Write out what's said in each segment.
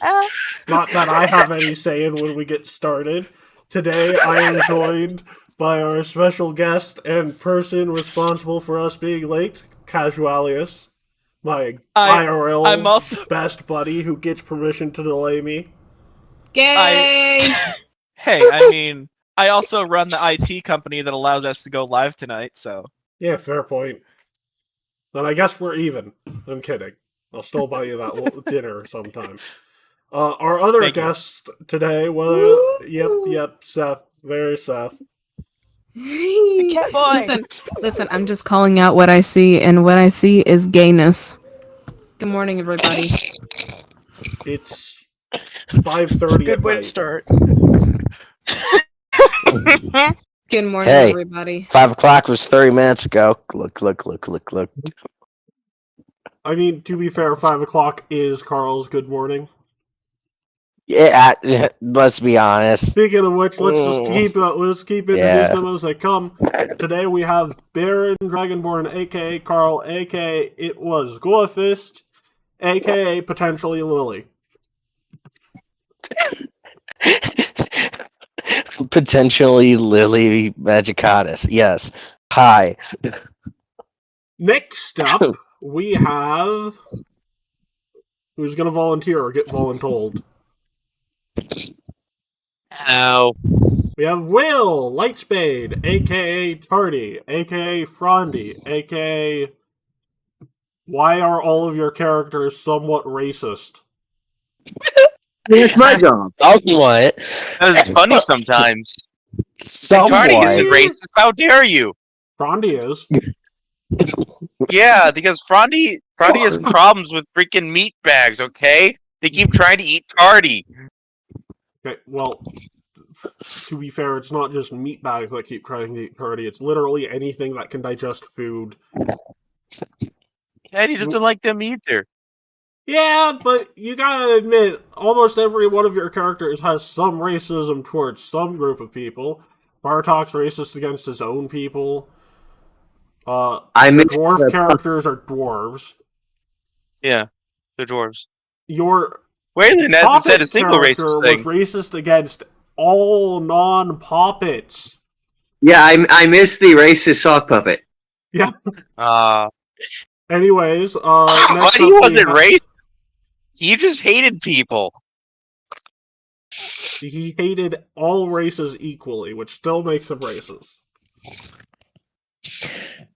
Not that I have any say in when we get started. Today I am joined by our special guest and person responsible for us being late, Casualius, my I'm IRL also best buddy who gets permission to delay me. Gay! I also run the IT company that allows us to go live tonight, so Yeah, fair point. Then I guess we're even. I'm kidding. I'll still buy you that dinner sometime. Our other Thank you. guest today yep, Seth. There's Seth. the cat boy. Listen, I'm just calling out what I see, and what I see is gayness. Good morning, everybody. It's 5:30. Good way to start. Good morning, Hey. everybody. 5 o'clock was 30 minutes ago. Look. I mean, to be fair, 5 o'clock is Carl's good morning. Yeah, let's be honest. Speaking of which, let's keep introducing them as they come. Today we have Baron Dragonborn, aka Carl, aka It Was Gorefist, aka potentially Lily. Potentially Lily Magicatus. Yes. Hi. Next up, we have... Who's going to volunteer or get voluntold? Hello. We have Will Lightspade, aka Tardy, aka Frondy, aka... Why are all of your characters somewhat racist? It's my job. Somewhat. It's funny sometimes. Somewhat. Retarding isn't racist. How dare you? Frondy is. Yeah, because Frondy has problems with freaking meat bags, okay? They keep trying to eat Tardy. Okay, well, to be fair, it's not just meat bags that keep trying to eat Tardy. It's literally anything that can digest food. Eddie doesn't like them either. Yeah, but you gotta admit, almost every one of your characters has some racism towards some group of people. Bartok's racist against his own people. The dwarf characters are dwarves. Yeah, the dwarves. Your Waylon hasn't said a single character racist thing. was racist against all non-poppets. Yeah, I miss the racist sock puppet. Yeah. Anyways, but he wasn't racist. He just hated people. He hated all races equally, which still makes him racist.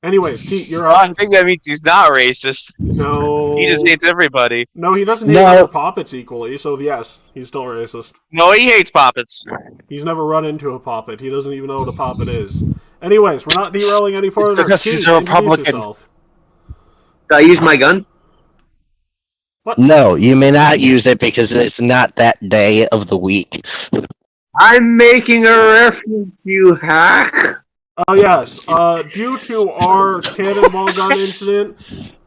Anyways, Keith, you're up. I think that means he's not racist. No. He just hates everybody. No, he doesn't hate other poppets equally, so yes, he's still racist. No, he hates poppets. He's never run into a poppet. He doesn't even know what a poppet is. Anyways, we're not derailing any further. Because he's a Republican. Do I use my gun? What? No, you may not use it because it's not that day of the week. I'm making a reference, you hack. Oh, yes. Due to our cannonball gun incident,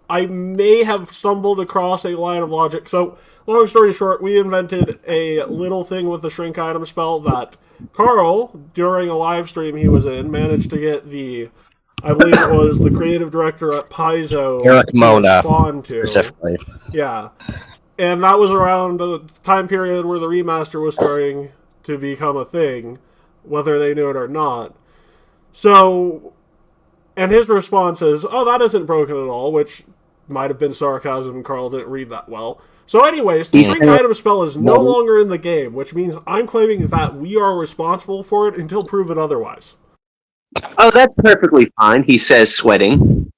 I may have stumbled across a line of logic. So, long story short, we invented a little thing with the shrink item spell that Carl, during a live stream he was in, managed to get the... I believe it was the creative director at Paizo Eric Mona, respond to. specifically. Yeah. And that was around the time period where the remaster was starting to become a thing, whether they knew it or not. So, and his response is, oh, that isn't broken at all, which might have been sarcasm, Carl didn't read that well. So anyways, the shrink item spell is no longer in the game, which means I'm claiming that we are responsible for it until proven otherwise. Oh, that's perfectly fine, he says, sweating.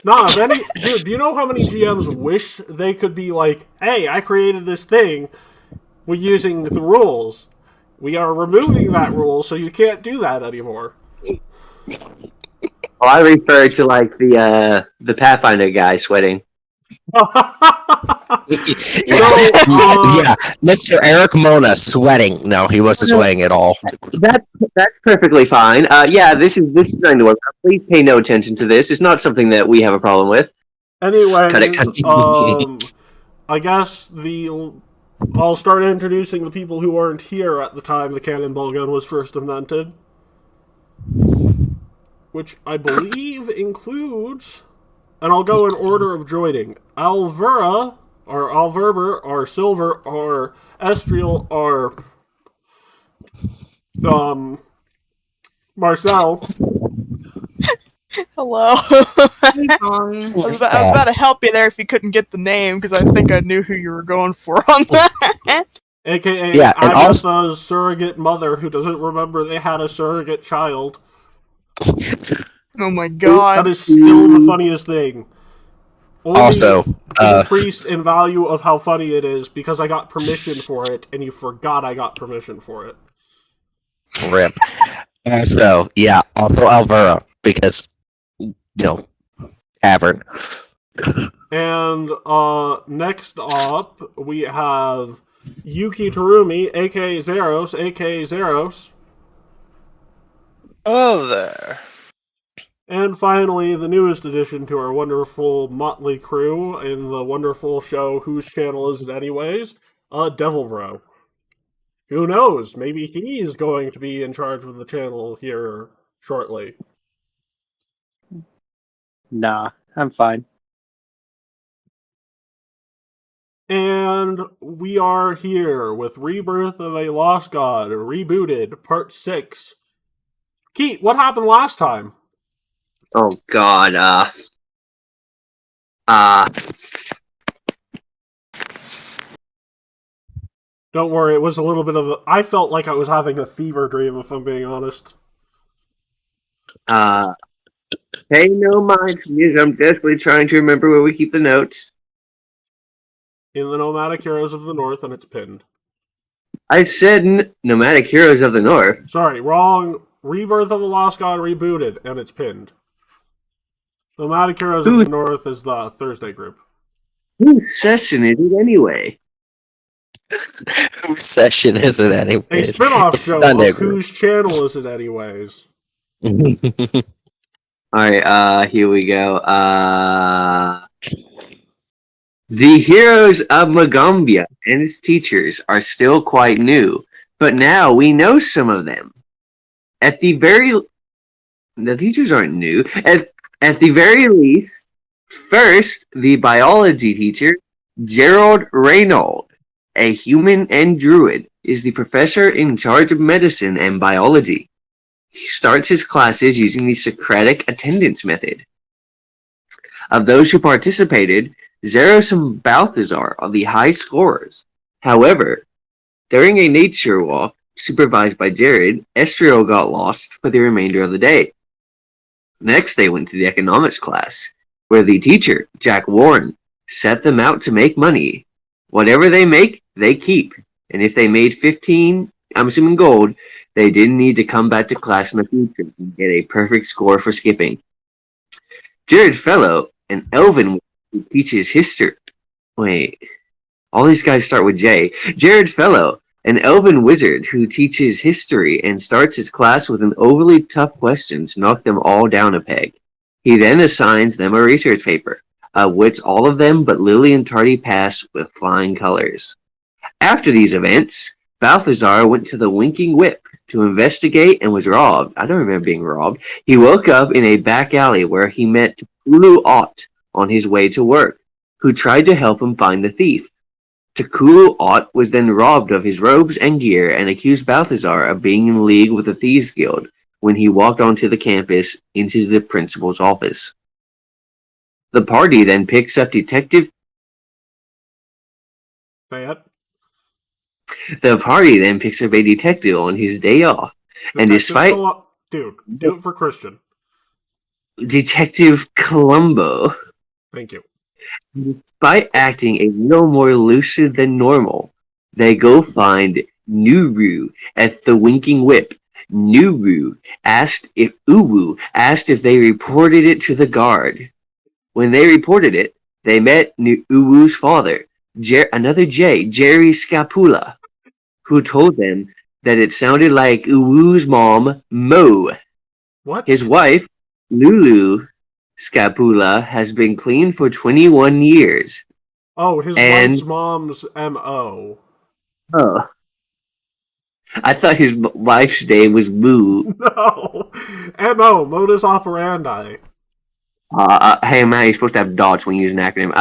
Nah, dude, do you know how many GMs wish they could be like, hey, I created this thing with using the rules. We are removing that rule, so you can't do that anymore. Well, I refer to, like, the Pathfinder guy sweating. Yeah, Mr. Eric Mona sweating. No, he wasn't sweating at all. That's perfectly fine. Yeah, this is going to work. Please pay no attention to this. It's not something that we have a problem with. Anyways, Cut it. I guess I'll start introducing the people who weren't here at the time the cannonball gun was first invented. Which I believe includes... And I'll go in order of joining. Alvera, our Alverber, our Silver, our Estriel, our Marcel. Hello. I was about to help you there if you couldn't get the name, because I think I knew who you were going for on that. AKA Yeah, and Agatha's surrogate mother who doesn't remember they had a surrogate child. Oh my god. That is still the funniest thing. Only Also, increased in value of how funny it is because I got permission for it, and you forgot I got permission for it. rip. Also, yeah, also Alvera, because, Avern. And next up, we have Yuki Terumi, aka Zeros, aka Zeros. Oh, there. And finally, the newest addition to our wonderful motley crew in the wonderful show Whose Channel Is It Anyways? Devil Bro. Who knows? Maybe he's going to be in charge of the channel here shortly. Nah, I'm fine. And we are here with Rebirth of a Lost God, Rebooted, Part 6. Keith, what happened last time? Oh God. Don't worry, it was a little bit of a... I felt like I was having a fever dream, if I'm being honest. Pay no mind to me. I'm desperately trying to remember where we keep the notes. In the Nomadic Heroes of the North, and it's pinned. I said Nomadic Heroes of the North. Sorry, wrong. Rebirth of the Lost God Rebooted, and it's pinned. Nomadic Heroes of the North is the Thursday group. Whose session is it anyway? Whose session is it anyways? A spin-off It's show Sunday of group. Whose Channel Is It Anyways? Alright, here we go. The heroes of Magambia and its teachers are still quite new, but now we know some of them. The teachers aren't new. At the very least, first, the biology teacher, Gerald Reynold, a human and druid, is the professor in charge of medicine and biology. He starts his classes using the Socratic attendance method. Of those who participated, Zeros and Balthazar are the high scorers. However, during a nature walk supervised by Jared, Estriel got lost for the remainder of the day. Next, they went to the economics class, where the teacher, Jack Warren, set them out to make money. Whatever they make, they keep. And if they made 15, I'm assuming gold, they didn't need to come back to class in the future and get a perfect score for skipping. Jared Fellow, an elven who teaches history. Wait, all these guys start with J. Jared Fellow, an elven wizard who teaches history and starts his class with an overly tough question to knock them all down a peg. He then assigns them a research paper, of which all of them but Lily and Tardy pass with flying colors. After these events, Balthazar went to the Winking Whip to investigate and was robbed. I don't remember being robbed. He woke up in a back alley where he met Takulu Ott on his way to work, who tried to help him find the thief. Takulu Ott was then robbed of his robes and gear and accused Balthazar of being in league with the Thieves Guild when he walked onto the campus into the principal's office. The party then picks up Detective The party then picks up a detective on his day off, and despite Dude, do it for Christian. Detective Columbo, Thank you. despite acting a little more lucid than normal, they go find Nuru at the Winking Whip. Nuru asked if they reported it to the guard. When they reported it, they met Uwu's father, another J, Jerry Scapula, who told them that it sounded like Uwu's mom, Mo. What? His wife, Lulu Scapula, has been clean for 21 years. Oh, his wife's mom's M.O. Oh. I thought his wife's name was Moo. No. M.O., modus operandi. Hey man, you're supposed to have dots when you use an acronym.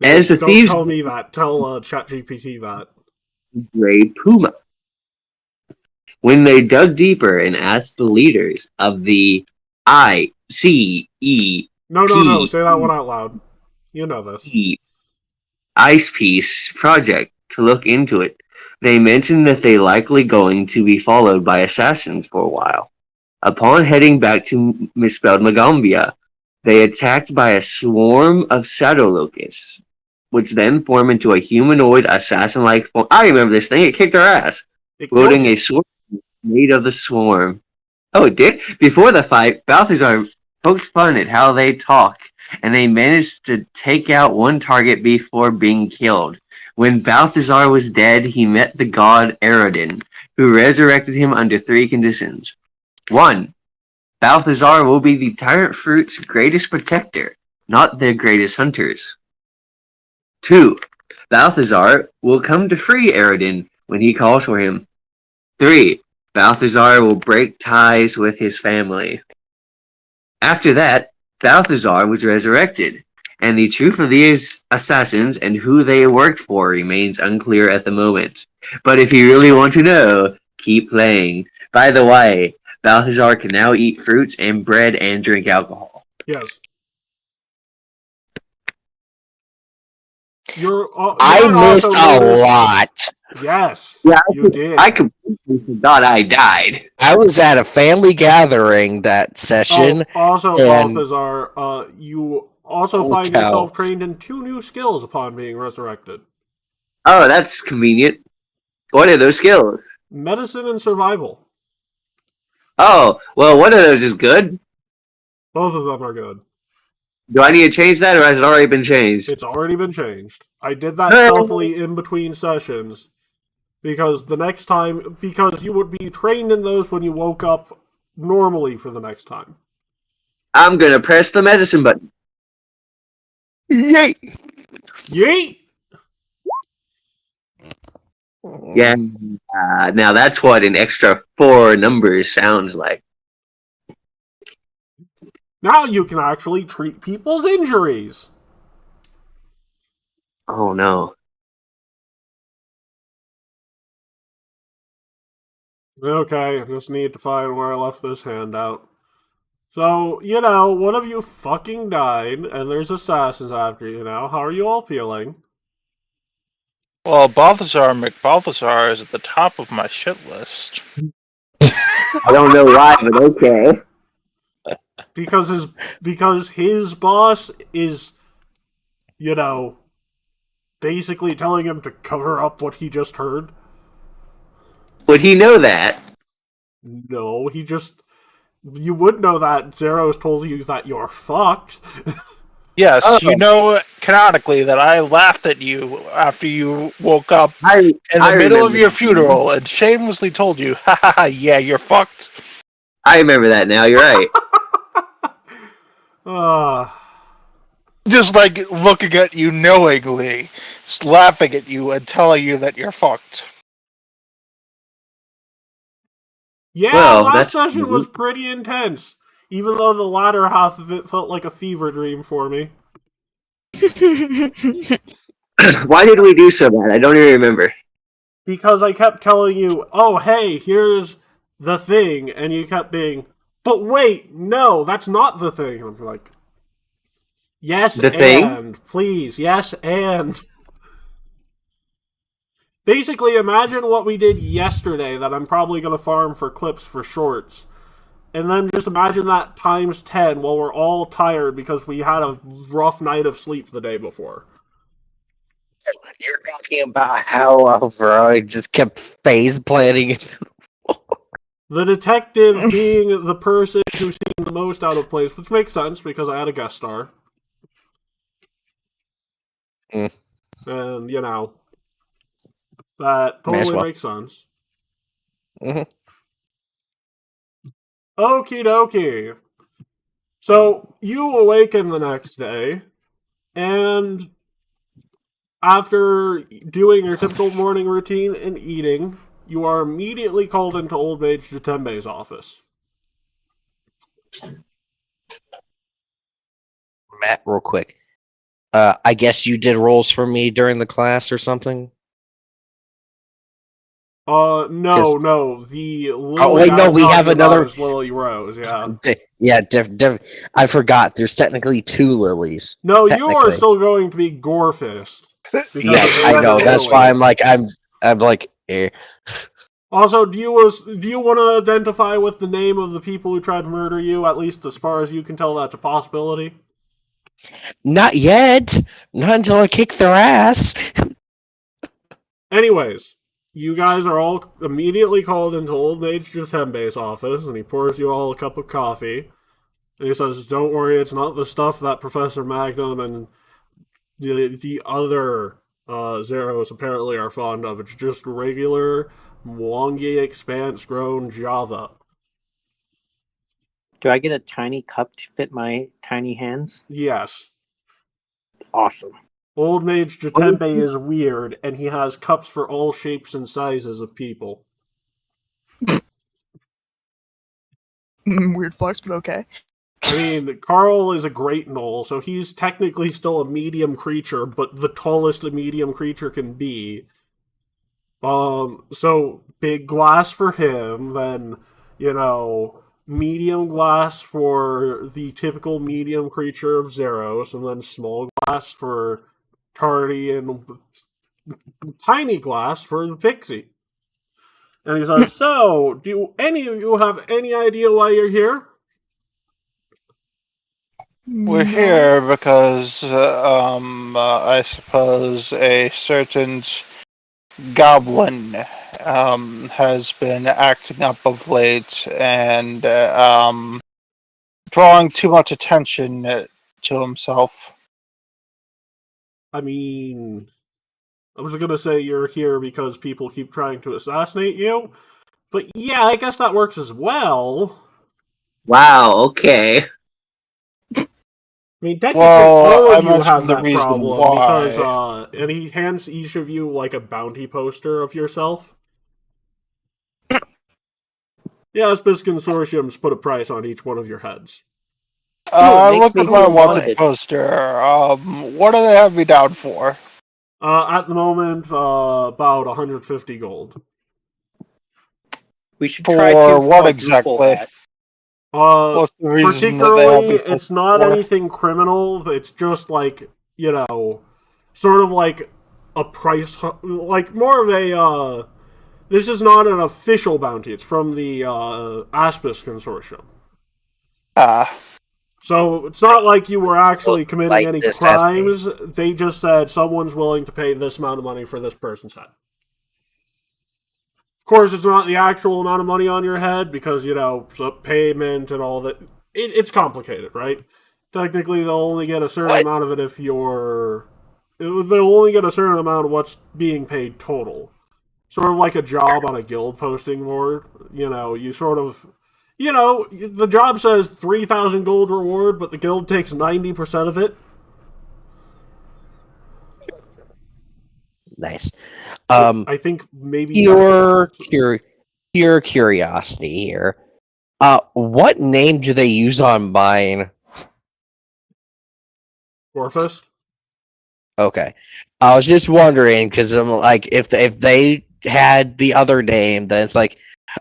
As the Don't thieves tell me that. Tell ChatGPT that. gray puma. When they dug deeper and asked the leaders of the ICEP No. Say that one out loud. You know this. Ice Peace project to look into it, they mentioned that they likely going to be followed by assassins for a while. Upon heading back to misspelled Magambia, they attacked by a swarm of shadow locusts, which then form into a humanoid assassin-like form. I remember this thing. It kicked our ass, wielding a sword made of the swarm. Oh, it did? Before the fight, Balthazar poked fun at how they talk, and they managed to take out one target before being killed. When Balthazar was dead, he met the god Eredin, who resurrected him under 3 conditions. 1. Balthazar will be the tyrant fruit's greatest protector, not their greatest hunters. 2. Balthazar will come to free Eredin when he calls for him. 3. Balthazar will break ties with his family. After that, Balthazar was resurrected, and the truth of these assassins and who they worked for remains unclear at the moment. But if you really want to know, keep playing. By the way, Balthazar can now eat fruits and bread and drink alcohol. Yes. I missed a lot. Yes. Yeah, you did. I completely forgot I died. I was at a family gathering that session. Also, and- Balthazar, you also Holy find cow. yourself trained in 2 new skills upon being resurrected. Oh, that's convenient. What are those skills? Medicine and survival. Oh, well, one of those is good. Both of them are good. Do I need to change that, or has it already been changed? It's already been changed. I did that stealthily in between sessions because you would be trained in those when you woke up normally for the next time. I'm gonna press the medicine button. Yay! Yeet! Yeah, now that's what an extra 4 numbers sounds like. Now you can actually treat people's injuries. Oh no. Okay, I just need to find where I left this handout. So, one of you fucking died, and there's assassins after you now. How are you all feeling? Well, Balthazar McBalthazar is at the top of my shit list. I don't know why, but okay. Because his boss is, basically telling him to cover up what he just heard. Would he know that? No, you would know that Zero's told you that you're fucked. Yes, Oh. you know canonically that I laughed at you after you woke up I in the middle of your funeral and shamelessly told you, ha ha ha, yeah, you're fucked. I remember that now, you're right. Just like looking at you knowingly, laughing at you and telling you that you're fucked. Yeah, Well, last that's- session was pretty intense. Even though the latter half of it felt like a fever dream for me. Why did we do so bad? I don't even remember. Because I kept telling you, oh, hey, here's the thing. And you kept being, but wait, no, that's not the thing. And I'm like, yes, The thing? and please, yes, and. Basically, imagine what we did yesterday that I'm probably going to farm for clips for shorts. And then just imagine that times 10 while we're all tired because we had a rough night of sleep the day before. You're talking about how I just kept phase planning. The detective being the person who seemed the most out of place, which makes sense because I had a guest star. Mm. And, that totally makes sense. Mhm. Okie dokie. So, you awaken the next day, and after doing your typical morning routine and eating, you are immediately called into Old Mage Jatembe's office. Matt, real quick. I guess you did rolls for me during the class or something? No. The Lily wait, no, I'm we have talking about another- is Lily Rose, yeah. Yeah, I forgot. There's technically 2 lilies. No, you are technically. still going to be Gorefist. because Yes, of I the know. other That's Lily. why I'm like, eh. Also, do you want to identify with the name of the people who tried to murder you? At least as far as you can tell, that's a possibility. Not yet. Not until I kick their ass. Anyways, you guys are all immediately called into Old Mage Jatembe's office, and he pours you all a cup of coffee. And he says, "Don't worry, it's not the stuff that Professor Magnum and the other Zeros apparently are fond of. It's just regular Mwangi Expanse grown Java." Do I get a tiny cup to fit my tiny hands? Yes. Awesome. Old Mage Jatembe is weird, and he has cups for all shapes and sizes of people. Weird flex, but okay. I mean, Carl is a great knoll, so he's technically still a medium creature, but the tallest a medium creature can be. So big glass for him, then, medium glass for the typical medium creature of Zeros, and then small glass for Tardy, and tiny glass for the Pixie. And he says, "So, do any of you have any idea why you're here?" We're here because, I suppose a certain goblin has been acting up of late and drawing too much attention to himself. I mean, I was gonna say you're here because people keep trying to assassinate you, but yeah, I guess that works as well. Wow, okay. I mean, technically, Well, all I of you have mentioned the that reason problem why. because, and he hands each of you like a bounty poster of yourself. The Aspis Consortium's put a price on each one of your heads. I makes looked me at my feel wanted wanted. poster. What do they have me down for? At the moment, about 150 gold. We should For try to what quadruple exactly? that. What's the reason that they have Particularly, me it's not for? anything criminal. It's just like, sort of like a price, like more of a, this is not an official bounty. It's from the Aspis Consortium. So it's not like you were actually committing Like any this crimes. They just said someone's willing to pay this amount of money for this person's head. Of course, it's not the actual amount of money on your head because, payment and all that. It's complicated, right? Technically, they'll only get a certain amount of it if you're... They'll only get a certain amount of what's being paid total. Sort of like a job on a guild posting board. You sort of... the job says 3,000 gold reward, but the guild takes 90% of it. Nice. I think maybe... Pure curiosity here. What name do they use on mine? Gorfist? Okay. I was just wondering, because I'm like, if they had the other name, then it's like,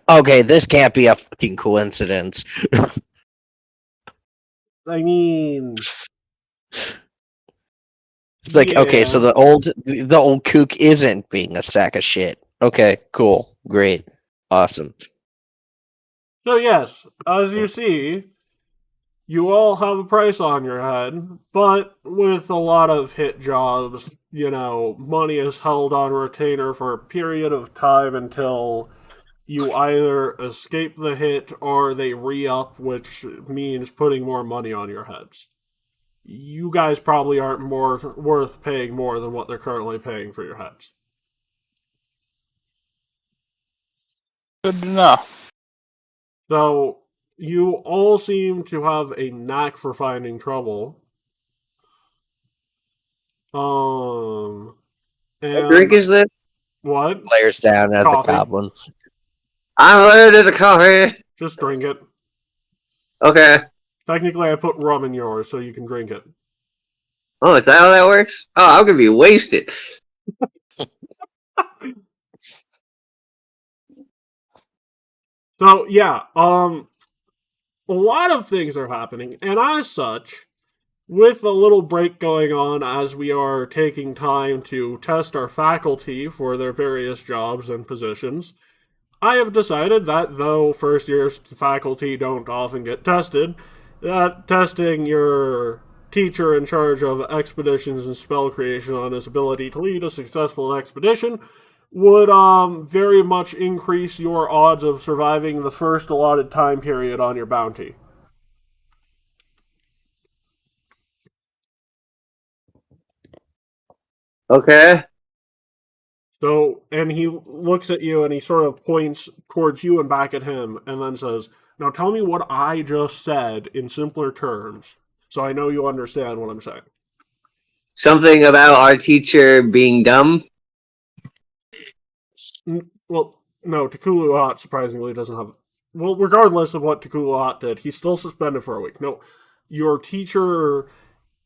okay, this can't be a fucking coincidence. I mean... It's like, okay, so the old kook isn't being a sack of shit. Okay, cool, great, awesome. So yes, as you see, you all have a price on your head, but with a lot of hit jobs, money is held on retainer for a period of time until you either escape the hit or they re-up, which means putting more money on your heads. You guys probably aren't worth paying more than what they're currently paying for your heads. Good to know. So, you all seem to have a knack for finding trouble. What drink is this? What? Players down at Coffee. the goblin. I'm allergic to coffee. Just drink it. Okay. Technically, I put rum in yours, so you can drink it. Oh, is that how that works? Oh, I'm gonna be wasted. So yeah, a lot of things are happening, and as such, with a little break going on as we are taking time to test our faculty for their various jobs and positions, I have decided that though first year faculty don't often get tested, that testing your teacher in charge of expeditions and spell creation on his ability to lead a successful expedition would very much increase your odds of surviving the first allotted time period on your bounty. Okay. So, and he looks at you and he sort of points towards you and back at him and then says, "Now tell me what I just said in simpler terms, so I know you understand what I'm saying." Something about our teacher being dumb. Well, no, Takulu Hot surprisingly doesn't have. Well, regardless of what Takulu Hot did, he's still suspended for a week. No, your teacher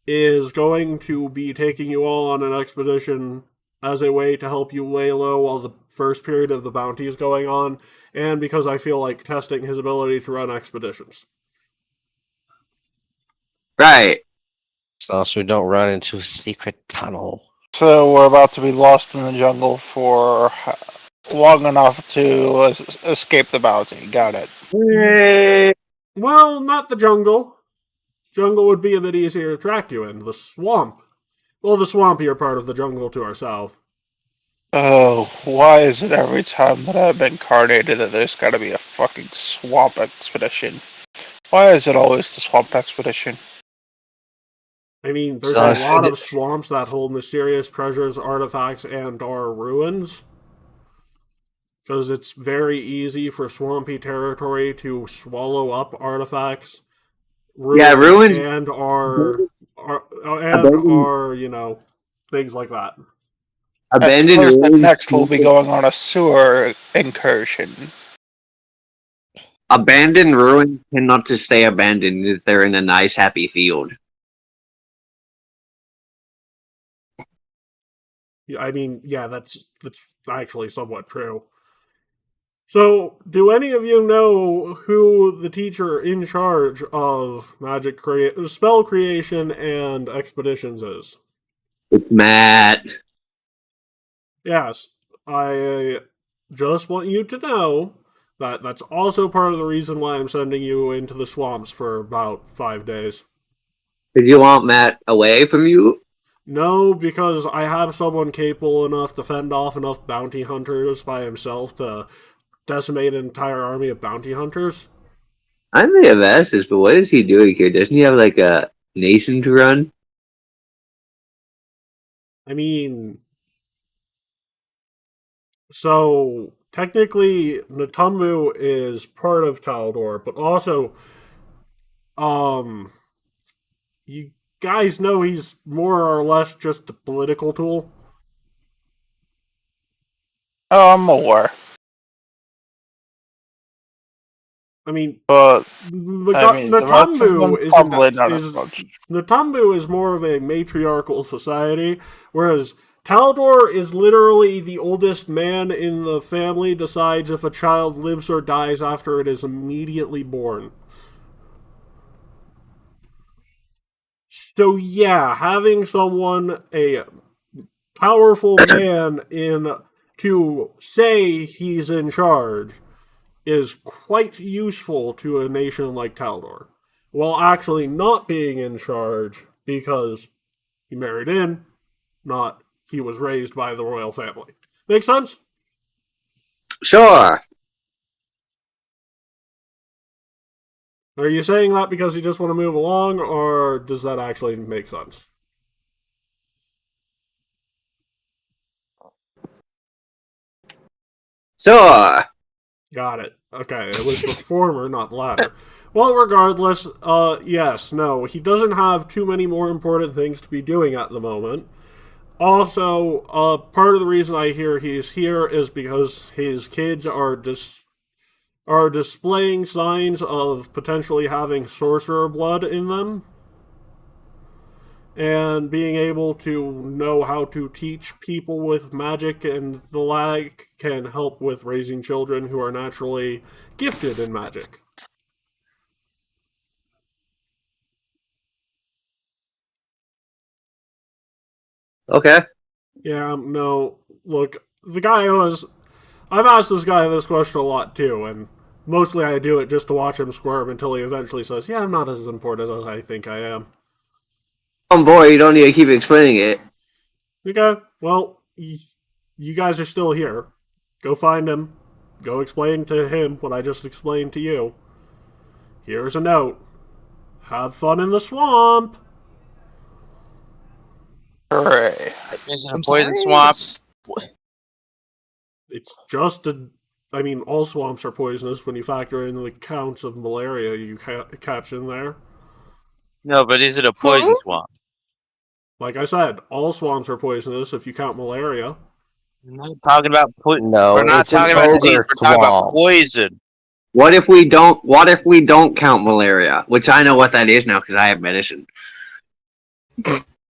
is going to be taking you all on an expedition as a way to help you lay low while the first period of the bounty is going on, and because I feel like testing his ability to run expeditions. Right. So we don't run into a secret tunnel. So we're about to be lost in the jungle for long enough to escape the bounty. Got it. Hey. Well, not the jungle. Jungle would be a bit easier to track you in. The swamp. Well, the swampier part of the jungle to our south. Oh, why is it every time that I've been incarnated that there's gotta be a fucking swamp expedition? Why is it always the swamp expedition? I mean, there's So- a lot of swamps that hold mysterious treasures, artifacts, and or ruins. Because it's very easy for swampy territory to swallow up artifacts. Ruins. And you know, things like that. Abandoned I suppose that ruins. next we'll be going on a sewer incursion. Abandoned ruins tend not to stay abandoned if they're in a nice, happy field. Yeah, I mean, yeah, that's actually somewhat true. So, do any of you know who the teacher in charge of spell creation and expeditions is? It's Matt. Yes, I just want you to know that that's also part of the reason why I'm sending you into the swamps for about 5 days. Did you want Matt away from you? No, because I have someone capable enough to fend off enough bounty hunters by himself to decimate an entire army of bounty hunters. I may have asked this, but what is he doing here? Doesn't he have like a nation to run? I mean, so technically Natumbu is part of Taldor, but also you guys know he's more or less just a political tool. Oh, I'm aware. I mean, But the rest of them probably not as much. Natumbu is more of a matriarchal society, whereas Taldor is literally the oldest man in the family decides if a child lives or dies after it is immediately born. So yeah, having someone, a powerful man to say he's in charge is quite useful to a nation like Taldor, while actually not being in charge because he married in, not he was raised by the royal family. Make sense? Sure. Are you saying that because you just want to move along, or does that actually make sense? Sure. Got it. Okay, it was the former, not the latter. Well, regardless, yes, no, he doesn't have too many more important things to be doing at the moment. Also, part of the reason I hear he's here is because his kids are displaying signs of potentially having sorcerer blood in them. and being able to know how to teach people with magic and the like can help with raising children who are naturally gifted in magic. Okay. Yeah, no, look, the guy was. I've asked this guy this question a lot too, and mostly I do it just to watch him squirm until he eventually says, "Yeah, I'm not as important as I think I am." Oh boy, you don't need to keep explaining it. Okay, well, you guys are still here. Go find him. Go explain to him what I just explained to you. Here's a note. Have fun in the swamp. Hooray. Is it a I'm poison sorry, swamp? It's just a. I mean, all swamps are poisonous when you factor in the counts of malaria you catch in there. No, but is it a poison Huh? swamp? Like I said, all swamps are poisonous if you count malaria. We're not talking about No, We're not it's an talking about disease. ogre We're talking about swamp. poison. What if we don't count malaria? Which I know what that is now because I have medicine.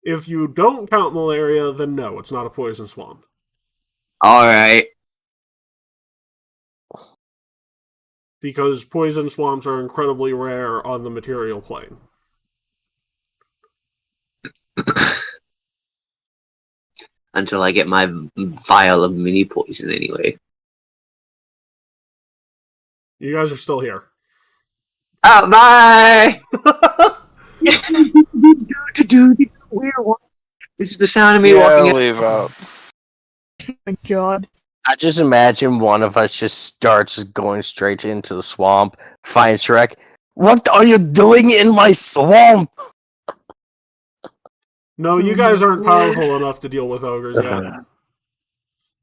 If you don't count malaria, then no, it's not a poison swamp. All right. Because poison swamps are incredibly rare on the material plane. Until I get my vial of mini poison anyway. You guys are still here. Oh, bye! This is the sound of me walking in. leave out. Oh my god. I just imagine one of us just starts going straight into the swamp, finds Shrek. What are you doing in my swamp? No, you guys aren't powerful enough to deal with ogres yet.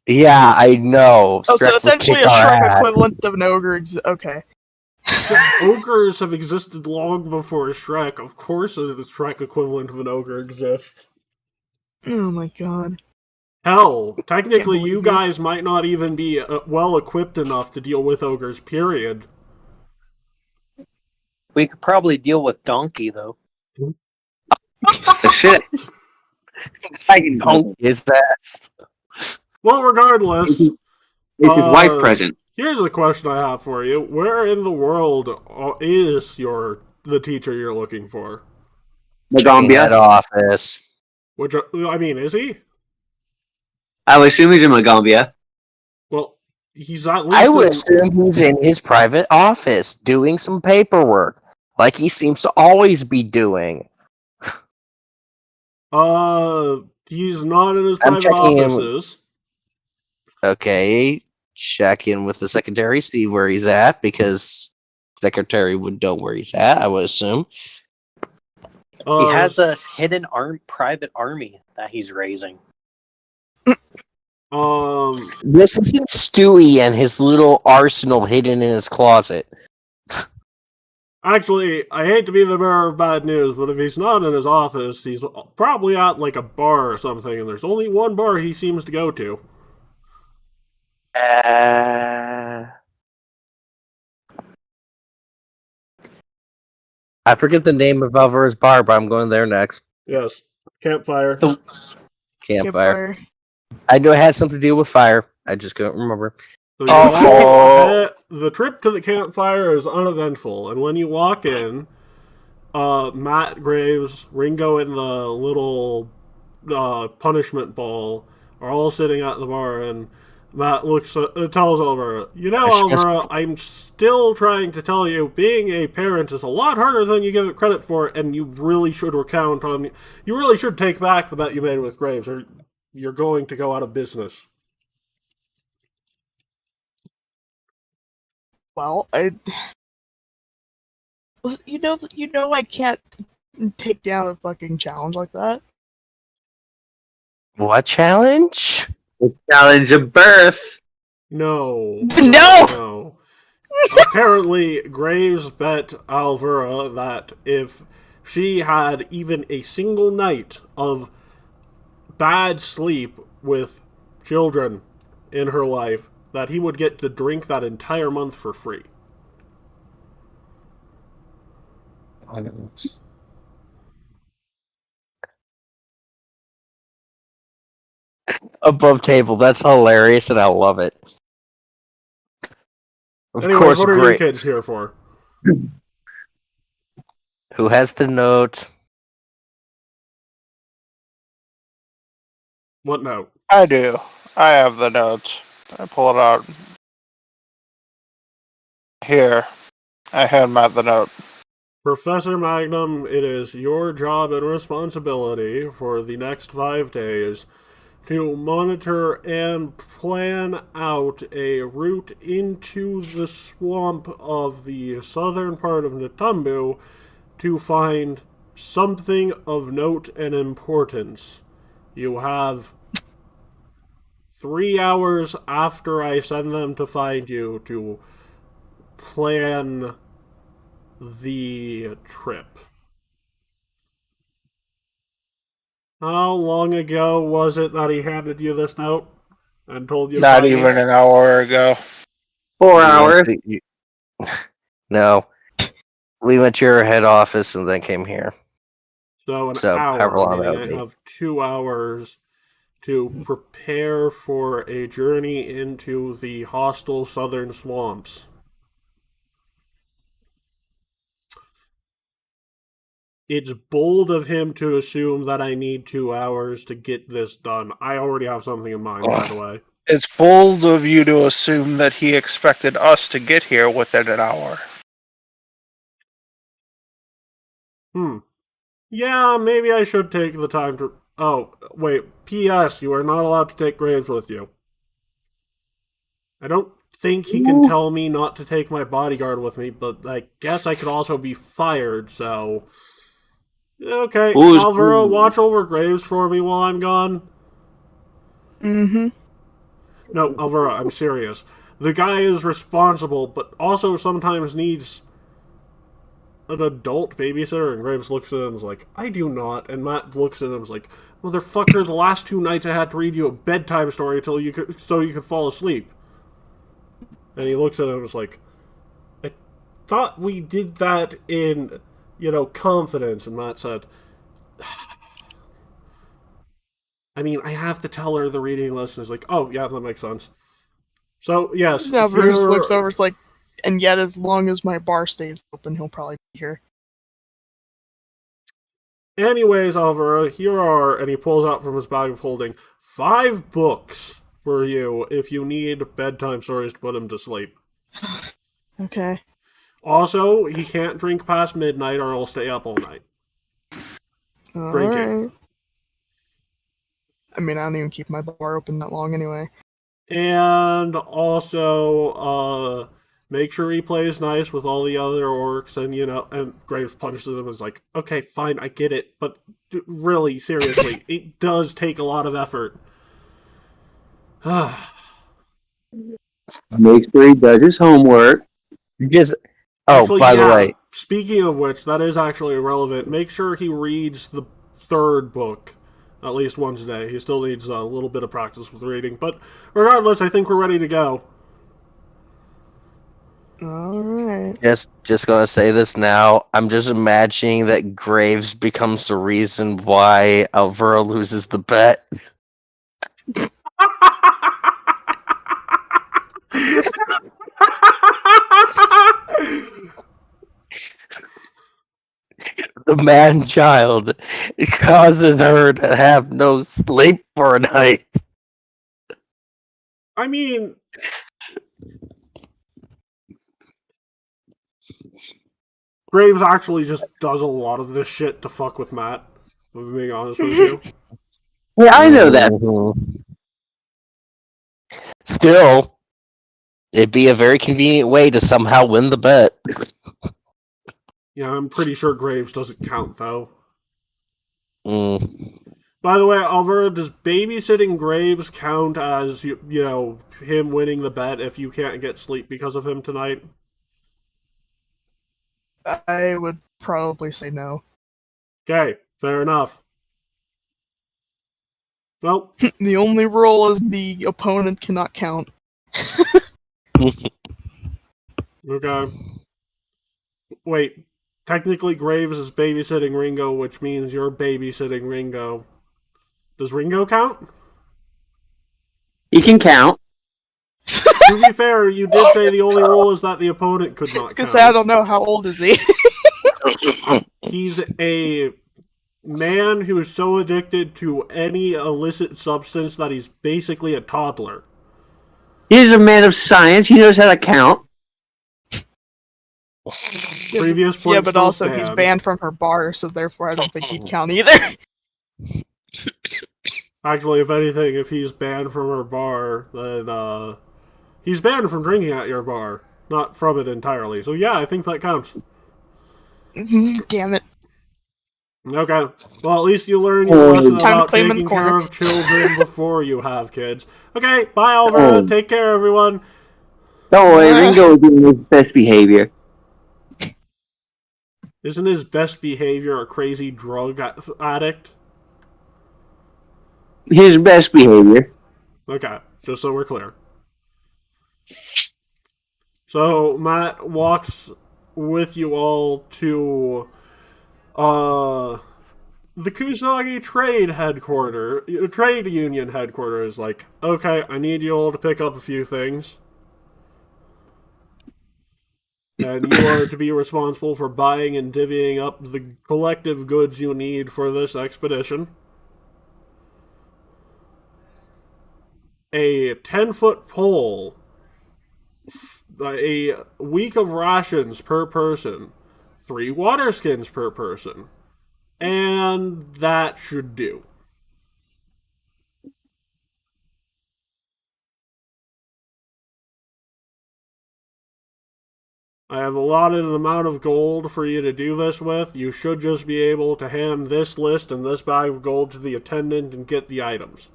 Yeah, I know. Oh, so Shrek would essentially kick a our Shrek ass. equivalent of an ogre. Okay. Ogres have existed long before Shrek. Of course, the Shrek equivalent of an ogre exists. Oh my god. Hell, technically, believe you you. guys might not even be well equipped enough to deal with ogres. Period. We could probably deal with Donkey though. The shit. I can dunk his ass. Well, regardless, It's his wife present. here's a question I have for you: where in the world is the teacher you're looking for? Head Magambia. office. Which I mean, is he? I would assume he's in Magambia. Well, he's at least. I would assume he's in his private office doing some paperwork, like he seems to always be doing. He's not in his I'm private checking him. offices. Okay, check in with the secretary, see where he's at, because secretary would know where he's at, I would assume. He has a hidden private army that he's raising. This isn't Stewie and his little arsenal hidden in his closet. Actually, I hate to be the bearer of bad news, but if he's not in his office, he's probably at like a bar or something, and there's only one bar he seems to go to. I forget the name of Alvara's bar, but I'm going there next. Yes, campfire. Campfire. I knew it had something to do with fire. I just couldn't remember. So the trip to the campfire is uneventful, and when you walk in, Matt Graves, Ringo, and the little punishment ball are all sitting at the bar, and Matt tells Alvara, "You know, Alvara, I'm still trying to tell you, being a parent is a lot harder than you give it credit for, and you really should you really should take back the bet you made with Graves, or you're going to go out of business." Well, you know, I can't take down a fucking challenge like that. What challenge? The challenge of birth. No. No! Apparently, Graves bet Alvara that if she had even a single night of bad sleep with children in her life, that he would get to drink that entire month for free. above table. That's hilarious, and I love it. Of Anyways, course, what are you great. kids here for? Who has the note? What note? I do. I have the notes. I pull it out. Here. I hand Matt the note. Professor Magnum, it is your job and responsibility for the next 5 days to monitor and plan out a route into the swamp of the southern part of Natumbu to find something of note and importance. You have 3 hours after I send them to find you to plan the trip. How long ago was it that he handed you this note and told you to Not find me? even an hour ago. 4 hours. No. We went to your head office and then came here. So an however hour, long meaning that I would be. have 2 hours to prepare for a journey into the hostile southern swamps. It's bold of him to assume that I need 2 hours to get this done. I already have something in mind, by the way. It's bold of you to assume that he expected us to get here within an hour. Yeah, maybe I should take the time to... Oh, wait. P.S. You are not allowed to take Graves with you. I don't think he can tell me not to take my bodyguard with me, but I guess I could also be fired, so... Okay, Who's- Alvaro, watch over Graves for me while I'm gone. Mm-hmm. No, Alvaro, I'm serious. The guy is responsible, but also sometimes needs an adult babysitter, and Graves looks at him and is like, I do not. And Matt looks at him and is like, motherfucker, the last 2 nights I had to read you a bedtime story so you could fall asleep. And he looks at him and is like, I thought we did that in, confidence. And Matt said, I mean, I have to tell her the reading list. And he's like, oh, yeah, that makes sense. So, yes. Now Bruce looks over, it's like, and yet as long as my bar stays open, he'll probably be here. Anyways, Alvaro, here are, and he pulls out from his bag of holding, 5 books for you if you need bedtime stories to put him to sleep. Okay. Also, he can't drink past midnight or he'll stay up all night. Drinking. Alright. I mean, I don't even keep my bar open that long anyway. And also, make sure he plays nice with all the other orcs, and and Graves punches him and is like, okay, fine, I get it, but really, seriously, it does take a lot of effort. Make sure he does his homework. Actually, by the way. Speaking of which, that is actually irrelevant. Make sure he reads the 3rd book at least once a day. He still needs a little bit of practice with reading. But regardless, I think we're ready to go. Alright. Just gonna say this now. I'm just imagining that Graves becomes the reason why Alvaro loses the bet. The man-child causes her to have no sleep for a night. I mean, Graves actually just does a lot of this shit to fuck with Matt, if I'm being honest with you. Yeah, I know that. Still, it'd be a very convenient way to somehow win the bet. Yeah, I'm pretty sure Graves doesn't count, though. Mm. By the way, Alvaro, does babysitting Graves count as, him winning the bet if you can't get sleep because of him tonight? I would probably say no. Okay, fair enough. Well, The only rule is the opponent cannot count. okay. Wait, technically Graves is babysitting Ringo, which means you're babysitting Ringo. Does Ringo count? He can count. To be fair, you did say the only rule is that the opponent could not Because count. I don't know how old is he. He's a man who is so addicted to any illicit substance that he's basically a toddler. He's a man of science. He knows how to count. Previous point. Yeah, but also he's banned from her bar, so therefore I don't think he'd count either. Actually, if anything, if he's banned from her bar, then he's banned from drinking at your bar, not from it entirely. So yeah, I think that counts. Damn it. Okay. Well, at least you learn your lesson Time to about play him in the taking care corner. of children before you have kids. Okay, bye, Alvaro. Take care, everyone. Don't worry, Ringo is doing his best behavior. Isn't his best behavior a crazy drug addict? His best behavior. Okay, just so we're clear. So, Matt walks with you all to the Kusanagi trade union headquarters. Like, okay, I need you all to pick up a few things. And you are to be responsible for buying and divvying up the collective goods you need for this expedition. A 10-foot pole, a week of rations per person, 3 water skins per person, and that should do. I have allotted an amount of gold for you to do this with. You should just be able to hand this list and this bag of gold to the attendant and get the items.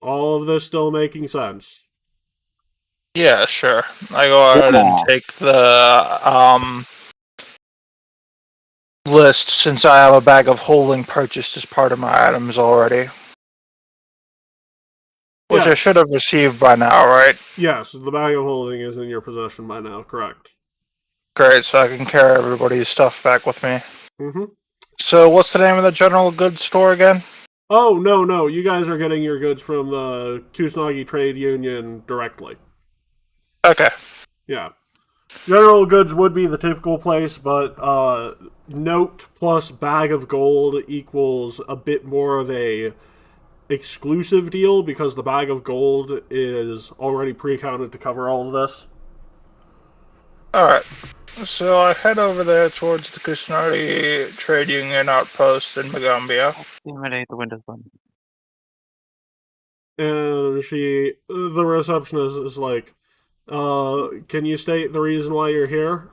All of this still making sense? Yeah, sure. I go ahead and take the list since I have a bag of holding purchased as part of my items already. Which I should have received by now, right? Yes, the bag of holding is in your possession by now, correct. Great, so I can carry everybody's stuff back with me. Mm-hmm. So what's the name of the general goods store again? Oh, no, you guys are getting your goods from the Kusanagi Trade Union directly. Okay. Yeah. General goods would be the typical place, but note plus bag of gold equals a bit more of a exclusive deal because the bag of gold is already pre-counted to cover all of this. Alright. So I head over there towards the Kusanagi Trade Union outpost in Magambia. Eliminate the Windows button. And the receptionist is like, can you state the reason why you're here?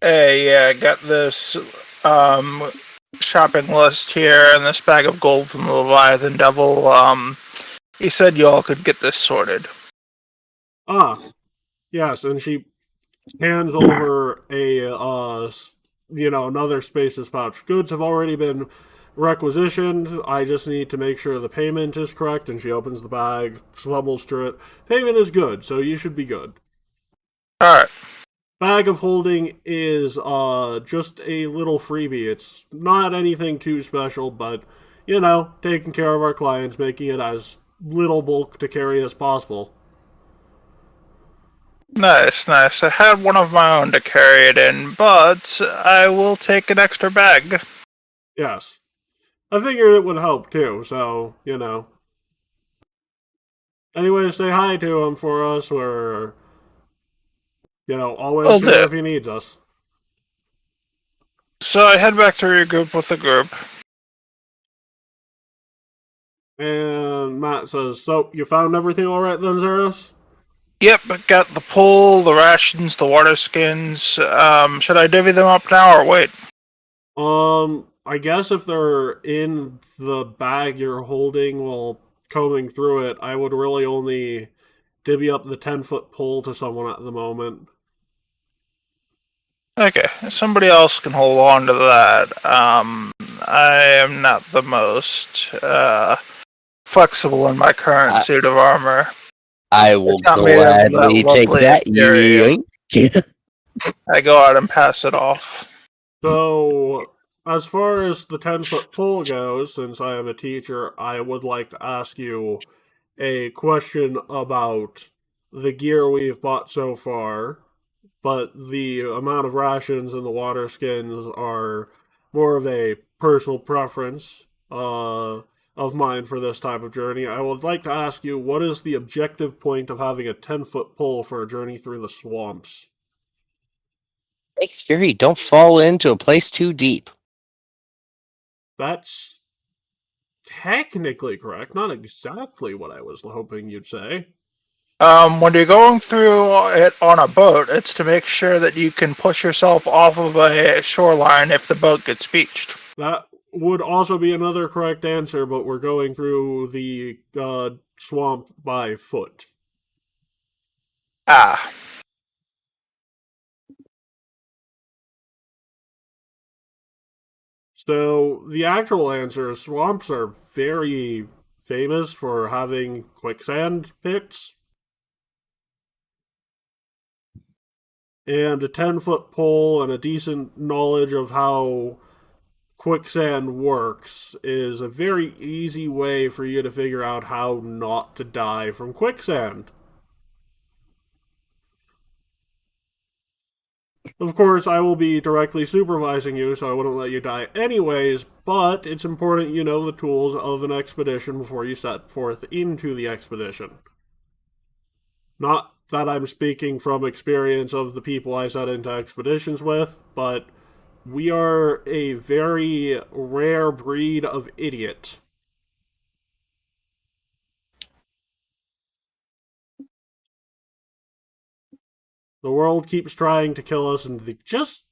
Hey, yeah, I got this shopping list here and this bag of gold from the Leviathan Devil. He said y'all could get this sorted. Ah, yes, and she hands over another spaces pouch. Goods have already been requisitioned. I just need to make sure the payment is correct, and she opens the bag, fumbles through it. Payment is good, so you should be good. Alright. Bag of holding is just a little freebie. It's not anything too special, but, taking care of our clients, making it as little bulk to carry as possible. Nice. I had one of my own to carry it in, but I will take an extra bag. Yes. I figured it would help too, so, Anyway, say hi to him for us. We're, always here if he needs us. So I head back to regroup with the group. And Matt says, so, you found everything alright then, Zeros? Yep, I got the pole, the rations, the water skins. Should I divvy them up now or wait? I guess if they're in the bag you're holding while combing through it, I would really only divvy up the 10-foot pole to someone at the moment. Okay, somebody else can hold on to that. I am not the most flexible in my current suit of armor. I will gladly take that. Yoink. I go out and pass it off. So, as far as the 10-foot pole goes, since I am a teacher, I would like to ask you a question about the gear we've bought so far, but the amount of rations and the water skins are more of a personal preference of mine for this type of journey. I would like to ask you, what is the objective point of having a 10-foot pole for a journey through the swamps? Hey, Fury, don't fall into a place too deep. That's technically correct. Not exactly what I was hoping you'd say. When you're going through it on a boat, it's to make sure that you can push yourself off of a shoreline if the boat gets beached. That would also be another correct answer, but we're going through the swamp by foot. Ah. So the actual answer is swamps are very famous for having quicksand pits. And a 10-foot pole and a decent knowledge of how quicksand works is a very easy way for you to figure out how not to die from quicksand. Of course, I will be directly supervising you, so I wouldn't let you die anyways, but it's important you know the tools of an expedition before you set forth into the expedition. Not that I'm speaking from experience of the people I set into expeditions with, but we are a very rare breed of idiot. The world keeps trying to kill us, and it just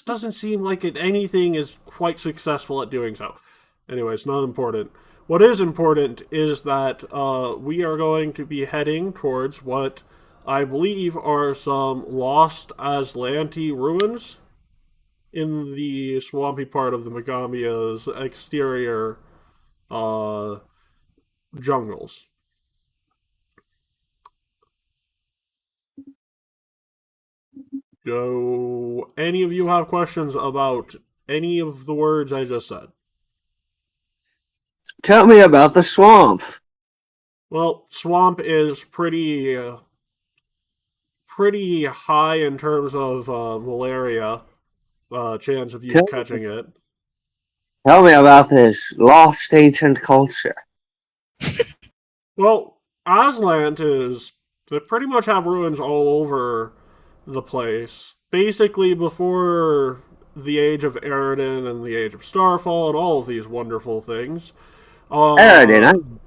doesn't seem like anything is quite successful at doing so. Anyways, not important. What is important is that we are going to be heading towards what I believe are some lost Aslanti ruins in the swampy part of the Megambia's exterior jungles. Do any of you have questions about any of the words I just said? Tell me about the swamp. Well, swamp is pretty high in terms of malaria chance of you catching it. Tell me about this lost ancient culture. Well, Aslant is... They pretty much have ruins all over the place. Basically, before the age of Eridan and the age of Starfall and all of these wonderful things. Eridan,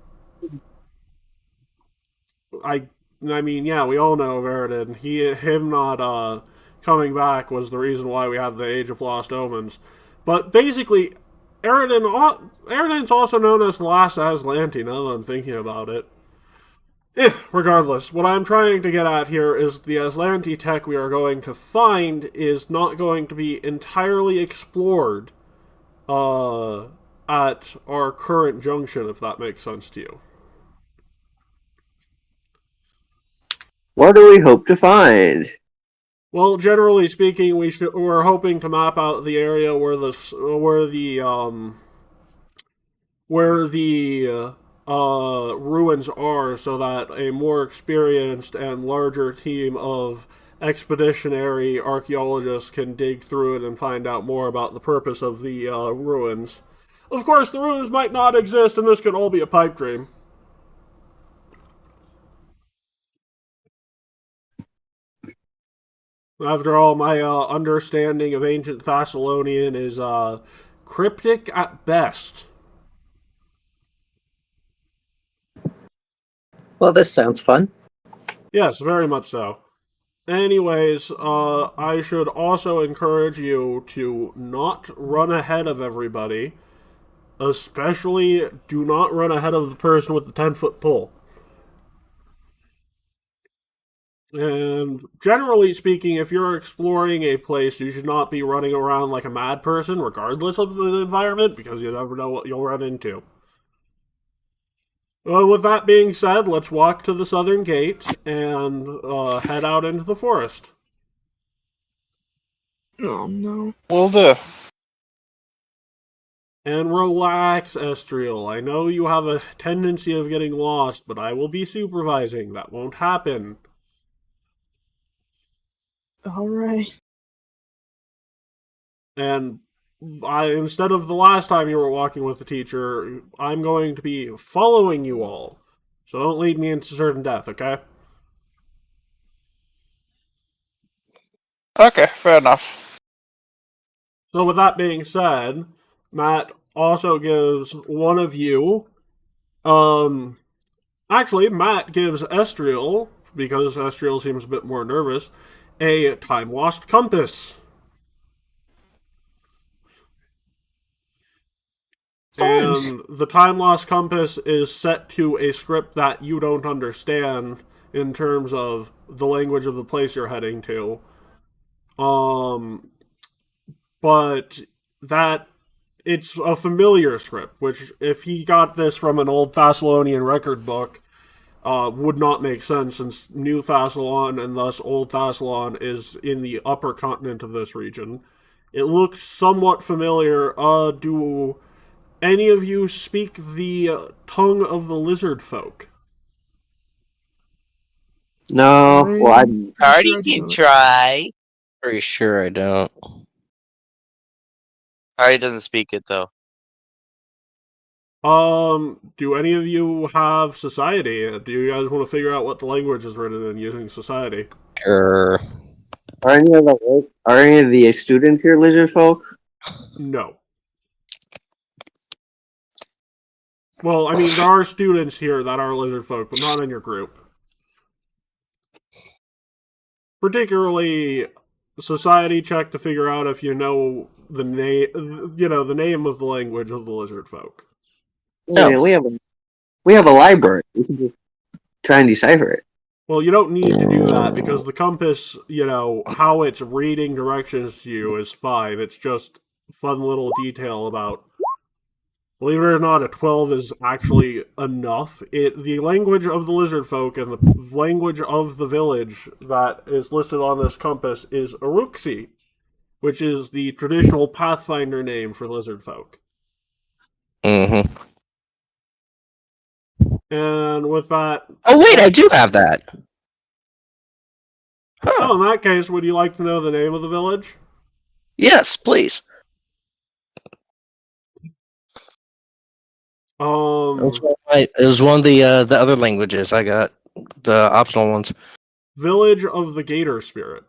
I mean, yeah, we all know of Eridan. Him not coming back was the reason why we had the Age of Lost Omens. But basically, Eridan's also known as the last Aslanti, now that I'm thinking about it. Regardless, what I'm trying to get at here is the Aslanti tech we are going to find is not going to be entirely explored at our current junction, if that makes sense to you. what do we hope to find? Well, generally speaking, we're hoping to map out the area where the ruins are, so that a more experienced and larger team of expeditionary archaeologists can dig through it and find out more about the purpose of the ruins. Of course, the ruins might not exist, and this could all be a pipe dream. After all, my understanding of ancient Thessalonian is cryptic at best. Well, this sounds fun. Yes, very much so. Anyways, I should also encourage you to not run ahead of everybody. Especially, do not run ahead of the person with the 10-foot pole. And generally speaking, if you're exploring a place, you should not be running around like a mad person, regardless of the environment, because you never know what you'll run into. With that being said, let's walk to the southern gate and head out into the forest. Oh no. Will do. And relax, Estriel. I know you have a tendency of getting lost, but I will be supervising. That won't happen. Alright. And instead of the last time you were walking with the teacher, I'm going to be following you all. So don't lead me into certain death, okay? Okay, fair enough. So with that being said, Matt also gives one of you, actually, Matt gives Estriel, because Estriel seems a bit more nervous, a time-lost compass. Fun. And the time-lost compass is set to a script that you don't understand in terms of the language of the place you're heading to. But that it's a familiar script, which if he got this from an old Thessalonian record book, would not make sense since New Thassalon and thus Old Thassalon is in the upper continent of this region. It looks somewhat familiar. Do any of you speak the tongue of the lizard folk? No, well, I Party can try. Pretty sure I don't. Party doesn't speak it though. Do any of you have society? Do you guys want to figure out what the language is written in using society? Sure. are any of the students here lizard folk? No. Well, I mean, there are students here that are lizard folk, but not in your group. Particularly, society check to figure out if you know the name, the name of the language of the lizard folk. No. Yeah, we have a library. We can just try and decipher it. Well, you don't need to do that because the compass, how it's reading directions to you is fine. It's just fun little detail about. Believe it or not, a 12 is actually enough. The language of the lizard folk and the language of the village that is listed on this compass is Uruxi, which is the traditional Pathfinder name for lizard folk. Mm-hmm. And with that... Oh, wait, I do have that. Huh. Oh, in that case, would you like to know the name of the village? Yes, please. It was one of the other languages I got, the optional ones. Village of the Gator Spirit.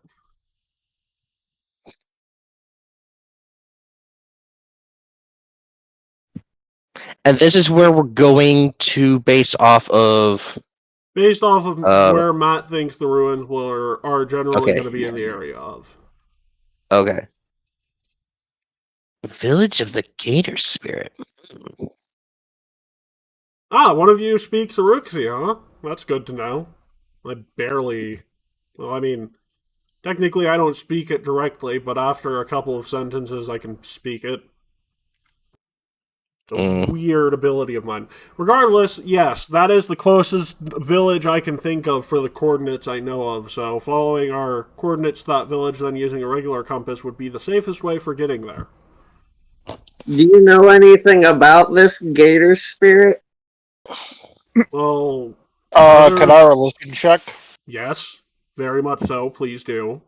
And this is where we're going to based off of where Matt thinks the ruins are generally okay. going to be in the area of. Okay. Village of the Gator Spirit. Ah, one of you speaks Uruxi, huh? That's good to know. I barely... Well, I mean, technically I don't speak it directly, but after a couple of sentences I can speak it. It's a weird ability of mine. Regardless, yes, that is the closest village I can think of for the coordinates I know of, so following our coordinates to that village, then using a regular compass would be the safest way for getting there. Do you know anything about this gator spirit? Well... Can I religion check? Yes, very much so, please do.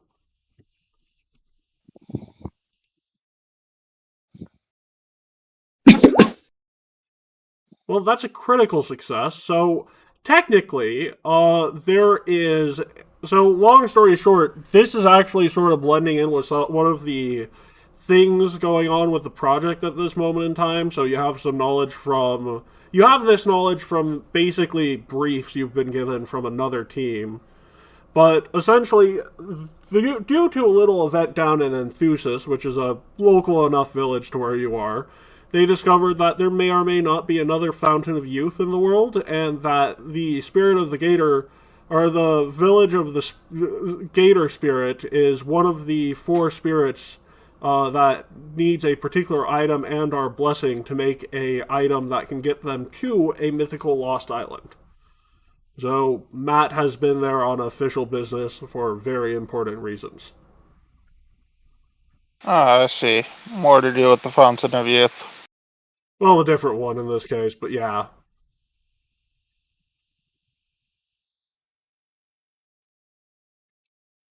Well, that's a critical success. So, technically, there is... So, long story short, this is actually sort of blending in with one of the things going on with the project at this moment in time. So, you have some knowledge from... You have this knowledge from basically briefs you've been given from another team. But, essentially, due to a little event down in Enthusis, which is a local enough village to where you are... They discovered that there may or may not be another fountain of youth in the world, and that the spirit of the gator, or the village of the gator spirit, is one of the 4 spirits that needs a particular item and our blessing to make a item that can get them to a mythical lost island. So Matt has been there on official business for very important reasons. Ah, I see. More to do with the Fountain of Youth. Well, a different one in this case, but yeah.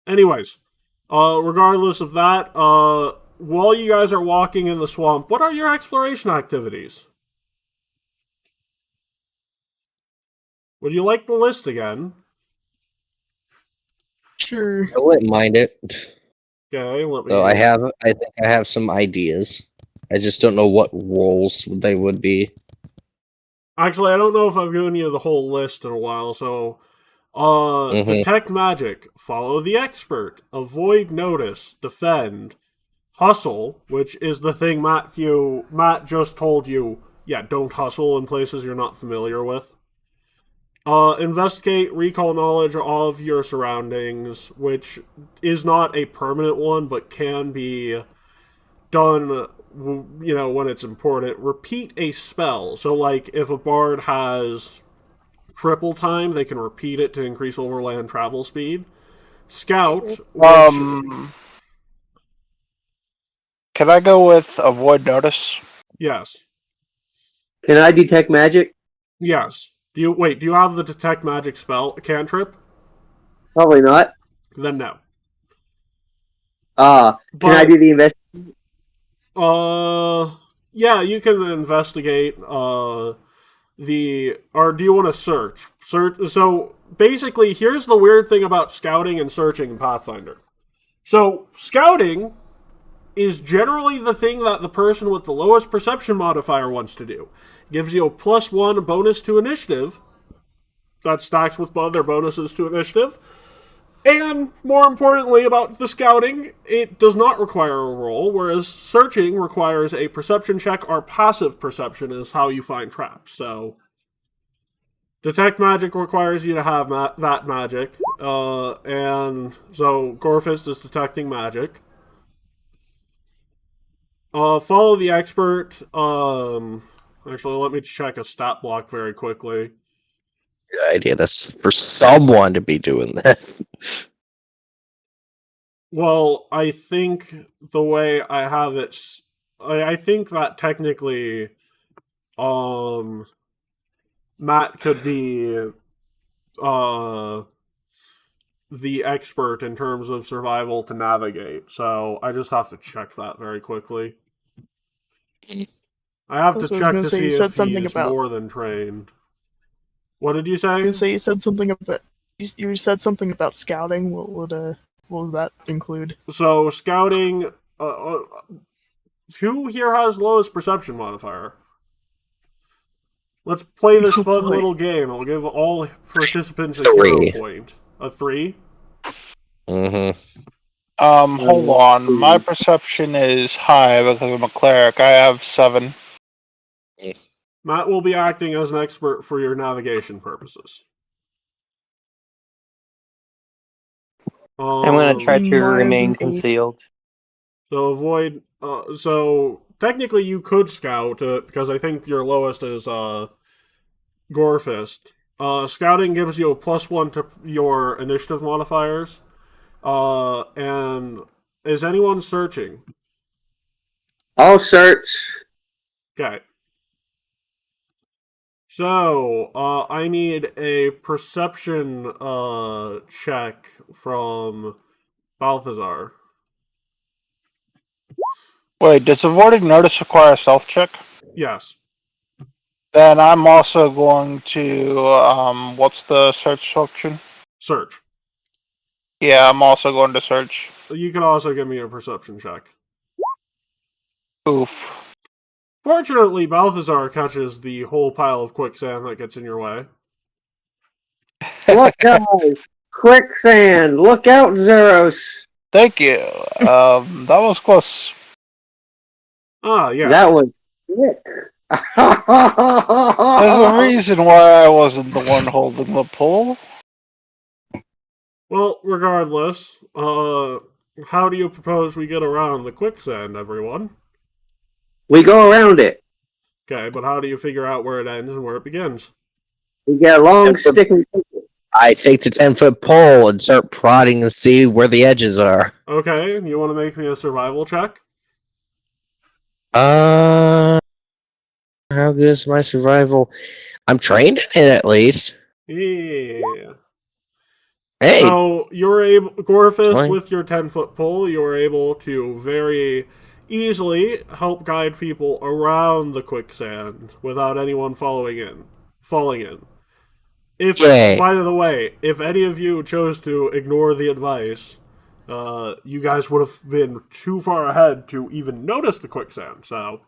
Anyways, regardless of that, while you guys are walking in the swamp, what are your exploration activities? Would you like the list again? Sure. I wouldn't mind it. Okay, let me. So I think I have some ideas. I just don't know what roles they would be. Actually, I don't know if I've given you the whole list in a while, so detect magic, follow the expert, avoid notice, defend, hustle, which is the thing Matt just told you. Yeah, don't hustle in places you're not familiar with. Investigate, recall knowledge of your surroundings, which is not a permanent one, but can be done, when it's important. Repeat a spell. So, like, if a bard has cripple time, they can repeat it to increase overland travel speed. Scout, which... Can I go with avoid notice? Yes. Can I detect magic? Yes. Do you have the detect magic spell cantrip? Probably not. Then no. Can I do the investigation? Yeah, you can investigate, or do you want to search? So, basically, here's the weird thing about scouting and searching in Pathfinder. So, scouting is generally the thing that the person with the lowest perception modifier wants to do. Gives you a +1 bonus to initiative. That stacks with other bonuses to initiative. And, more importantly about the scouting, it does not require a roll, whereas searching requires a perception check, or passive perception is how you find traps. So, detect magic requires you to have that magic. And so, Gorfist is detecting magic. Follow the expert. Actually, let me check a stat block very quickly. Good idea. That's for someone to be doing that. Well, I think the way I have it, I think that technically, Matt could be, the expert in terms of survival to navigate. So I just have to check that very quickly. I have to check to see if he's more than trained. What did you say? I was gonna say you said something about scouting. What would that include? So scouting. Who here has lowest perception modifier? Let's play this fun little game. I'll give all participants a hero point. A 3. Hold on. My perception is high because I'm a cleric. I have 7. Matt will be acting as an expert for your navigation purposes. I'm going to try to remain concealed. So avoid... so, technically you could scout, because I think your lowest is, Gorefist. Scouting gives you a +1 to your initiative modifiers. And is anyone searching? I'll search. Okay. So, I need a perception check from Balthazar. Wait, does avoiding notice require a stealth check? Yes. Then I'm also going to, what's the search function? Search. Yeah, I'm also going to search. You can also give me a perception check. Oof. Fortunately, Balthazar catches the whole pile of quicksand that gets in your way. Look, guys! Quicksand! Look out, Zeros! Thank you. That was close. Ah, yeah. That was sick. There's a reason why I wasn't the one holding the pole. Well, regardless, how do you propose we get around the quicksand, everyone? We go around it. Okay, but how do you figure out where it ends and where it begins? We get a long stick and I take the 10-foot pole and start prodding to see where the edges are. Okay, you want to make me a survival check? How good is my survival? I'm trained in it at least. Yeah. Hey, So you're able, Gorfus, 20. with your 10-foot pole, you're able to very easily help guide people around the quicksand without anyone falling in. If, Yay. by the way, if any of you chose to ignore the advice, you guys would have been too far ahead to even notice the quicksand. So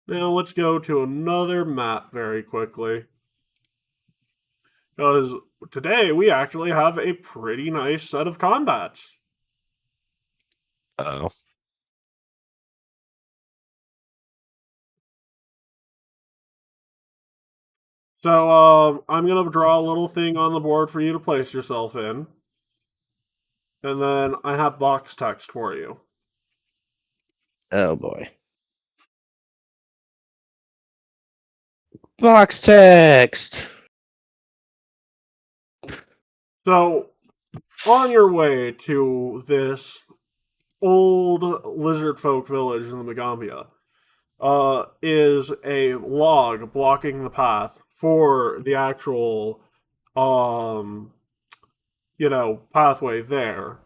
now let's go to another map very quickly. Because today we actually have a pretty nice set of combats. Oh. So I'm going to draw a little thing on the board for you to place yourself in. And then I have box text for you. Oh boy. Box text. So, on your way to this old lizard folk village in the Megambia, is a log blocking the path for the actual, pathway there.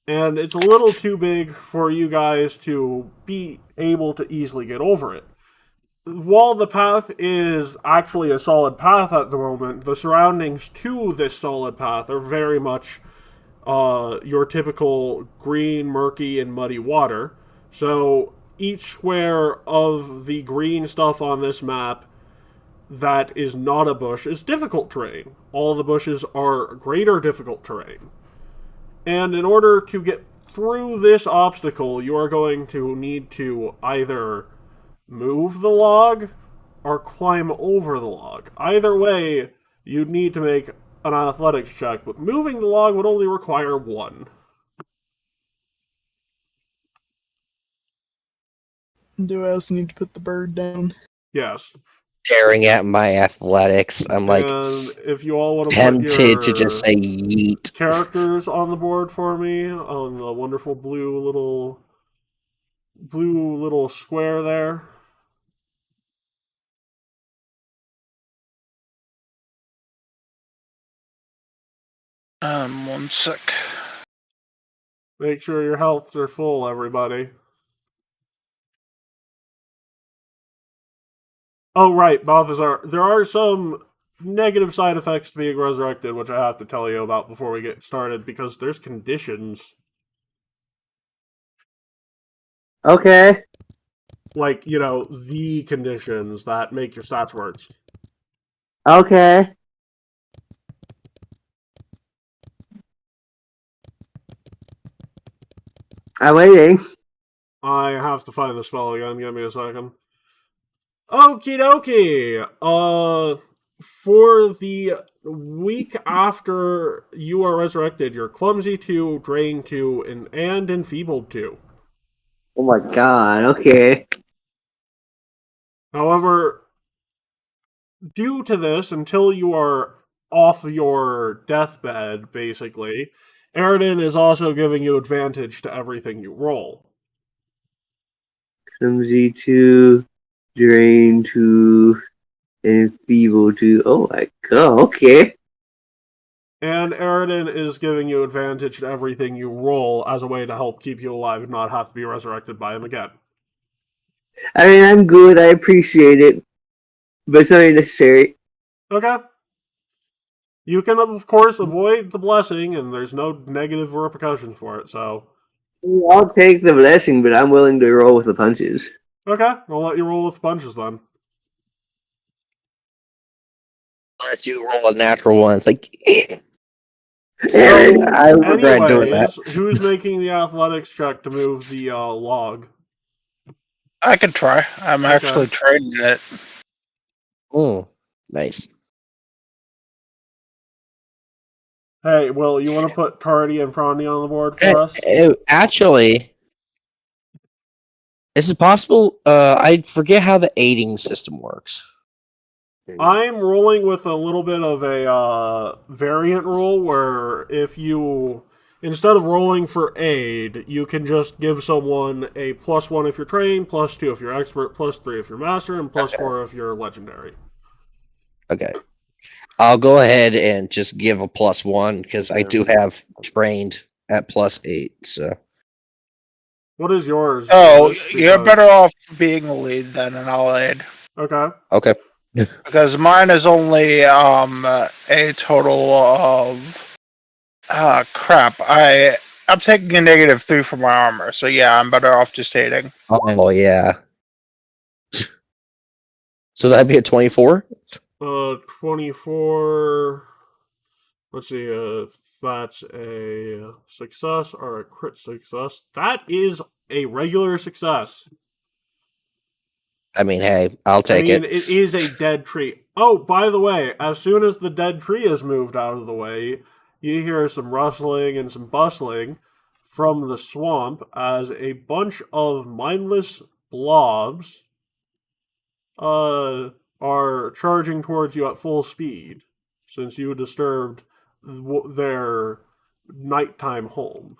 And it's a little too big for you guys to be able to easily get over it. While the path is actually a solid path at the moment, the surroundings to this solid path are very much your typical green, murky, and muddy water. So each square of the green stuff on this map that is not a bush is difficult terrain. All the bushes are greater difficult terrain. And in order to get through this obstacle, you are going to need to either move the log or climb over the log. Either way, you'd need to make an athletics check, but moving the log would only require 1. Do I also need to put the bird down? Yes. Staring at my athletics. I'm like And if you all want to put tempted your to just say yeet. characters on the board for me, on the wonderful blue little square there. One sec. Make sure your healths are full, everybody. Oh, right, Balthazar. There are some negative side effects to being resurrected, which I have to tell you about before we get started, because there's conditions. Okay. Like, the conditions that make your stats worse. Okay. I'm waiting. I have to find the spell again. Give me a second. Okie dokie. For the week after you are resurrected, you're clumsy 2, drained 2, and enfeebled 2. Oh my god, okay. However, due to this, until you are off your deathbed, basically, Aridin is also giving you advantage to everything you roll. Clumsy 2, Drain 2, and Feeble 2. Oh my god, okay. And Aridin is giving you advantage to everything you roll as a way to help keep you alive and not have to be resurrected by him again. I mean, I'm good, I appreciate it, but it's not really necessary. Okay. You can, of course, avoid the blessing, and there's no negative repercussions for it, so... I'll take the blessing, but I'm willing to roll with the punches. Okay, I'll let you roll with punches then. Let you roll a natural one. It's like, So, I regret doing that. anyways, who's making the athletics check to move the log? I can try. I'm Okay. actually trading it. Nice. Hey, Will, you want to put Tardy and Frondy on the board for us? Actually, is it possible? I forget how the aiding system works. I'm rolling with a little bit of a variant rule where if you instead of rolling for aid, you can just give someone a +1 if you're trained, +2 if you're expert, +3 if you're master, and +4 if you're legendary. Okay. I'll go ahead and just give a +1 because I do have trained at +8. So. What is yours? Oh, Lewis? you're Because- better off being the lead then, and I'll aid. Okay. Okay. Because mine is only a total of crap. I'm taking a -3 for my armor, so yeah, I'm better off just aiding. Oh yeah. So that'd be a 24. 24. Let's see if that's a success or a crit success. That is a regular success. I mean, hey, I'll take it. It is a dead tree. Oh, by the way, as soon as the dead tree is moved out of the way, you hear some rustling and some bustling from the swamp as a bunch of mindless blobs are charging towards you at full speed, since you disturbed their nighttime home.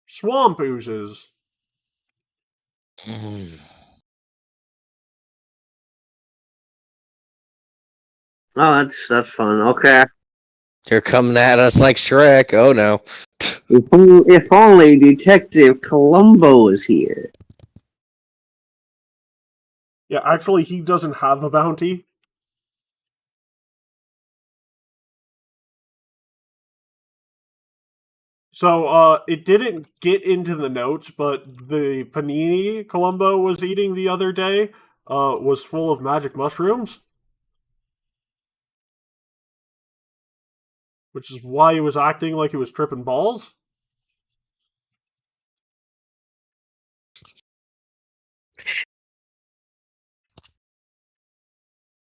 Swamp oozes. Oh, that's fun. Okay. They're coming at us like Shrek. Oh no. If only Detective Columbo was here. Yeah, actually, he doesn't have a bounty. So, it didn't get into the notes, but the panini Columbo was eating the other day was full of magic mushrooms. Which is why he was acting like he was tripping balls.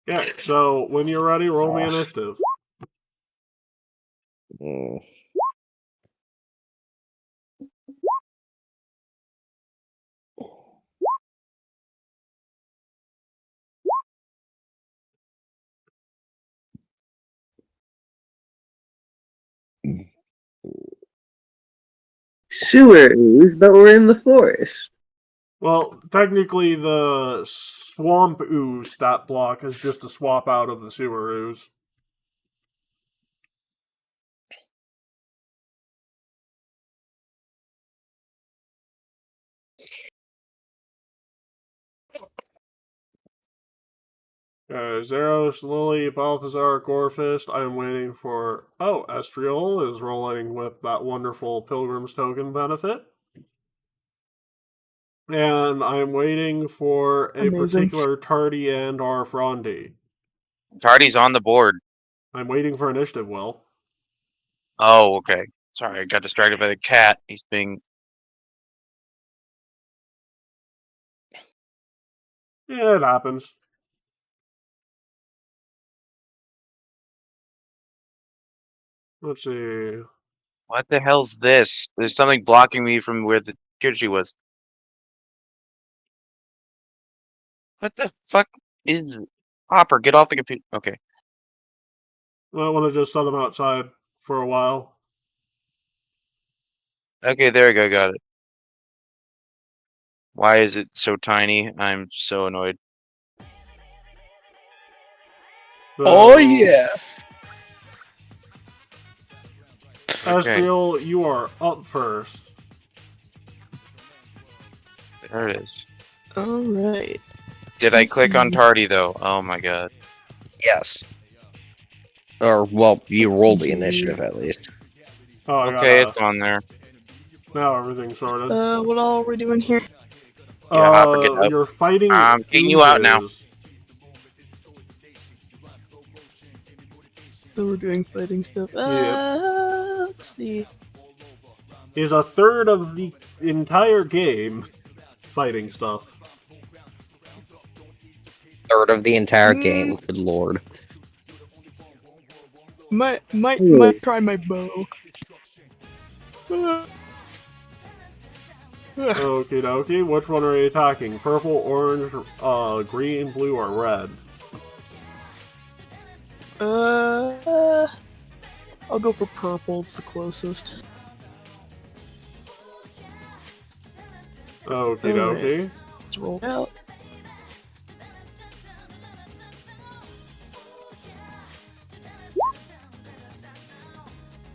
Yeah, so when you're ready, roll me initiative. Sewer ooze, but we're in the forest. Well, technically, the swamp ooze stat block is just a swap out of the sewer ooze. Zeros, Lily, Balthazar, Gorefist. I am waiting for... Oh, Estriel is rolling with that wonderful Pilgrim's Token benefit. And I'm waiting for a Amazing. particular Tardy and or Frondy. Tardy's on the board. I'm waiting for initiative, Will. Oh, okay. Sorry, I got distracted by the cat. He's being... Yeah, it happens. Let's see. What the hell's this? There's something blocking me from where the Kirchi was. What the fuck is... Hopper, get off the computer. Okay. I want to just set them outside for a while. Okay, there we go, got it. Why is it so tiny? I'm so annoyed. Oh yeah. Estriel, you are up first. There it is. Alright. Did I Let's click on see. Tardy though? Oh my god. Yes. Or well, you Let's rolled the see. initiative at least. Oh, I Okay, got it's on there. now everything's sorted. What all are we doing here? Yeah, Hopper, get up. You're fighting. I'm kicking you out now. oozes. So we're doing fighting stuff. Yeah. Let's see. Is a third of the entire game fighting stuff. Third of the entire game. Good lord. Might try my bow. Okie dokie. Which one are you attacking? Purple, orange, green, blue, or red? I'll go for purple. It's the closest. Okie Alright. dokie. It's rolled out.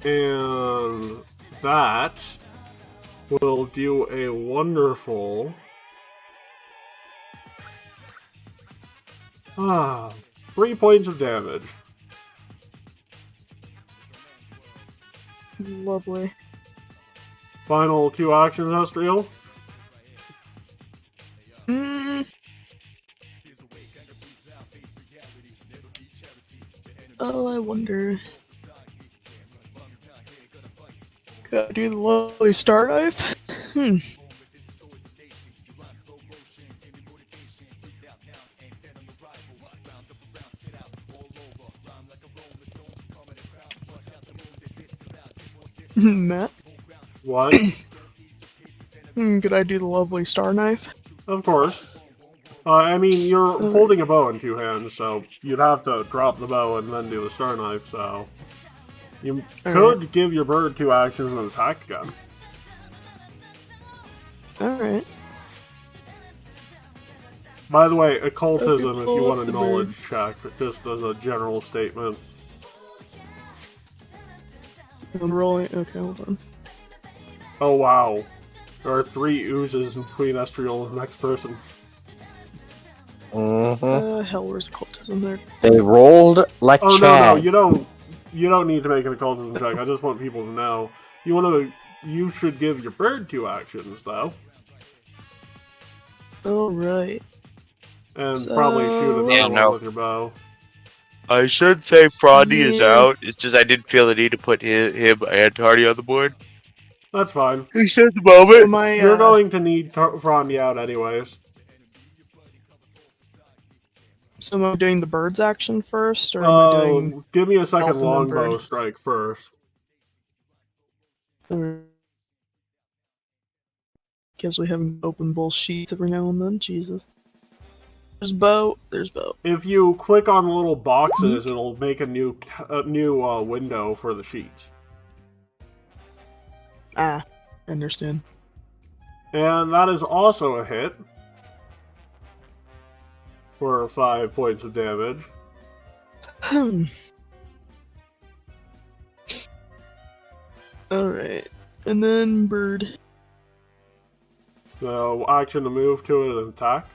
And that will do a wonderful 3 points of damage. Lovely. Final 2 actions, Estriel. Oh, I wonder. Could I do the lovely star knife? Matt? What? Could I do the lovely star knife? Of course. I mean, you're Alright. holding a bow in 2 hands, so you'd have to drop the bow and then do the star knife, so... You could give your bird 2 actions and attack again. Alright. By the way, occultism, Okay, if pull you up want a the knowledge check, just as a general statement. I'm rolling. Okay, hold on. Oh wow. There are 3 oozes between Estriel and the next person. Hell, where's occultism there? They rolled like Oh Chad. no, you don't need to make an occultism check. I just want people to know. You should give your bird 2 actions though. Alright. And probably shoot another Yeah, one no. with your bow. I should say Froggy is Yeah. out. It's just I didn't feel the need to put him and Tardy on the board. That's fine. He's at the So moment. my, You're going to need Frondy out anyways. So am I doing the bird's action first, or am I doing... Give me a second Elf and then longbow bird? strike first. Gives we having open bull sheets every now and then. Jesus. There's bow. There's bow. If you click on the little boxes, it'll make a new window for the sheets. Ah, I understand. And that is also a hit. For 5 points of damage. Alright. And then bird. So, action to move to it and attack.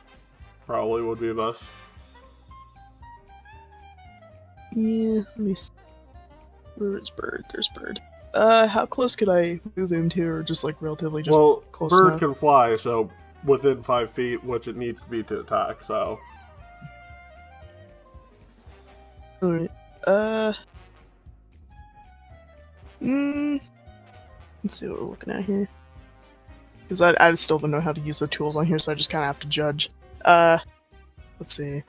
Probably would be best. Yeah, let me see. Where's bird? There's bird. How close could I move him to, or just like relatively just Well, close bird enough? can fly, so within 5 feet, which it needs to be to attack, so... Alright. Let's see what we're looking at here. Because I still don't know how to use the tools on here, so I just kind of have to judge. Let's see.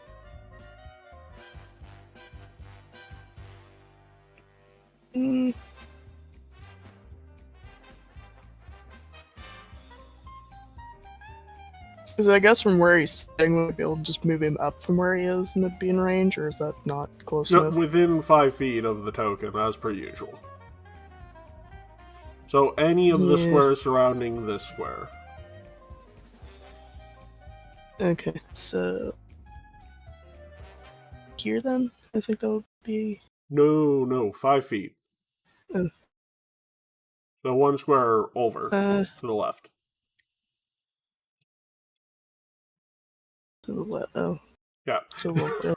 Because I guess from where he's sitting, we'll be able to just move him up from where he is and it'd be in range, or is that not close No, enough? within 5 feet of the token, as per usual. So any of the Yeah. squares surrounding this square. Okay, so... Here then? I think that would be... No, 5 feet. Oh. So 1 square over, Uh, to the left. to the left. Oh. Yeah. So we'll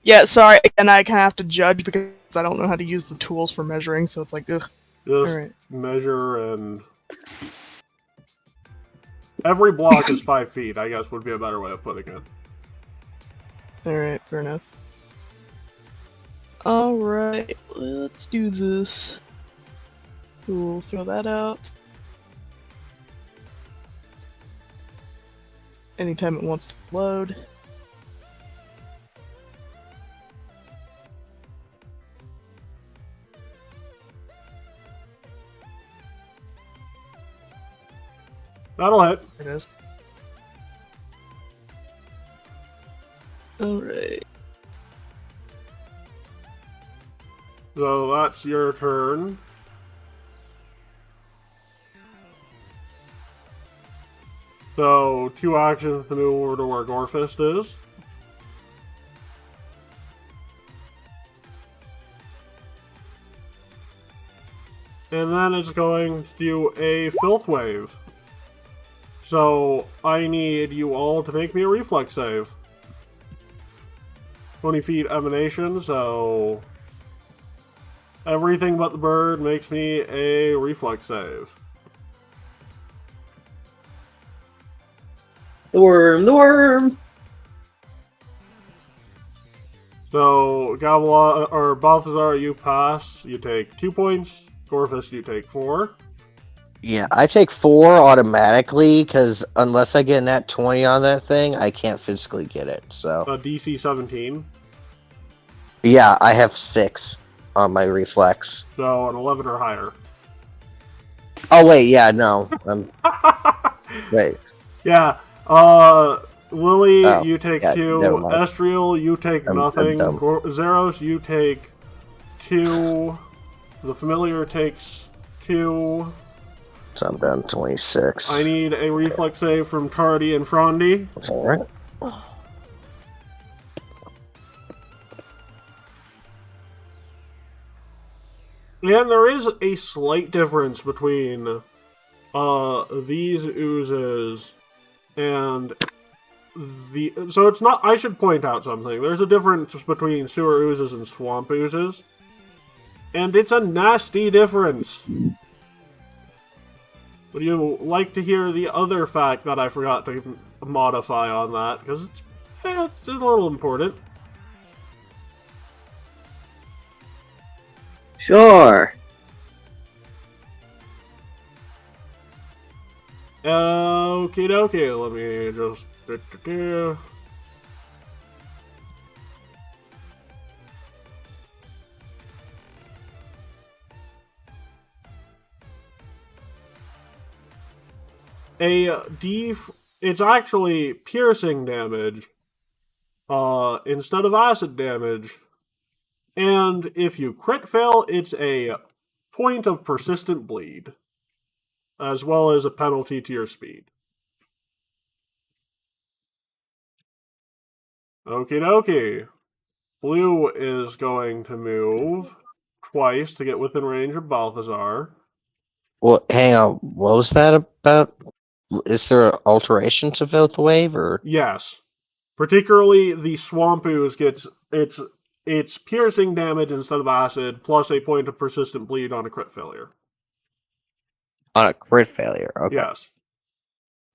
yeah, sorry, and I kind of have to judge because I don't know how to use the tools for measuring, so it's like, ugh. Just Alright. measure and... Every block is 5 feet, I guess would be a better way of putting it. Alright, fair enough. Alright, let's do this. We'll throw that out. Anytime it wants to load. That'll hit. There it is. Alright. So that's your turn. So 2 actions to move over to where Gorefist is. And then it's going to do a Filth Wave. So I need you all to make me a reflex save. 20 feet emanation, so everything but the bird makes me a reflex save. The worm. So Gavilar or Balthazar, you pass. You take 2 points. Gorfist, you take 4. Yeah, I take 4 automatically because unless I get an at 20 on that thing, I can't physically get it. So DC 17. yeah, I have 6 on my reflex. So an 11 or higher. Oh wait, yeah, no, wait. Yeah. Lily, Oh, you take yeah, 2. never mind. Estriel, you take I'm nothing. dumb. Zeros, you take 2. The familiar takes 2. So I'm down 26. I need a reflex save from Tardy and Frondy. That's all right. And there is a slight difference between these oozes and the... So it's not... I should point out something. There's a difference between sewer oozes and swamp oozes. And it's a nasty difference. Would you like to hear the other fact that I forgot to modify on that? Because it's a little important. Sure. Okie dokie, let me just... It's actually piercing damage, instead of acid damage. And if you crit fail, it's a point of persistent bleed, as well as a penalty to your speed. Okie dokie. Blue is going to move twice to get within range of Balthazar. Well, hang on. What was that about? Is there an alteration to Filth Wave, or? Yes. Particularly the Swamp Ooze gets its piercing damage instead of acid, plus a point of persistent bleed on a crit failure. On a crit failure, okay. Yes.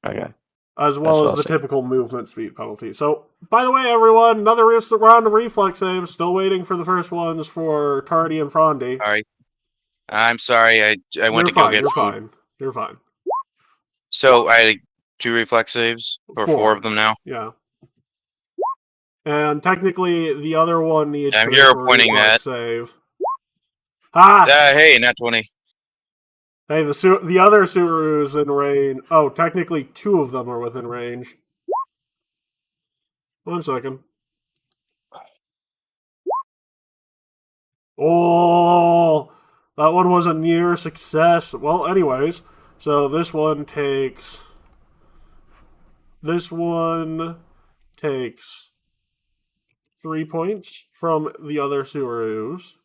Okay. As well as the typical movement speed penalty. So, by the way, everyone, another round of reflex saves. Still waiting for the first ones for Tardy and Frondy. Sorry. I'm sorry. I went to go get You're food. fine. You're fine. So I had 2 reflex saves, or 4 of them now. Yeah. And technically, the other one needs I'm to here make a pointing reflex that. save. Ah! Hey, not 20. Hey, the other Subaru's in range. Oh, technically 2 of them are within range. 1 second. Oh, that one was a near success. Well, anyways, so this one takes 3 points from the other Subaru's.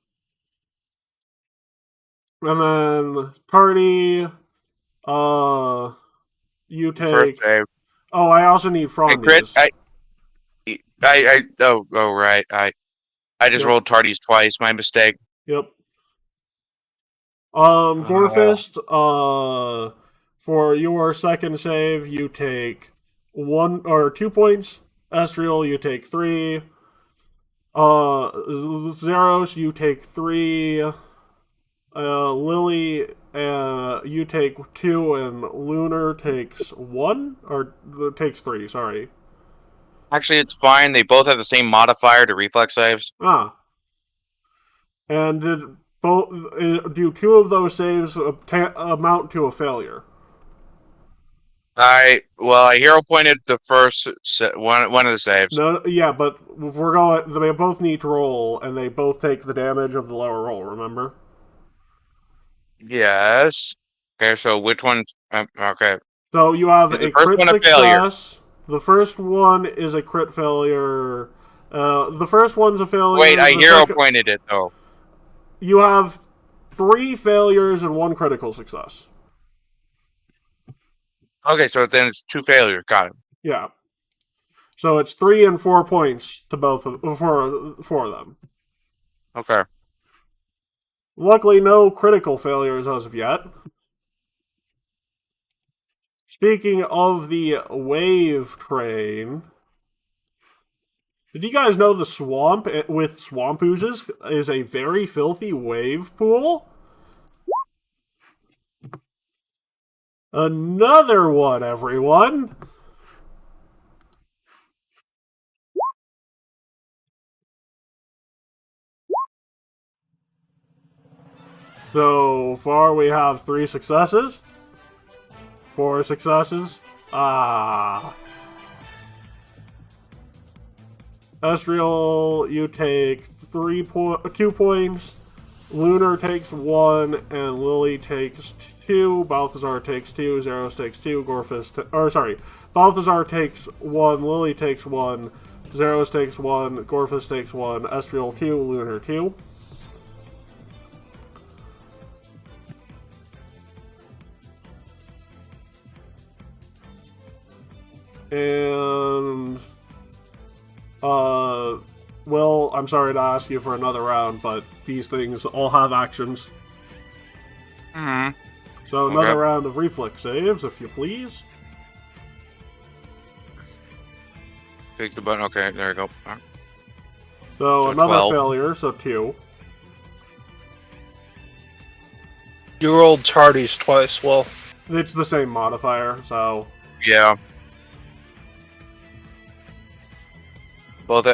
And then Tardy, you take... First save. Oh, I also need Frondy's. Right. I just rolled Tardy's twice. My mistake. Yep. Gorfist, for your second save, you take 1 or 2 points. Estriel, you take 3. Zeros, you take 3. Lily, you take 2, and Lunar takes 1? Or takes 3, sorry. Actually, it's fine. They both have the same modifier to reflex saves. Ah. And do 2 of those saves amount to a failure? I hero pointed the first one of the saves. No, yeah, but if we're going. They both need to roll, and they both take the damage of the lower roll. Remember? Yes. Okay, so which one? Okay. So you have Is the a first crit one a success. failure? The first one is a crit failure. The first one's a failure. Wait, I the hero second- pointed it though. You have 3 failures and 1 critical success. Okay, so then it's 2 failures. Got it. Yeah. So it's 3 and 4 points to both of for them. Okay. Luckily, no critical failures as of yet. Speaking of the wave train, did you guys know the swamp with swamp oozes is a very filthy wave pool? Another one, everyone! So far, we have 3 successes. 4 successes. Estriel, you take 2 points. Lunar takes 1, and Lily takes 2. Balthazar takes 2. Zeros takes 2. Balthazar takes 1. Lily takes 1. Zeros takes 1. Gorfus takes 1. Estriel 2. Lunar 2. And well, I'm sorry to ask you for another round, but these things all have actions. Hmm. So another round of reflex saves, if you please. Click the button. Okay, there you go. So So another 12. failure, so 2. You rolled tardies twice, Will. It's the same modifier, so Yeah.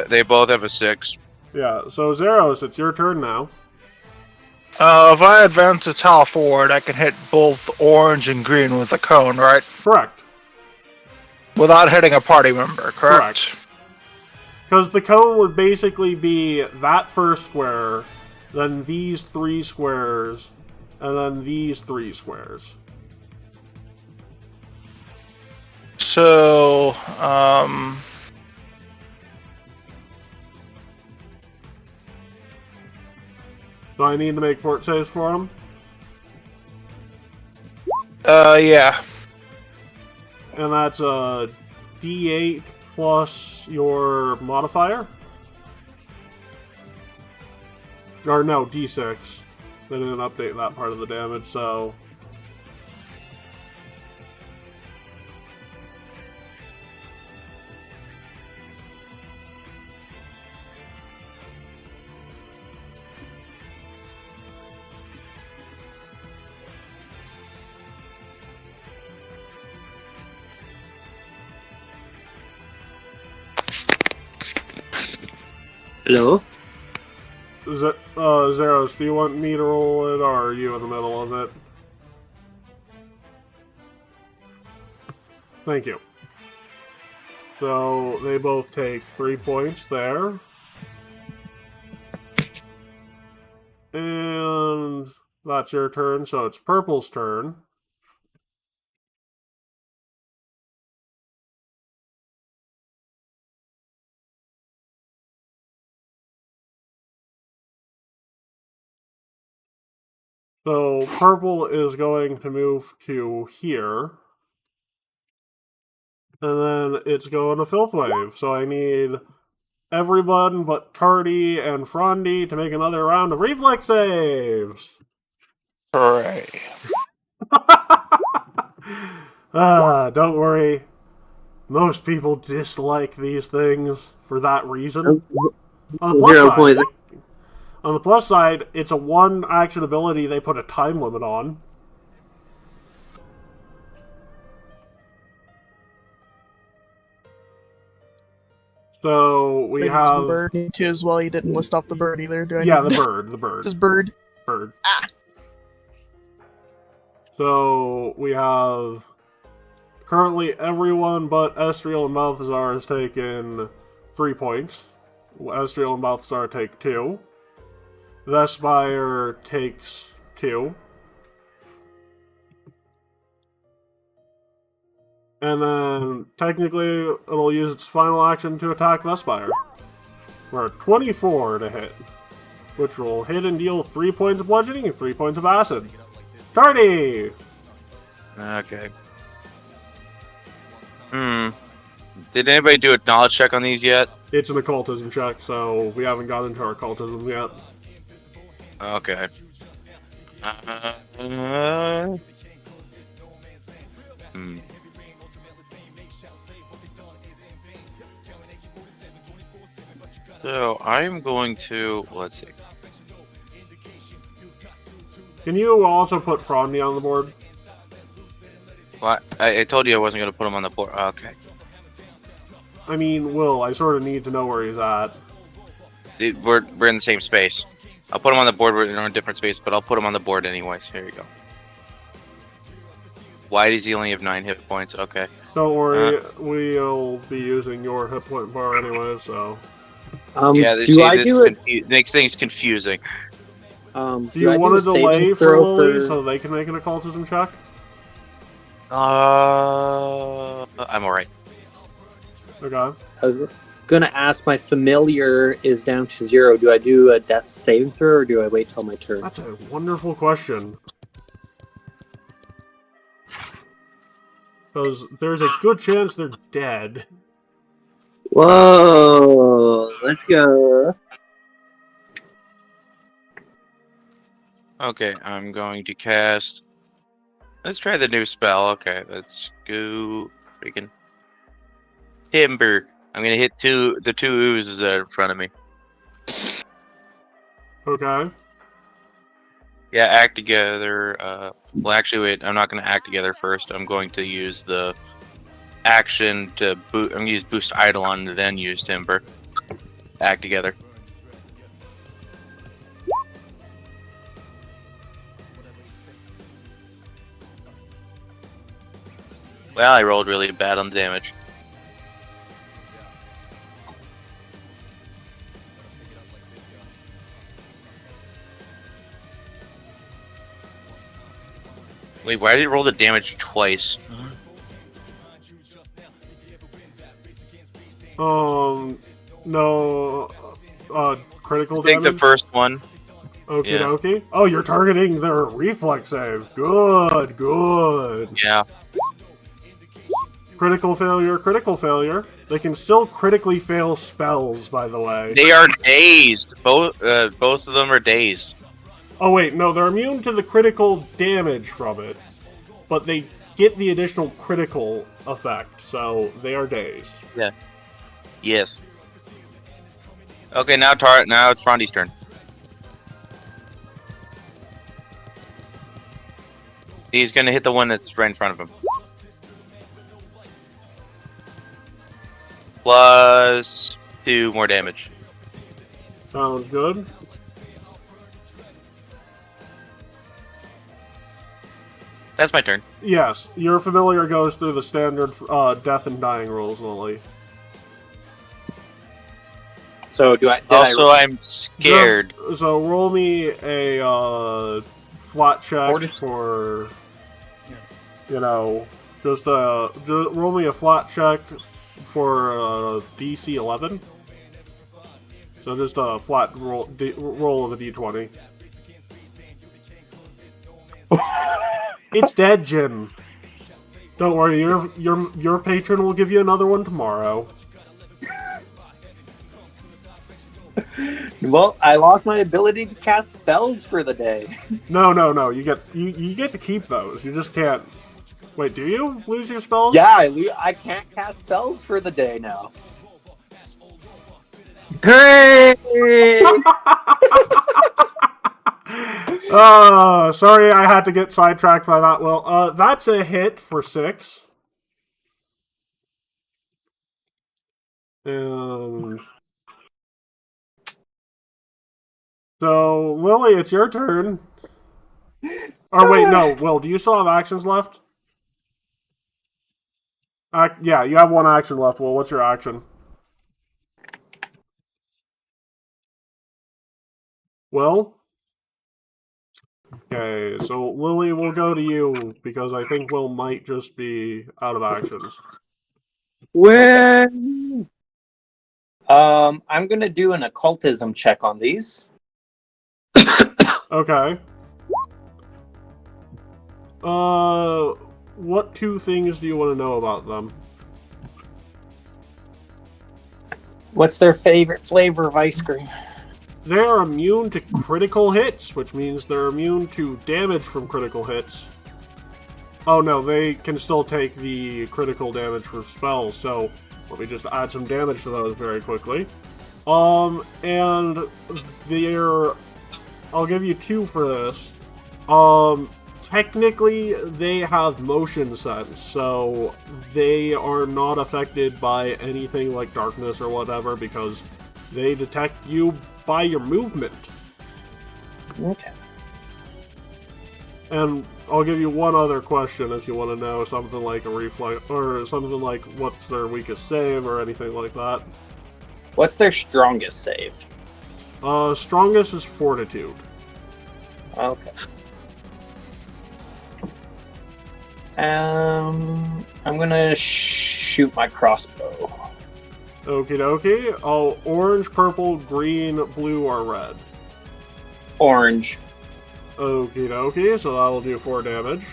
They both have a 6. yeah. So Zeros, it's your turn now. If I advance a tile forward, I can hit both orange and green with a cone, right? Correct. Without hitting a party member, correct? Because the cone would basically be that first square, then these 3 squares, and then these 3 squares. So, So I need to make fort saves for him. yeah. And that's a D8 plus your modifier. Or no, D6. They didn't update that part of the damage, so... Hello? Zeros, do you want me to roll it, or are you in the middle of it? Thank you. So, they both take 3 points there. And that's your turn, so it's Purple's turn. So Purple is going to move to here. And then it's going to Filth Wave. So I need everyone but Tardy and Frondy to make another round of reflex saves. Hooray. Don't worry. Most people dislike these things for that reason. On the plus side, it's a 1 action ability they put a time limit on. So we Maybe have the bird too as well. You didn't list off the bird either, do I? yeah, the bird. Just bird. Bird. Ah. So we have Currently, everyone but Estriel and Balthazar has taken 3 points. Estriel and Balthazar take 2. Vespire takes 2. And then, technically, it'll use its final action to attack Vespire. For 24 to hit. Which will hit and deal 3 points of bludgeoning and 3 points of acid. Tardy! Okay. Did anybody do a knowledge check on these yet? It's an occultism check, so we haven't got into our occultism yet. Okay. So I'm going to let's see. Can you also put Frondy on the board? What? I told you I wasn't going to put him on the board. Okay. I mean, Will, I sort of need to know where he's at. We're in the same space. I'll put him on the board. We're in a different space, but I'll put him on the board anyways. Here you go. Why does he only have 9 hit points? Okay. Don't worry, we'll be using your hit point bar anyway, so... yeah, it makes things confusing. Do you want to delay for Lily so they can make an occultism check? I'm alright. Okay. I was gonna ask, my familiar is down to 0. Do I do a death saving throw or do I wait till my turn? That's a wonderful question. Because there's a good chance they're dead. Whoa, let's go. Okay, I'm going to cast. Let's try the new spell. Okay, let's go. Freaking Timber. I'm gonna hit the two oozes that are in front of me. Okay. Yeah, act together. Well, actually, wait. I'm not gonna act together first. I'm going to use the action to boot. I'm gonna use boost Eidolon and then use Timber. Act together. Well, I rolled really bad on the damage. Wait, why did it roll the damage twice? No, critical Take damage? the first one. Okie Yeah. dokie. Oh, you're targeting their reflex save. Good, good. Yeah. Critical failure, critical failure. They can still critically fail spells, by the way. They are dazed. Both of them are dazed. Oh wait, no, they're immune to the critical damage from it. But they get the additional critical effect, so they are dazed. Yeah. Yes. Okay, now it's Frondy's turn. He's gonna hit the one that's right in front of him. Plus 2 more damage. Sounds good. That's my turn. Yes, your familiar goes through the standard death and dying rules, Lily. So do I? I'm scared. So roll me a flat check for, just roll me a flat check for DC 11. So just a flat roll of a D20. It's dead, Jim. Don't worry, your patron will give you another one tomorrow. Well, I lost my ability to cast spells for the day. No. You get to keep those. You just can't. Wait, do you lose your spells? Yeah, I can't cast spells for the day now. Hooray! Sorry, I had to get sidetracked by that. Well, that's a hit for 6. And so, Lily, it's your turn. Or wait, no, Will, do you still have actions left? Yeah, you have one action left. Well, what's your action? Will? Okay, so Lily, we'll go to you because I think Will might just be out of actions. Where? I'm gonna do an occultism check on these. Okay. What two things do you want to know about them? What's their favorite flavor of ice cream? They are immune to critical hits, which means they're immune to damage from critical hits. Oh no, they can still take the critical damage from spells, so let me just add some damage to those very quickly. And they're... I'll give you two for this. Technically, they have motion sense, so they are not affected by anything like darkness or whatever because they detect you by your movement. Okay. And I'll give you one other question if you want to know something like a reflex or something like what's their weakest save or anything like that. What's their strongest save? Strongest is fortitude. Okay. I'm gonna shoot my crossbow. Okie dokie. Oh, orange, purple, green, blue, or red. Orange. Okie dokie, so that'll do 4 damage.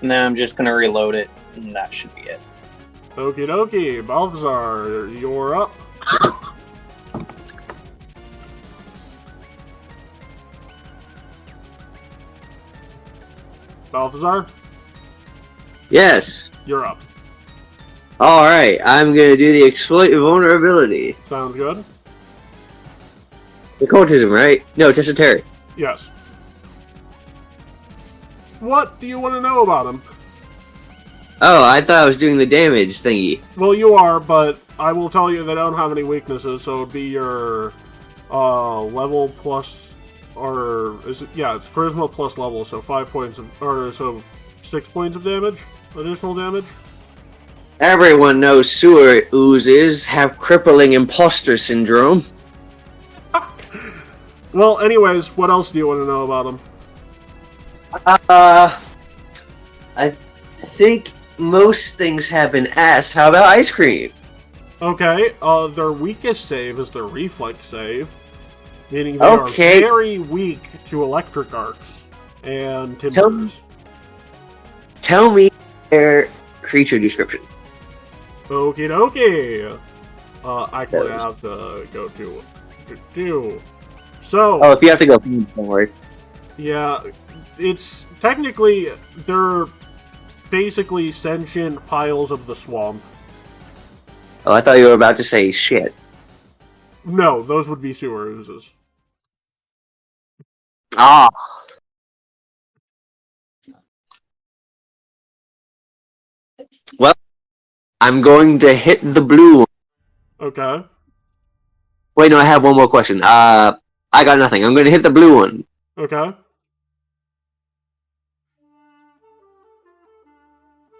And then I'm just gonna reload it, and that should be it. Okie dokie, Balthazar, you're up. Balthazar, Yes. you're up. Alright, I'm gonna do the exploit vulnerability. Sounds good? Occultism, right? No, test of terror. Yes. What do you want to know about him? Oh, I thought I was doing the damage thingy. Well, you are, but I will tell you they don't have any weaknesses, so it'd be your level plus, or is it? Yeah, it's charisma plus level, so 5 points of, or so 6 points of damage, additional damage. Everyone knows sewer oozes have crippling imposter syndrome. Well, anyways, what else do you want to know about him? I think most things have been asked. How about ice cream? Okay, their weakest save is their reflex save, meaning they Okay. are very weak to electric arcs and timbers. Tell me their creature description. Okie dokie. Actually, I have to go to. So. Oh, if you have to go, don't worry. Yeah, it's technically they're basically sentient piles of the swamp. Oh, I thought you were about to say shit. No, those would be sewer oozes. Ah. Well, I'm going to hit the blue one. Okay. Wait, no, I have one more question. I got nothing. I'm going to hit the blue one. Okay.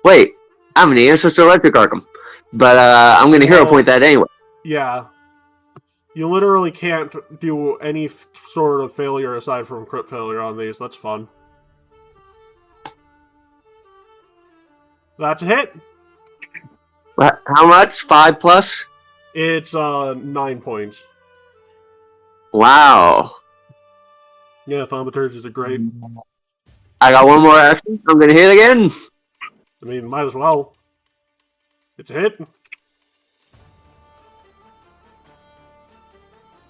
Wait, I'm an idiot, so it's electric arc 'em. But I'm going to hero point that anyway. Yeah. You literally can't do any sort of failure aside from crit failure on these. That's fun. That's a hit. How much? 5 plus? It's 9 points. Wow. Yeah, thaumaturges are great. I got one more action. I'm going to hit again. I mean, might as well. It's a hit.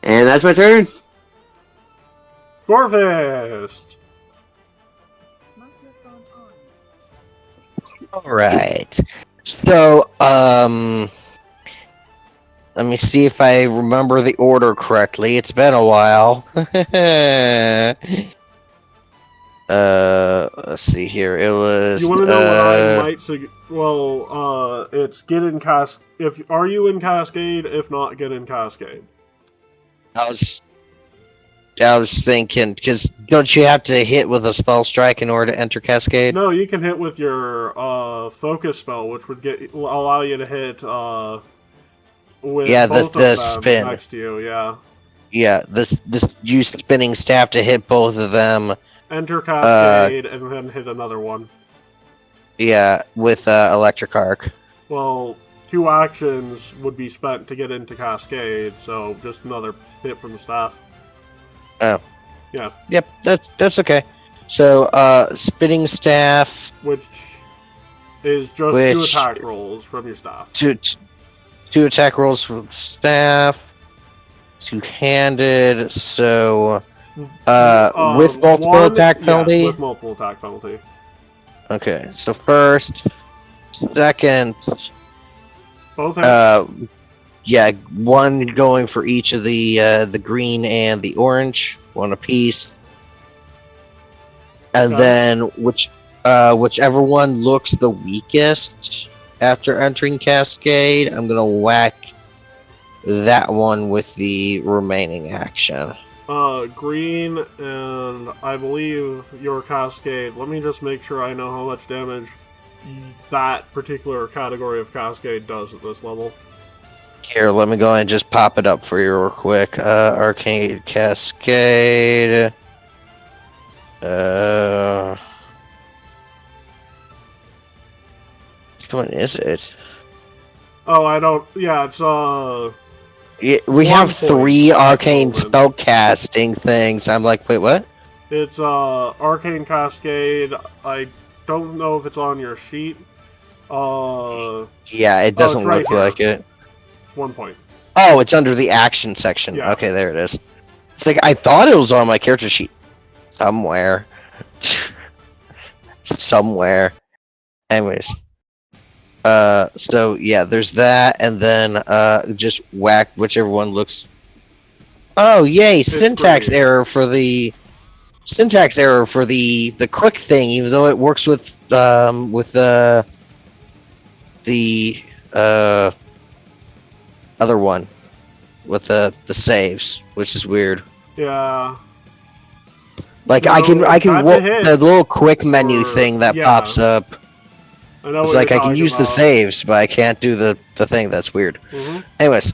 And that's my turn. Gorfist! Alright. So, let me see if I remember the order correctly. It's been a while. Let's see here. It was. You want to know what I might well, it's get in are you in Cascade? If not, get in Cascade. I was thinking, because don't you have to hit with a spell strike in order to enter Cascade? No, you can hit with your focus spell, which would allow you to hit with Yeah, both the of them spin. next to you. Yeah. Yeah, this use spinning staff to hit both of them. Enter Cascade and then hit another one. Yeah, with electric arc. Well, 2 actions would be spent to get into Cascade, so just another hit from the staff. Oh. Yeah. Yep, that's okay. So, spinning staff. Which is just 2 attack rolls from your staff. Two attack rolls from staff. 2-handed. So, with multiple attack penalty. Yeah, with multiple attack penalty. Okay, so first, second. Both hits? Yeah, one going for each of the green and the orange, one apiece. And then whichever one looks the weakest after entering Cascade, I'm gonna whack that one with the remaining action. Green and I believe your Cascade. Let me just make sure I know how much damage that particular category of Cascade does at this level. Here, let me go ahead and just pop it up for you real quick. Arcane Cascade. Which one is it? Oh, I don't. Yeah, it's Yeah, we have 3 arcane Open. spell casting things. I'm like, wait, what? It's Arcane Cascade. I don't know if it's on your sheet. Yeah, it doesn't it's right look here. like it. 1 point. Oh, it's under the action section. Yeah. Okay, there it is. It's like I thought it was on my character sheet somewhere. Somewhere. Anyways. So yeah, there's that, and then just whack whichever one looks. Oh yay! Syntax great. error for the quick thing, even though it works with the other one with the saves, which is weird. Yeah. Like No, I can that's a work hit the little quick menu for- thing that yeah. pops up. I know It's what like you're I can talking use the about. saves, but I can't do the thing. That's weird. Mhm. Anyways,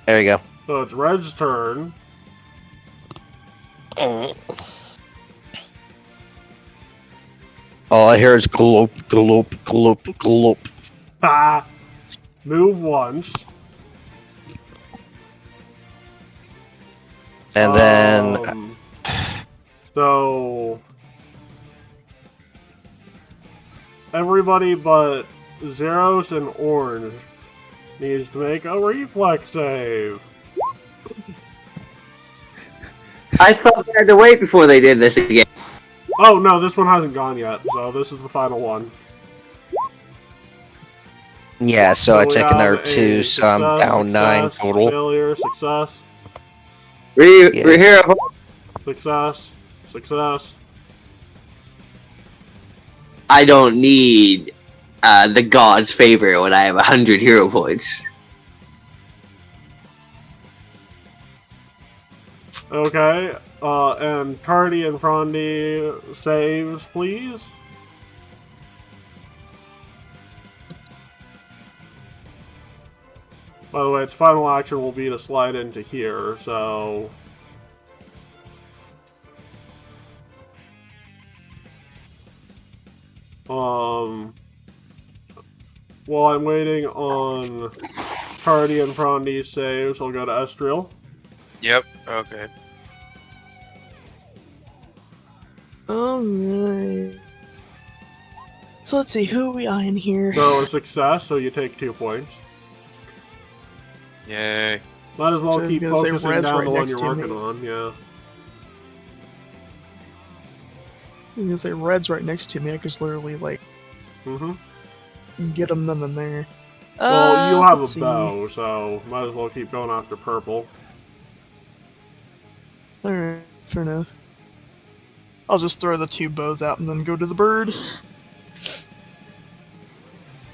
there you go. So it's Red's turn. All I hear is gloop, gloop, gloop, gloop. Ah! Move once. And then So everybody but Zeros and Orange needs to make a reflex save. I thought they had to wait before they did this again. Oh no, this one hasn't gone yet, so this is the final one. yeah, so I we take have another a 2, so I'm success, down 9 success, total. Failure, success, We're here. success, success. I don't need the god's favor when I have 100 hero points. Okay, and Tardy and Frondy saves, please. By the way, its final action will be to slide into here, so... While I'm waiting on Tardy and Frondy's saves, I'll go to Estriel. Yep. Okay. Alright. So let's see, who are we eyeing here? So a success, so you take 2 points. Yay. Might as well So I was keep gonna say focusing Red's down right the one next you're to working me. on, yeah. I'm gonna say Red's right next to me. I can literally, like, Mm-hmm. get them none in there. Well, you have let's a see. bow, so might as well keep going after purple. Alright, fair enough. I'll just throw the 2 bows out and then go to the bird.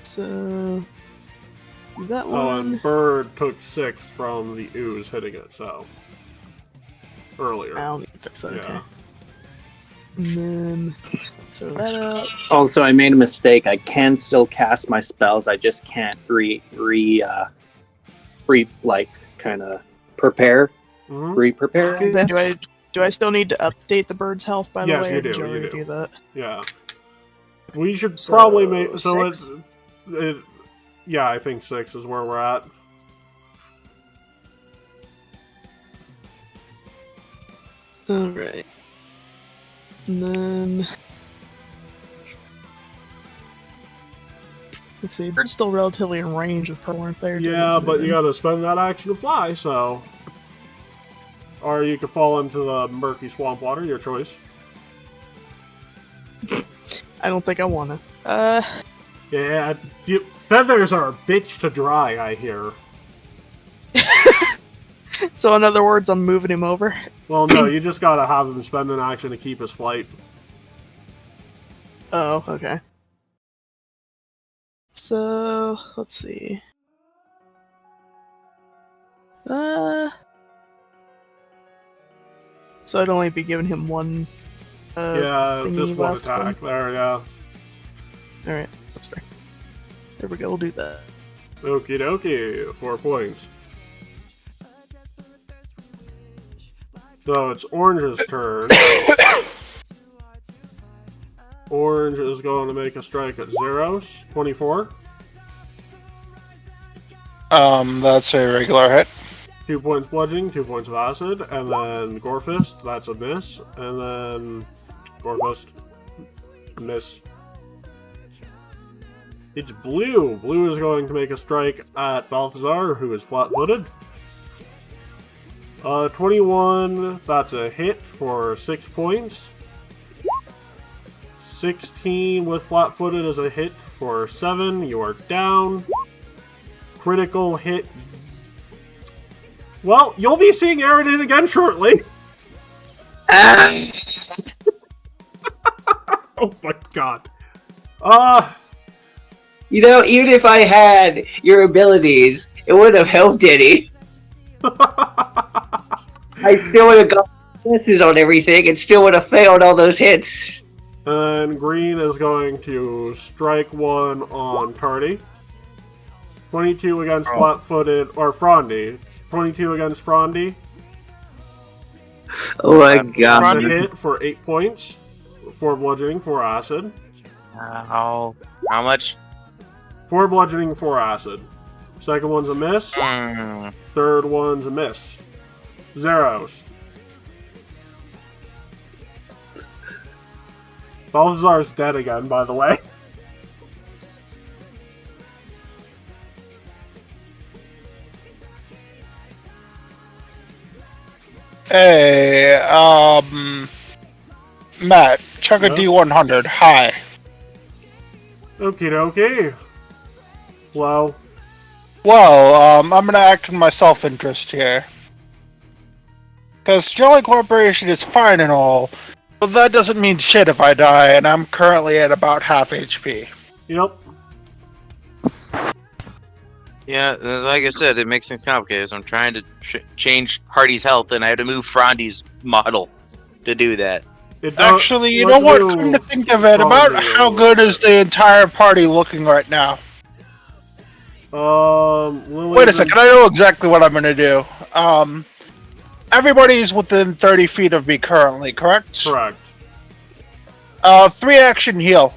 So... that Oh, one... and bird took 6 from the ooze hitting it, so... Earlier. I'll need to fix that, Yeah. okay. And then... Throw that up. Also, I made a mistake. I can still cast my spells. I just can't kind of prepare, Mhm. re-prepare. I guess. Do I still need to update the bird's health, by the Yes, way? you Or did do, you you already do. do that? Yeah. We should So, probably make... So 6? yeah, I think 6 is where we're at. Alright. And then... Let's see, birds still relatively in range of Pearl, aren't they? Yeah, but you gotta spend that action to fly, so... Or you could fall into the murky swamp water, your choice. I don't think I wanna. Yeah, feathers are a bitch to dry, I hear. So in other words, I'm moving him over. Well, no, you just gotta have him spend an action to keep his flight. Oh, okay. So, let's see. So I'd only be giving him one. Yeah, thingy just one left attack. There, yeah. Alright, that's fair. There we go, we'll do that. Okie dokie, 4 points. So it's Orange's turn. Orange is going to make a strike at Zeros. 24. That's a regular hit. 2 points bludgeoning, 2 points of acid, and then Gorefist, that's a miss, and then Gorefist, miss. It's Blue. Blue is going to make a strike at Balthazar, who is flat-footed. 21, that's a hit for 6 points. 16 with flat-footed is a hit for 7. You are down. Critical hit. Well, you'll be seeing Aridin again shortly. Oh my god. You know, even if I had your abilities, it wouldn't have helped any. I still would have got misses on everything and still would have failed all those hits. And Green is going to strike one on Tardy. 22 against flat-footed, or Frondy. 22 against Frondy. Oh my That's god. a hit for 8 points. 4 bludgeoning, 4 acid. How much? 4 bludgeoning, 4 acid. Second one's a miss. Third one's a miss. Zeros. Balthazar's dead again, by the way. Hey, Matt, chug a Yes? D100. Hi. Okie dokie. Well, I'm gonna act in my self-interest here. Because Jolly Corporation is fine and all, but that doesn't mean shit if I die, and I'm currently at about half HP. yep. Yeah, like I said, it makes things complicated. So I'm trying to change Hardy's health, and I had to move Frondy's model to do that. Actually, you know what? Come to think of it, about how good is the entire party looking right now? Wait a second, I know exactly what I'm gonna do. Everybody's within 30 feet of me currently, correct? Correct. 3 action heal.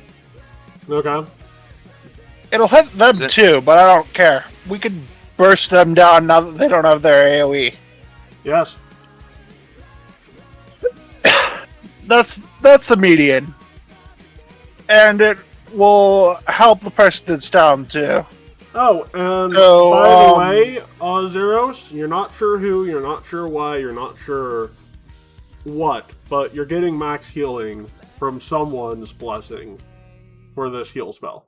Okay. It'll hit them too, but I don't care. We can burst them down now that they don't have their AoE. Yes. That's the median. And it will help the person that's down too. Oh, and So, by the way, Zeros, you're not sure who, you're not sure why, you're not sure what, but you're getting max healing from someone's blessing for this heal spell.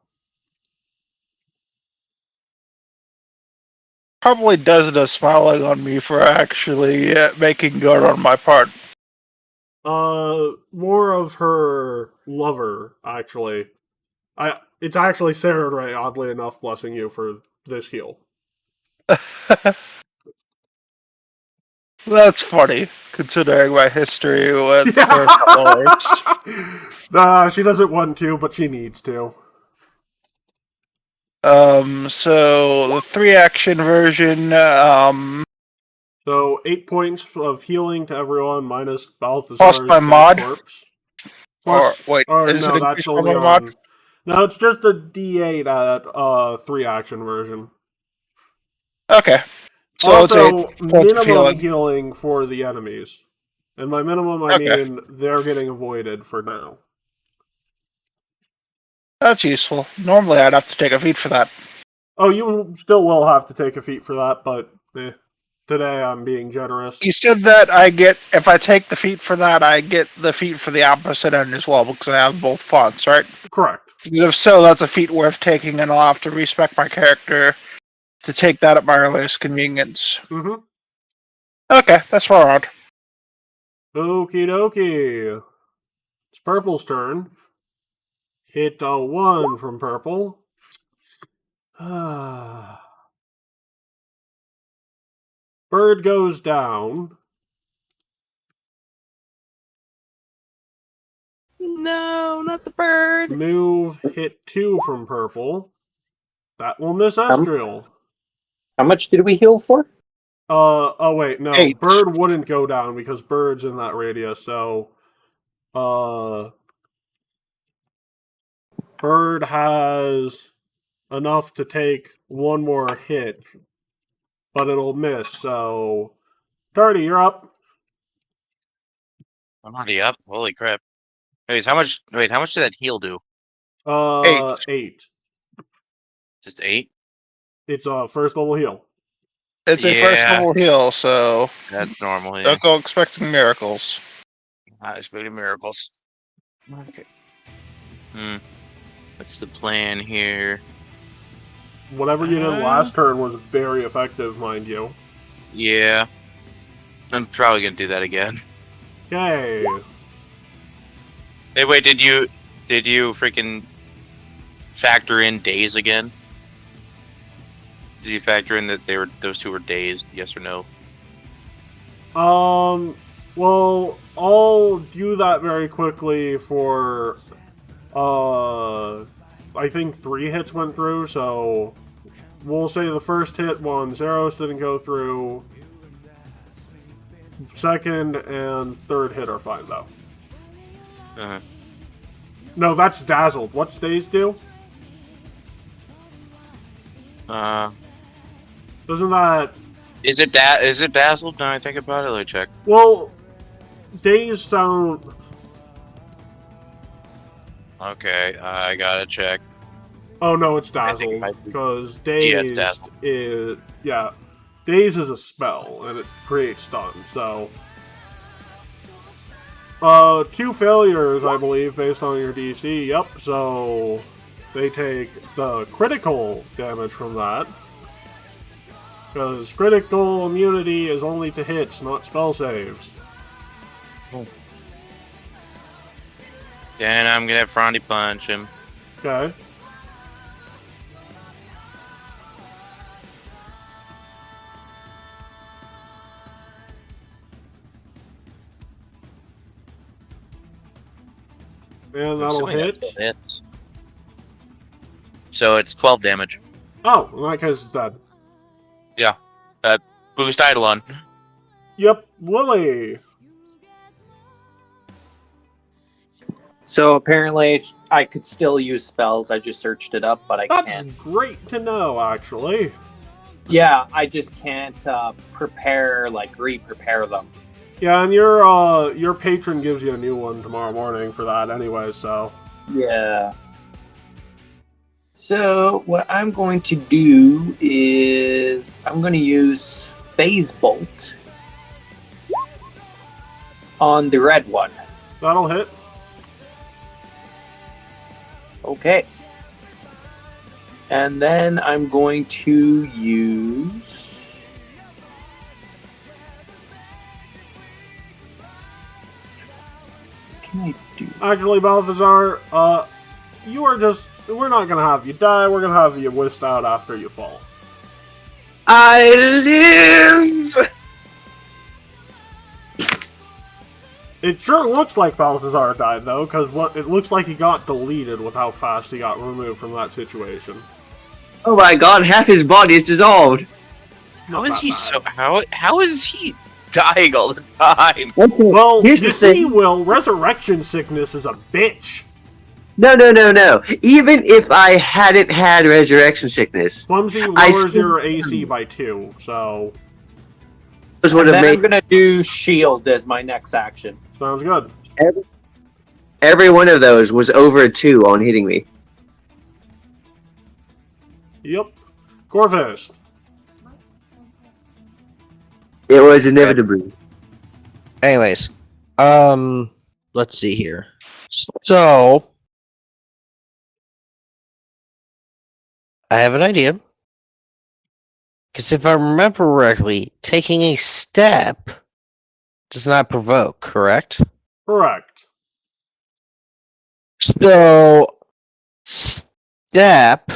Probably Desna smiling on me for actually making good on my part. More of her lover, actually. It's actually Sarah Ray, oddly enough, blessing you for this heal. That's funny, considering my history with Yeah. Lords. She doesn't want to, but she needs to. So the 3-action version, So 8 points of healing to everyone, minus plus Balthazar's my dead mod, corpse. or wait, Or is no, it that's increased by only my mod? on. No, it's just a D8 at 3-action version. Okay. So Also, it's 8 points of minimum healing. healing for the enemies. And by minimum, I Okay. mean they're getting avoided for now. That's useful. Normally I'd have to take a feat for that. Oh, you still will have to take a feat for that, but today I'm being generous. You said that if I take the feat for that, I get the feat for the opposite end as well, because I have both fonts, right? Correct. If so, that's a feat worth taking, and I'll have to respec my character to take that at my earliest convenience. Mm-hmm. Okay, that's far out. Okie dokie. It's Purple's turn. Hit a 1 from Purple. Bird goes down. No, not the bird. Move hit 2 from Purple. That will miss Estriel. How much did we heal for? Oh wait, no. 8. Bird wouldn't go down because Bird's in that radius, so Bird has enough to take 1 more hit, but it'll miss, so Tardy, you're up. I'm already up. Holy crap! Wait, how much did that heal do? 8. Just 8? It's a first level heal. It's a first level heal, so that's normal. Yeah. don't go expecting miracles. Not expecting miracles. Okay. What's the plan here? Whatever you did last turn was very effective, mind you. Yeah. I'm probably gonna do that again. Okay. Hey, wait, did you freaking factor in days again? Did you factor in that those two were dazed? Yes or no? Well, I'll do that very quickly for, I think 3 hits went through, so we'll say the first hit, Zeros didn't go through. Second and third hit are fine, though. Uh-huh. No, that's Dazzled. What's Dazed do? Doesn't that... Is it dazzled? Now I think about it, let me check. Well, Dazed sound... Okay, I gotta check. Oh no, it's Dazzled, because Dazed is... Yeah, Daze is a spell, and it creates stun, so... 2 failures, I believe, based on your DC, yep, so... They take the critical damage from that. Because critical immunity is only to hits, not spell saves. Then I'm gonna Frondy punch him. Okay. And that'll hit. Hits. So it's 12 damage. Oh, in that case, it's dead. Yeah. Boost Eidolon. Yep, Lily. So apparently I could still use spells. I just searched it up, but I That's can't. great to know, actually. Yeah, I just can't re-prepare them. Yeah, and your patron gives you a new one tomorrow morning for that anyway, so... Yeah. So what I'm going to do is I'm going to use Phase Bolt on the red one. That'll hit. Okay. And then I'm going to use... What can I do? Actually, Balthazar, you are just... We're not gonna have you die, we're gonna have you whisked out after you fall. I live! It sure looks like Balthazar died, though, because it looks like he got deleted with how fast he got removed from that situation. Oh my god, half his body is dissolved. How is he so? How is he dying all the time? Well, Here's you the thing. see, Will, resurrection sickness is a bitch. No. Even if I hadn't had resurrection sickness, Clumsy I lowers still- your AC by 2, so was And would have then I'm made gonna do shield as my next action. sounds good. every one of those was over a 2 on hitting me. Yep. Corvus. It was inevitable. Anyways, let's see here. So, I have an idea. Because if I remember correctly, taking a step does not provoke, correct? Correct. So, step,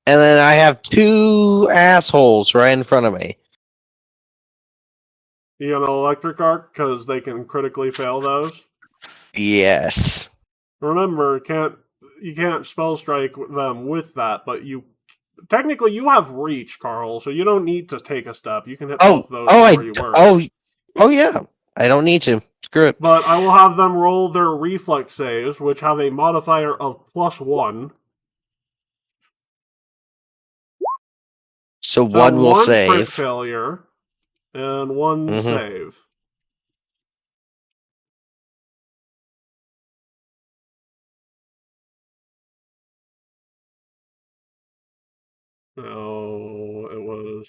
and then I have 2 assholes right in front of me. You gonna electric arc, because they can critically fail those. Yes. Remember, you can't spell strike them with that, but technically you have reach, Carl, so you don't need to take a step. You can hit both those from where you were. Oh yeah. I don't need to. Screw it. But I will have them roll their reflex saves, which have a modifier of +1. So So one will crit save. failure and 1 Mhm. save. Oh, it was.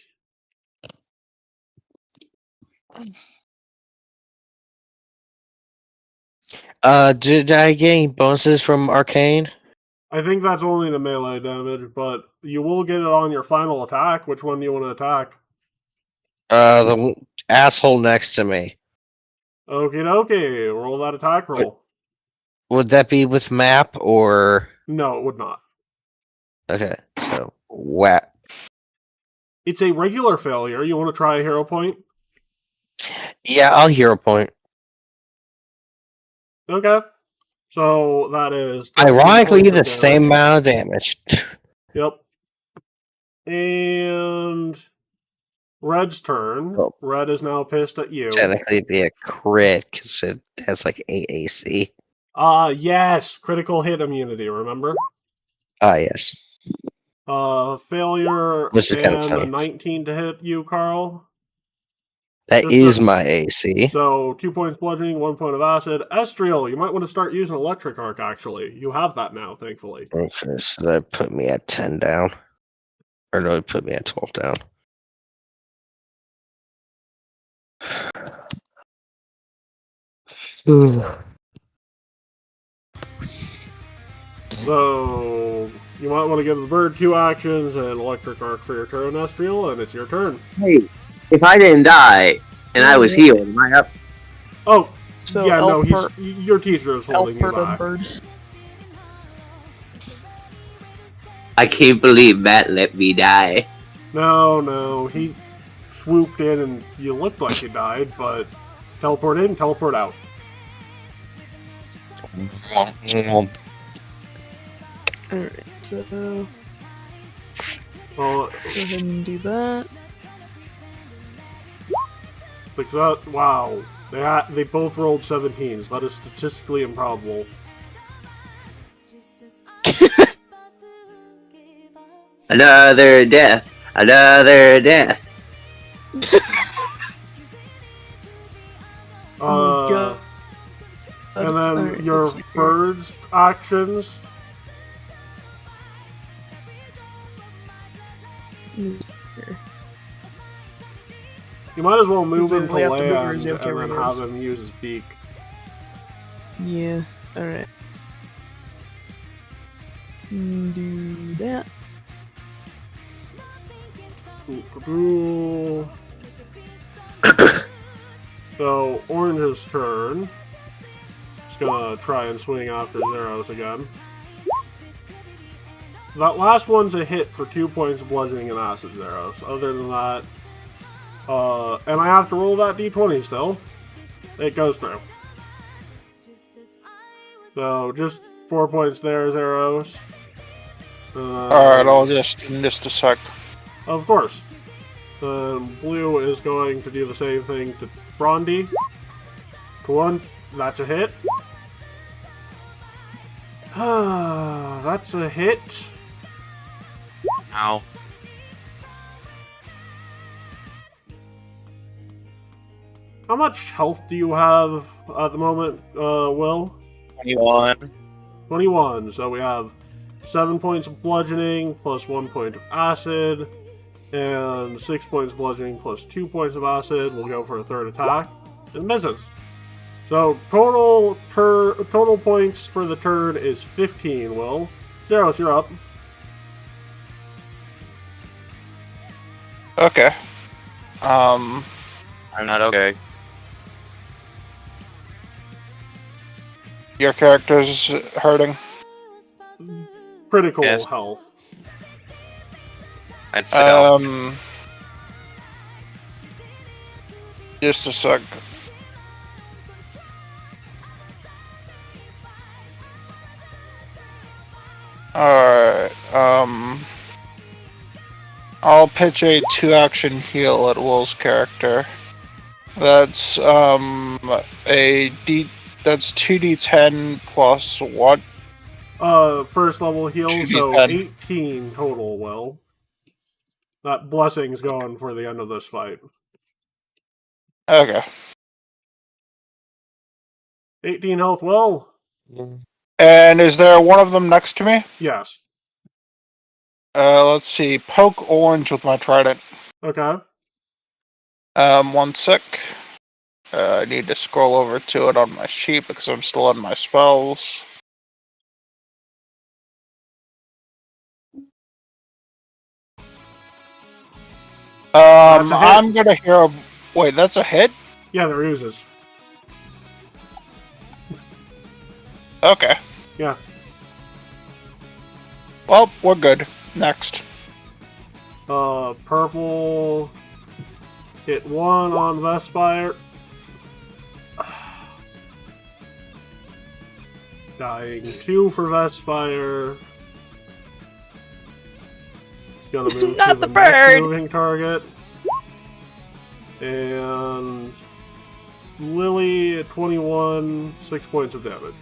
Did I get any bonuses from Arcane? I think that's only the melee damage, but you will get it on your final attack. Which one do you want to attack? The asshole next to me. Okie dokie, roll that attack roll. Would that be with map or? No, it would not. Okay, so whack. It's a regular failure. You want to try a hero point? Yeah, I'll hero point. Okay. So that is 13 Ironically, points the of same damage. amount of damage. Yep. And Red's turn. Oh. Red is now pissed at you. Technically, it'd be a crit because it has like 8 AC. Yes, critical hit immunity, remember? Ah, yes. Failure Which is kind of and a funny. 19 to hit you, Carl. That Just is a- my AC. So 2 points bludgeoning, 1 point of acid. Estriel, you might want to start using electric arc. Actually, you have that now, thankfully. Okay, so that put me at 10 down. Or no, it put me at 12 down. So you might want to give the bird 2 actions and electric arc for your turn, Estriel, and it's your turn. Hey, if I didn't die and I was healed, am I up? Oh, So yeah, no, Elfbert, your teacher is holding you Elfbert and back. Bird. I can't believe Matt let me die. No, he swooped in and you looked like you died, but teleport in, teleport out. Alright, so go Well, ahead and do that. because that, wow, they both rolled 17s. That is statistically improbable. Another death. Another death. Oh my God. And then Alright, your let's see here. bird's actions. You might as well move Is it him to really have to move, or land is he okay and where then he have is? him use his beak. Yeah, alright. Do that. Ooh. So, Orange's turn. Just gonna try and swing after Zeros again. That last one's a hit for 2 points of bludgeoning and acid, Zeros. Other than that, and I have to roll that d20 still. It goes through. So, just 4 points there, Zeros. Alright, I'll just in just a sec. Of course. Blue is going to do the same thing to Frondy. One, that's a hit. That's a hit. Ow. How much health do you have at the moment, Will? 21. 21. So we have 7 points of bludgeoning plus 1 point of acid, and 6 points of bludgeoning plus 2 points of acid. We'll go for a third attack. It misses. So total points for the turn is 15, Will. Zeros, you're up. Okay. I'm not okay. Your character's hurting. Critical Yes. health. I'd still. Just a sec. Alright, I'll pitch a 2-action heal at Will's character. That's, that's 2d10 plus what? First level heal, so 2d10. 18 total, Will. That blessing's going for the end of this fight. Okay. 18 health, Will? And is there one of them next to me? Yes. Let's see. Poke orange with my trident. Okay. 1 sec. I need to scroll over to it on my sheet because I'm still on my spells. I'm gonna hear a... Wait, that's a hit? Yeah, there oozes. Okay. Yeah. Well, we're good. Next. Purple... Hit 1 on Vespire. Dying 2 for Vespire. It's gonna move Not to the next bird! moving target. And Lily at 21, 6 points of damage.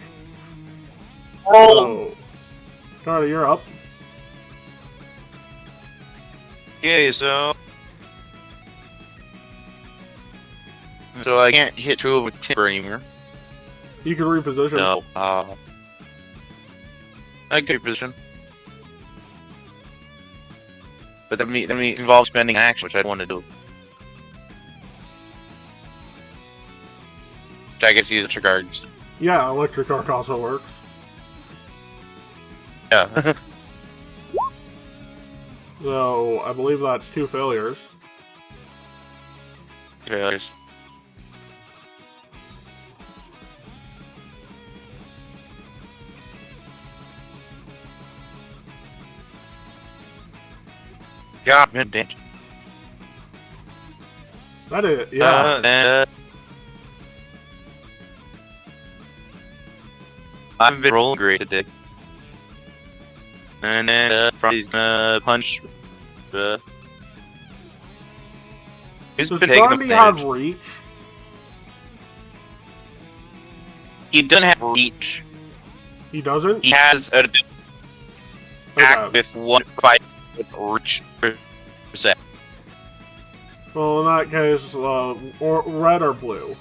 Oh. So, Carter, you're up. Okay, so I can't hit 2 with timber anymore. You can reposition. No, I can reposition. But that involves spending action, which I don't want to do. Which I guess use extra cards. Yeah, electric arc also works. Yeah. So, I believe that's 2 failures. Failures. God, man, damn. That is, yeah. I've been rolling great today. And then Frondy's gonna punch. He's Does been taking Frondy damage. have reach? He doesn't have reach. He doesn't? He has an attack with 1 fight with reach percent. Well, in that case, or red or blue.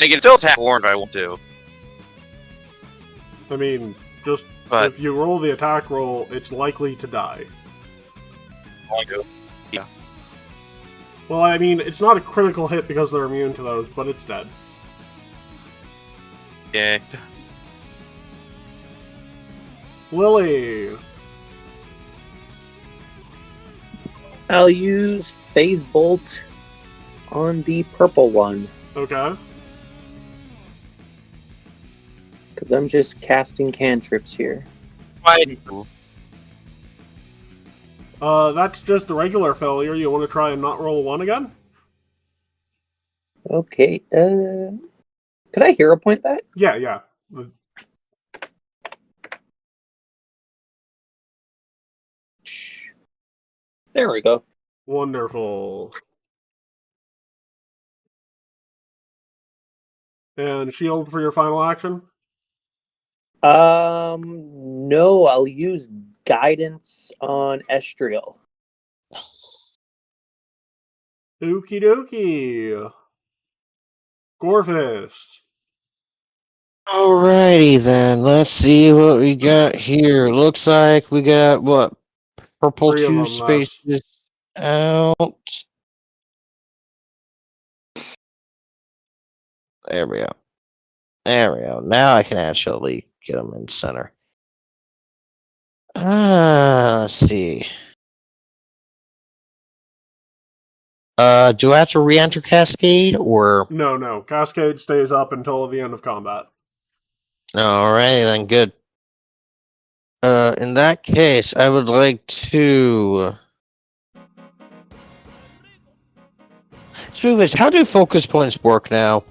I can still attack orange if I want to. I mean, just But if you roll the attack roll, it's likely to die. I do. Yeah. Well, I mean, it's not a critical hit because they're immune to those, but it's dead. Yeah. Lily! I'll use Phase Bolt on the purple one. Okay. Because I'm just casting cantrips here. That's just a regular failure. You want to try and not roll a 1 again? Okay. Could I hero point that? Yeah. There we go. Wonderful. And shield for your final action? No, I'll use guidance on Estriel. Okie dokie. Gorefist. Alrighty then, let's see what we got here. Looks like we got what? Purple 3 of 2 them left. spaces out. There we go. There we go. Now I can actually get them in center. Let's see. Do I have to re-enter Cascade or? No. Cascade stays up until the end of combat. Alrighty then, good. In that case, I would like to. Speaking of which, how do focus points work now?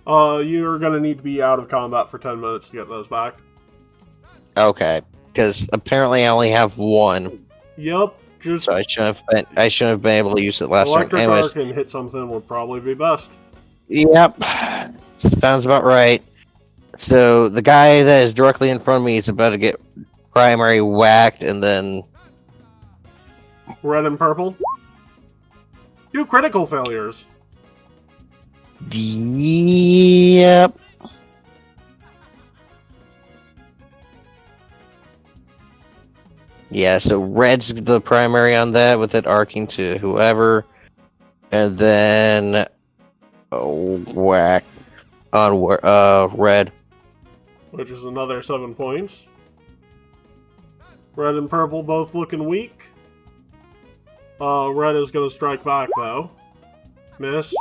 You're gonna need to be out of combat for 10 minutes to get those back. Okay, because apparently I only have one, Yep, just so I shouldn't have been able to use it last time. electric Anyways, arc and hit something would probably be best. yep, sounds about right. So the guy that is directly in front of me is about to get primary whacked, and then Red and purple. 2 critical failures. yep. Yeah, so red's the primary on that, with it arcing to whoever, and then whack on red. Which is another 7 points. Red and purple both looking weak. Red is gonna strike back though. Miss.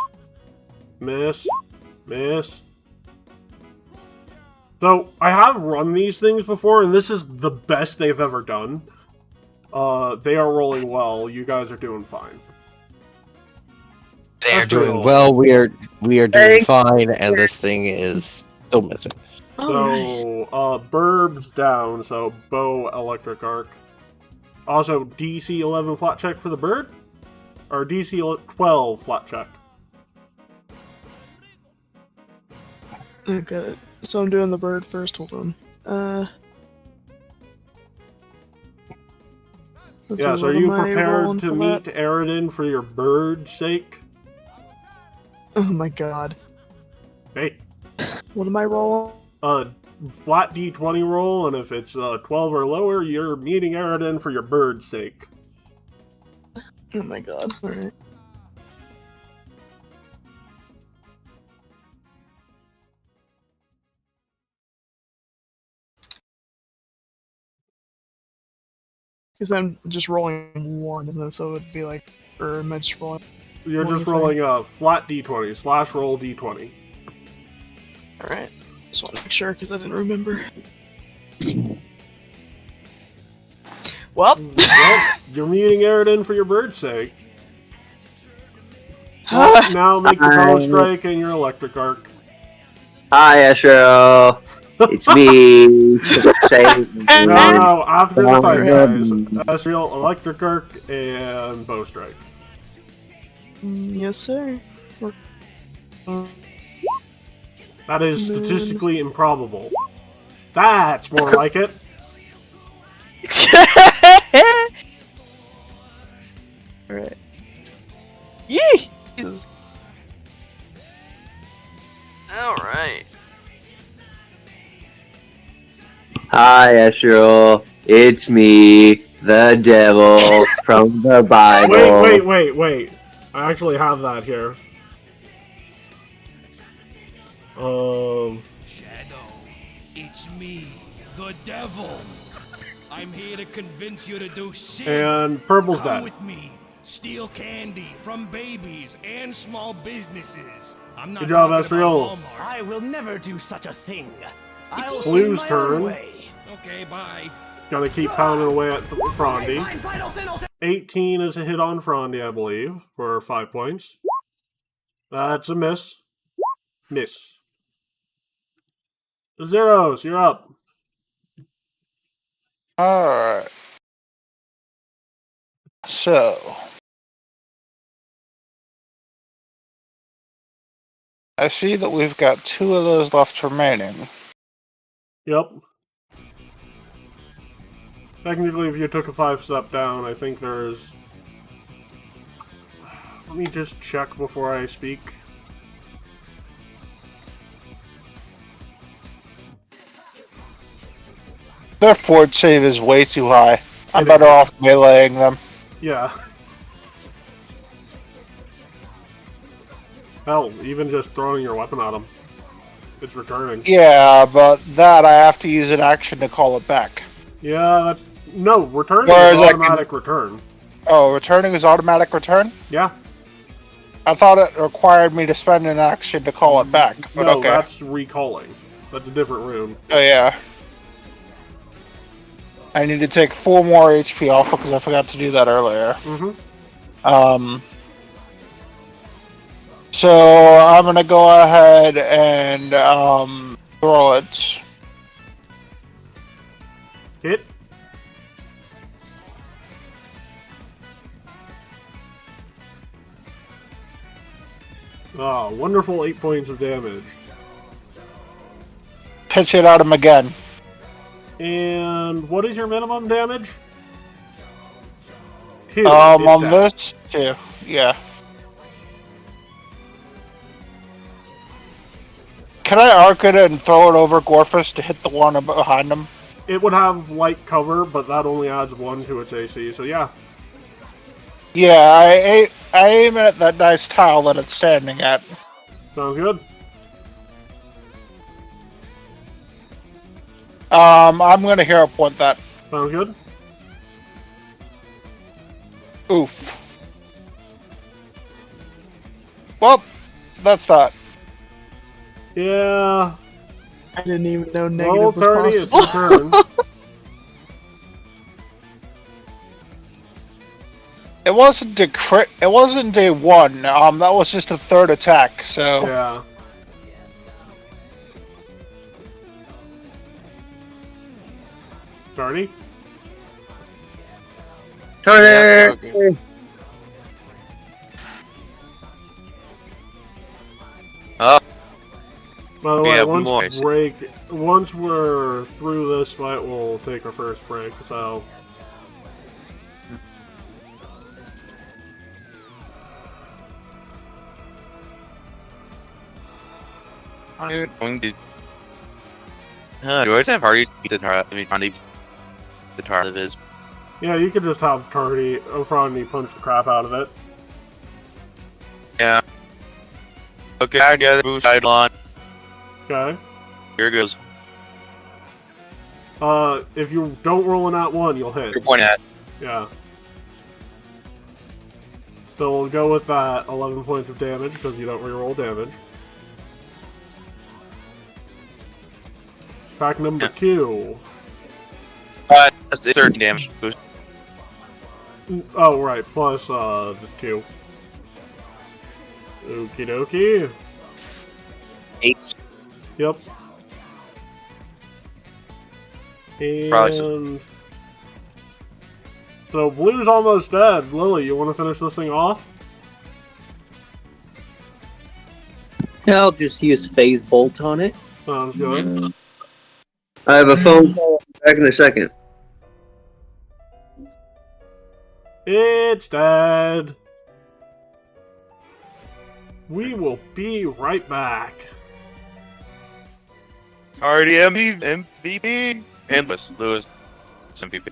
So, I have run these things before, and this is the best they've ever done. They are rolling well. You guys are doing fine. They are That's pretty doing old. well. We are doing fine, and this thing is still missing. So, Burb's down, so bow, electric arc. Also, DC 11 flat check for the bird? Or DC 12 flat check. Okay, so I'm doing the bird first. Hold on. Let's Yeah, see, so what are you am I prepared rolling to for meet that? Aridin for your bird's sake? Oh my god. Hey, What am I rolling? flat D20 roll, and if it's 12 or lower, you're meeting Aridin for your bird's sake. Oh my god. Alright. Because I'm just rolling 1, and then so it would be like, or am I just rolling? You're just 23. rolling a flat D20, slash roll D20. Alright. Just want to make sure, because I didn't remember. Well, Well, you're meeting Aridin for your bird's sake. Well, now make your bow strike and your electric arc. Hi, Astro. It's me. No, after the fight, Um, guys. Asriel, electric arc, and bow strike. yes, sir. That is statistically improbable. That's more like it. Alright. Yee! Jesus. Alright. Hi, Astro. It's me, the devil from the Bible. Wait. I actually have that here. Shadow, it's me, the devil. I'm here to convince you to do sin. And purple's Come dead. with me. Steal candy from babies and small businesses. I'm not Good job, talking about Asriel. Walmart. I will never do such a thing. I'll Blue's see my turn. own way. Okay, bye. Gonna keep pounding away at Frondy. Fine, I'll send. 18 is a hit on Frondy, I believe, for 5 points. That's a miss. Miss. Zeros, you're up. Alright. So. I see that we've got 2 of those left remaining. Yep. Technically, if you took a 5-step down, I think there's... Let me just check before I speak. Their fort save is way too high. I'm It better is. off meleeing them. Yeah. Hell, even just throwing your weapon at them. It's returning. Yeah, but that I have to use an action to call it back. Yeah, that's... No, returning Whereas is I can- automatic return. Oh, returning is automatic return? Yeah. I thought it required me to spend an action to call it back, but No, okay. that's recalling. That's a different rune. Oh yeah. I need to take 4 more HP off because I forgot to do that earlier. Mm-hmm. So I'm gonna go ahead and throw it. Hit. Oh, wonderful 8 points of damage. Pitch it at him again. And what is your minimum damage? 2. On It's this 2, yeah. Can I arc it and throw it over Gorfus to hit the one behind him? It would have light cover, but that only adds 1 to its AC, so yeah. Yeah, I aim at that nice tile that it's standing at. Sounds good. I'm gonna hero point that. Sounds good. Oof. Well, that's that. Yeah. I didn't even know Well, negative was 30, it's possible. your turn. It wasn't a crit. It wasn't a 1. That was just a 3rd attack. So Yeah. Tardy? Turner! Okay. Oh, By the We way, have more. once we're through this fight, we'll take our first break, so... I'm going to. Do I just have Hardy's beat the tar? I mean, Hardy the tar of his. Yeah, you could just have Tardy Ofrani punch the crap out of it. Yeah. Okay, I got the boost Eidolon. Okay? Here goes. If you don't roll an at 1, you'll hit. You're pointing at. Yeah. So we'll go with that 11 points of damage, because you don't reroll damage. Pack number 2. That's 13 damage boost. Oh, right, plus the 2. Okie dokie. 8. Yep. Probably And... So, Blue's almost dead. Lily, you want to finish this thing off? Yeah, I'll just use Phase Bolt on it. Sounds good. I have a phone call back in a second. It's dead. We will be right back. Hardy MVP. And Lewis MVP.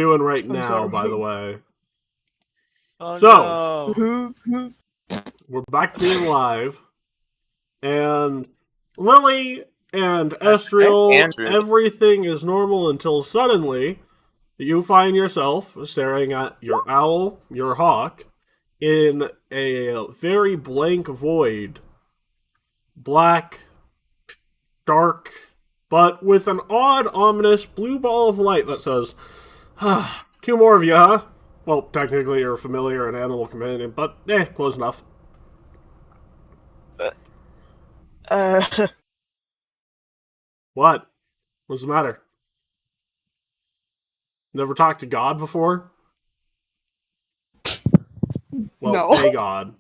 doing right I'm now, sorry. by the way. Oh So- no. Who? We're back to being live. And Lily and Estriel, Andrew. everything is normal until suddenly you find yourself staring at your owl, your hawk, in a very blank void. Black, dark, but with an odd, ominous blue ball of light that says, two more of you, huh? Well, technically you're familiar and animal companion, but close enough. What? What's the matter? Never talked to God before? Well, No. a God.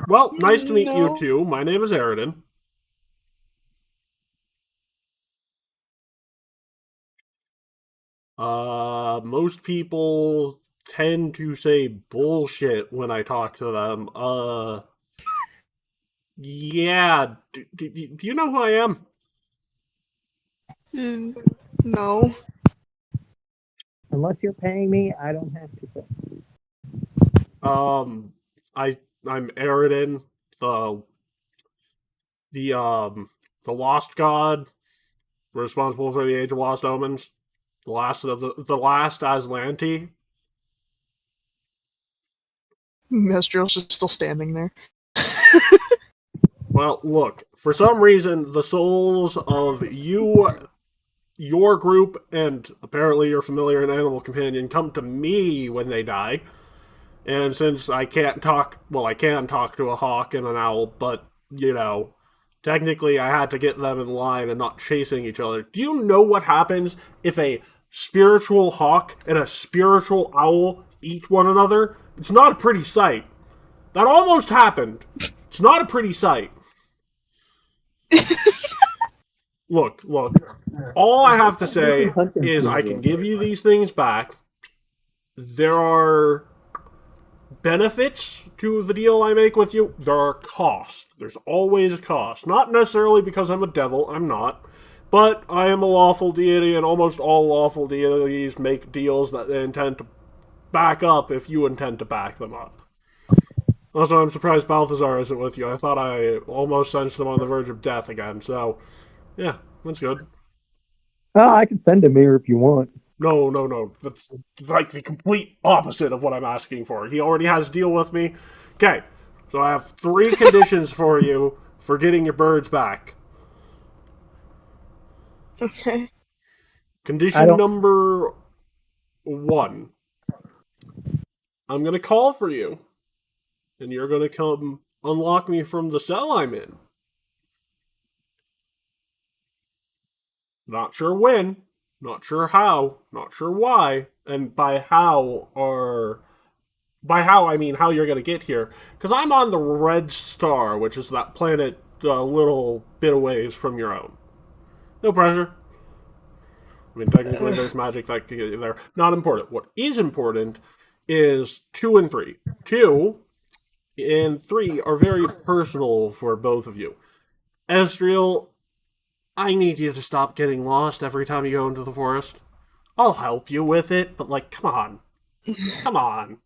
Well, nice to meet you No. too. My name is Aridin. Most people tend to say bullshit when I talk to them. Yeah. Do you know who I am? No. Unless you're paying me, I don't have to say. I'm Aridin, the lost god responsible for the Age of Lost Omens. The last Aslanti. Mestriel's just still standing there. Well, look, for some reason, the souls of your group, and apparently your familiar and animal companion come to me when they die. And since I can't talk, well, I can talk to a hawk and an owl, but, technically I had to get them in line and not chasing each other. Do you know what happens if a spiritual hawk and a spiritual owl eat one another? It's not a pretty sight. That almost happened. It's not a pretty sight. Look. All I have to say is I can give you these things back. There are benefits to the deal I make with you. There are costs. There's always a cost. Not necessarily because I'm a devil. I'm not. But I am a lawful deity, and almost all lawful deities make deals that they intend to back up if you intend to back them up. Also, I'm surprised Balthazar isn't with you. I thought I almost sensed him on the verge of death again, so yeah, that's good. Oh, I can send him here if you want. No. That's like the complete opposite of what I'm asking for. He already has a deal with me. Okay, so I have 3 conditions for you for getting your birds back. Okay. Condition number 1. I'm going to call for you, and you're going to come unlock me from the cell I'm in. Not sure when, not sure how, not sure why, and by how I mean how you're going to get here. Because I'm on the Red Star, which is that planet a little bit away from your own. No pressure. I mean, technically there's magic that can get you there. Not important. What is important is 2 and 3. 2 and 3 are very personal for both of you. Estriel, I need you to stop getting lost every time you go into the forest. I'll help you with it, but come on. Come on.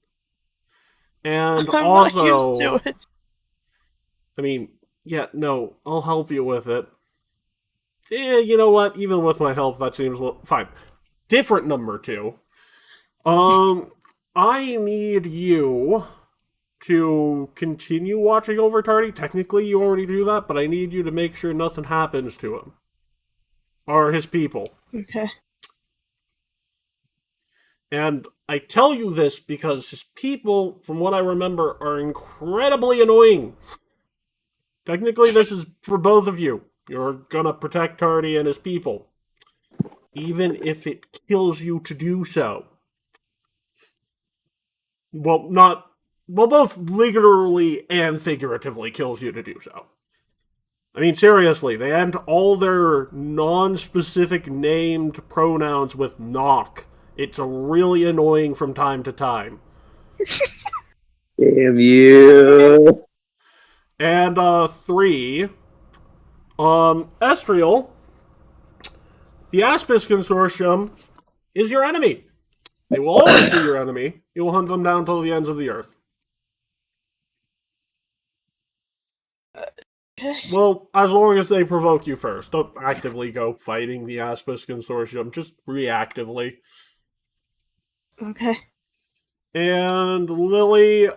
And I'm also, not used to it. I mean, yeah, no, I'll help you with it. You know what? Even with my help, that seems fine. Different number 2. I need you to continue watching over Tardy. Technically, you already do that, but I need you to make sure nothing happens to him. Or his people. Okay. And I tell you this because his people, from what I remember, are incredibly annoying. Technically, this is for both of you. You're gonna protect Tardy and his people. Even if it kills you to do so. Well, both literally and figuratively kills you to do so. I mean, seriously, they end all their non-specific named pronouns with knock. It's really annoying from time to time. Damn you. And 3, Estriel, The Aspis Consortium is your enemy. They will always be your enemy. You will hunt them down till the ends of the earth. Okay. Well, as long as they provoke you first. Don't actively go fighting the Aspis Consortium. Just reactively. Okay. And Lily,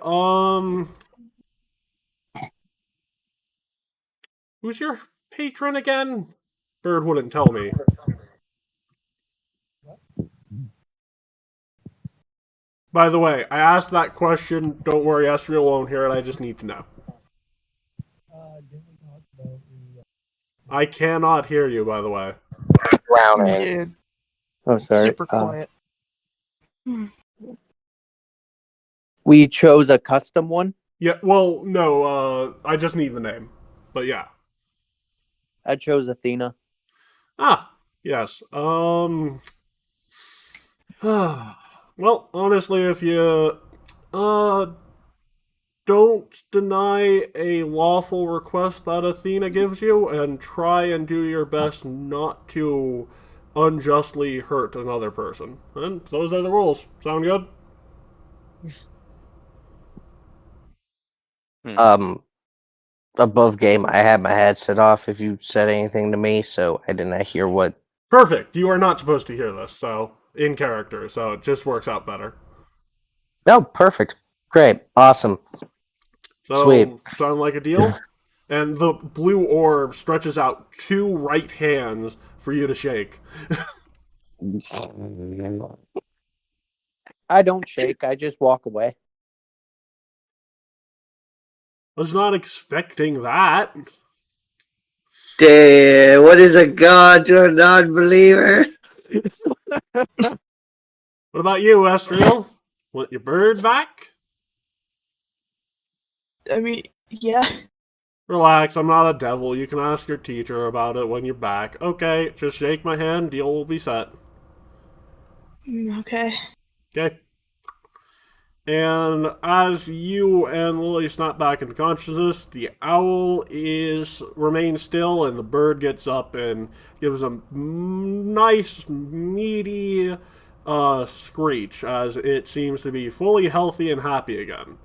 who's your patron again? Bird wouldn't tell me. By the way, I asked that question. Don't worry, Esriel won't hear it. I just need to know. I cannot hear you, by the way. Drowning. Yeah, Oh, sorry. super quiet. We chose a custom one. Yeah, well, no, I just need the name. But yeah. I chose Athena. Ah, yes. Well, honestly, if you don't deny a lawful request that Athena gives you, and try and do your best not to unjustly hurt another person. And those are the rules. Sound good? Above game, I had my headset off if you said anything to me, so I didn't hear what. Perfect. You are not supposed to hear this, so in character, so it just works out better. No, perfect. Great. Awesome. So, Sweet. sound like a deal? And the blue orb stretches out 2 right hands for you to shake. I don't shake. I just walk away. I was not expecting that. Damn, what is a god to a non-believer? What about you, Estriel? Want your bird back? I mean, yeah. Relax, I'm not a devil. You can ask your teacher about it when you're back. Okay, just shake my hand, deal will be set. Okay. Okay. And as you and Lily snap back into consciousness, the owl remains still, and the bird gets up and gives a nice, meaty screech as it seems to be fully healthy and happy again.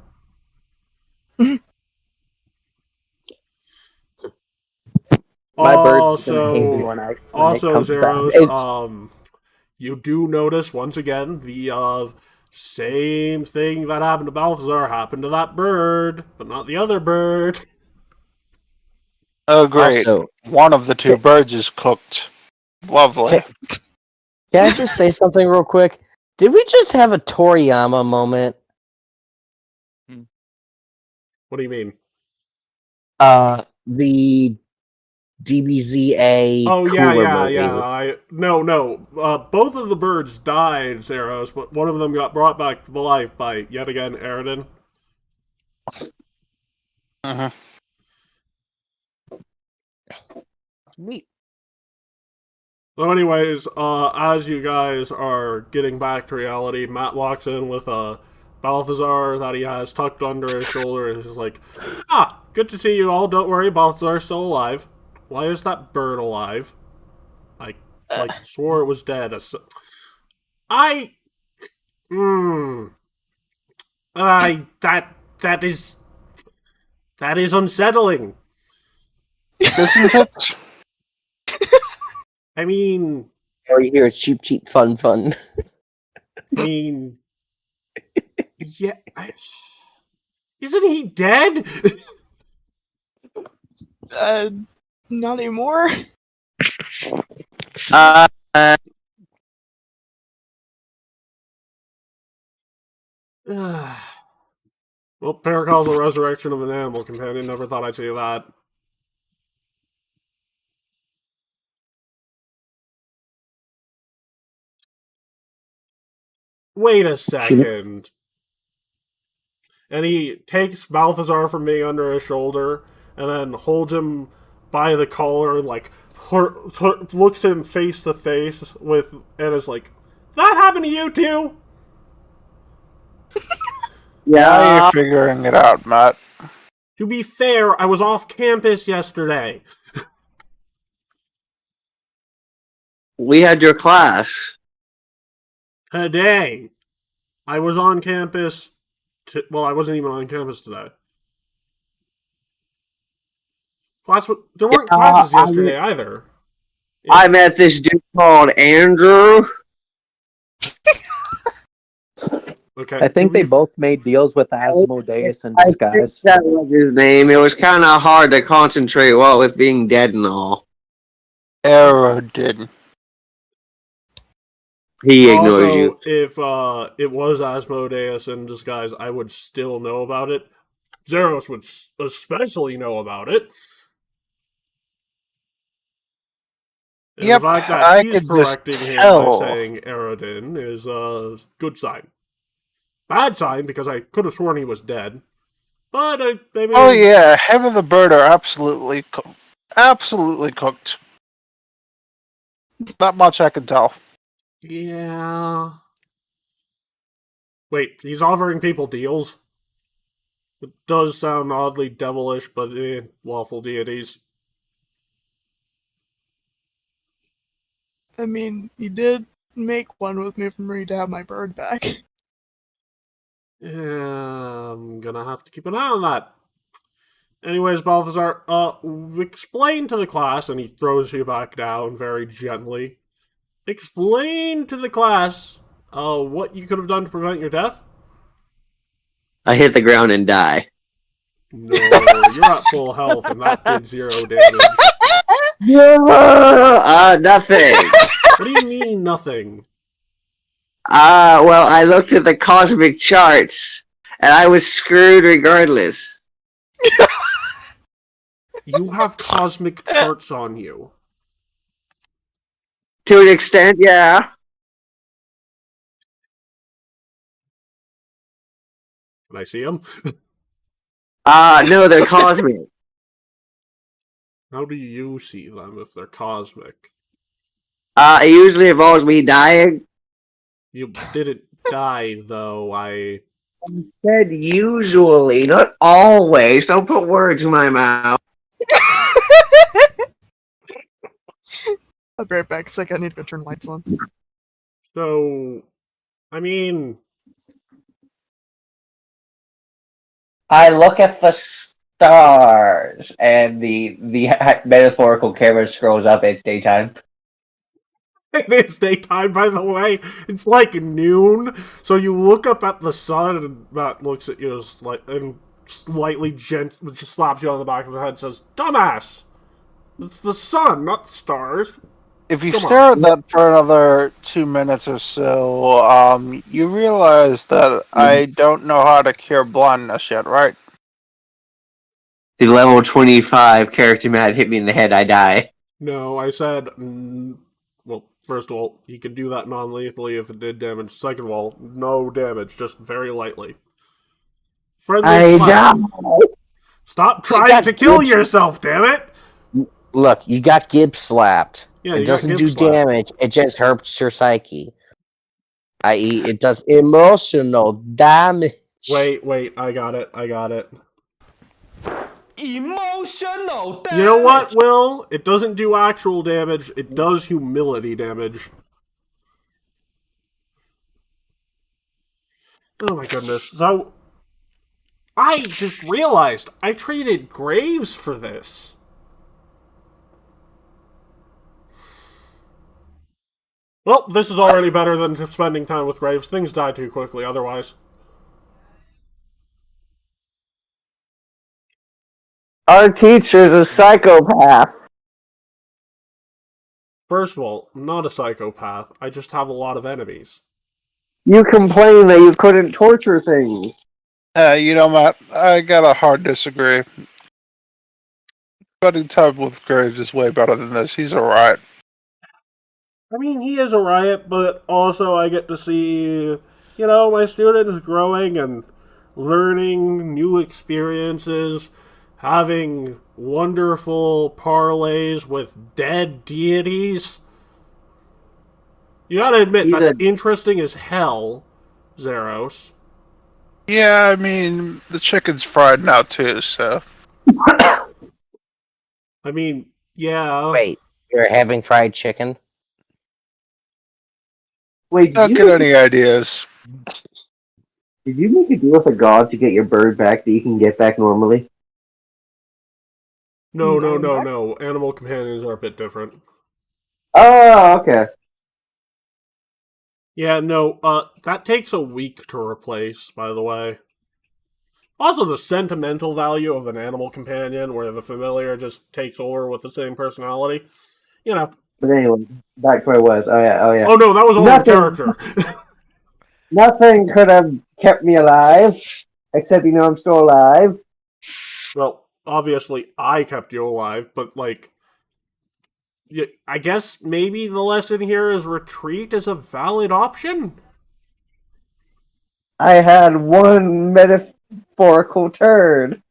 My bird's gonna hate me when it comes Zeros, back. you do notice once again the same thing that happened to Balthazar happened to that bird, but not the other bird. Oh, great. Also, One of the 2 birds is cooked. Lovely. Can I just say something real quick? Did we just have a Toriyama moment? What do you mean? The DBZA Oh cooler yeah. No. Both of the birds died, Zeros, but one of them got brought back to life by yet again Aridin. Uh-huh. Neat. So anyways, as you guys are getting back to reality, Matt walks in with a Balthazar that he has tucked under his shoulder and is like, good to see you all. Don't worry, Balthazar's still alive. Why is that bird alive? I swore it was dead. That is unsettling. Isn't it? I mean, Or you hear cheap, fun. Yeah. Isn't he dead? Not anymore. Well, paracausal resurrection of an animal companion. Never thought I'd say that. Wait a second. And he takes Balthazar from being under his shoulder and then holds him by the collar and looks him face to face with and is like, "That happened to you too?" Now you're figuring it out, Matt. To be fair, I was off campus yesterday. We had your class. Today, I was on campus. Well, I wasn't even on campus today. There weren't classes yesterday either. I met this dude called Andrew. Okay. I think they both made deals with Asmodeus in I think disguise. that was his name. It was kind of hard to concentrate while with being dead and all. Arrow did. He ignores Also, you. if it was Asmodeus in disguise, I would still know about it. Zeros would especially know about it. And Yep, the fact that I he's could just correcting him by tell. saying Aerodin is a good sign. Bad sign, because I could have sworn he was dead. But maybe... Oh yeah, him and the bird are absolutely cooked. Not much I can tell. Yeah. Wait, he's offering people deals? It does sound oddly devilish, but lawful deities. I mean, he did make one with me for me to have my bird back. Yeah, I'm gonna have to keep an eye on that. Anyways, Balthazar, explain to the class, and he throws you back down very gently. Explain to the class, what you could have done to prevent your death? I hit the ground and die. No, you're at full health, and that did 0 damage. Nothing. What do you mean, nothing? Well, I looked at the cosmic charts, and I was screwed regardless. You have cosmic charts on you. To an extent, yeah. Can I see them? No, they're cosmic. How do you see them if they're cosmic? It usually involves me dying. You didn't die, though. I said usually, not always. Don't put words in my mouth. I'll be right back. It's like I need to go turn lights on. So, I mean, I look at the stars, and the metaphorical camera scrolls up. It's daytime. it is daytime, by the way. It's like noon, so you look up at the sun, and Matt looks at you and slightly just slaps you on the back of the head and says, "Dumbass! It's the sun, not the stars." If you Come stare on. at that for another 2 minutes or so, you realize that I don't know how to cure blindness yet, right? The level 25 character Matt hit me in the head, I die. No, I said, well, first of all, he could do that non-lethally if it did damage. Second of all, no damage, just very lightly. Friendly fire. Stop trying to kill yourself, damn it! Look, you got Gibbs slapped. Yeah, it doesn't do damage, it just hurts your psyche. I.e., it does emotional damage. Wait, I got it. Emotional damage. You know what, Will? It doesn't do actual damage, it does humility damage. Oh my goodness. So, I just realized I traded Graves for this. Well, this is already better than spending time with Graves. Things die too quickly otherwise. Our teacher's a psychopath. First of all, I'm not a psychopath. I just have a lot of enemies. You complained that you couldn't torture things. You know, Matt, I gotta hard disagree. Spending time with Graves is way better than this. He's alright. I mean, he is a riot, but also I get to see, my students growing and learning new experiences, having wonderful parlays with dead deities. You gotta admit, that's interesting as hell, Zeros. Yeah, I mean, the chicken's fried now too, so. I mean, yeah. Wait, you're having fried chicken? Wait, Not get any ideas. did you make a deal with a god to get your bird back that you can get back normally? No, no, No, no, Mac? no. Animal companions are a bit different. Oh, okay. Yeah, no, that takes a week to replace, by the way. Also, the sentimental value of an animal companion, where the familiar just takes over with the same personality. You know. But anyway, back to where I was. Oh yeah, oh yeah. Oh no, that was only the Nothing. character. Nothing could have kept me alive, except I'm still alive. Well, obviously, I kept you alive, but, like, I guess maybe the lesson here is retreat is a valid option? I had one metaphorical turn.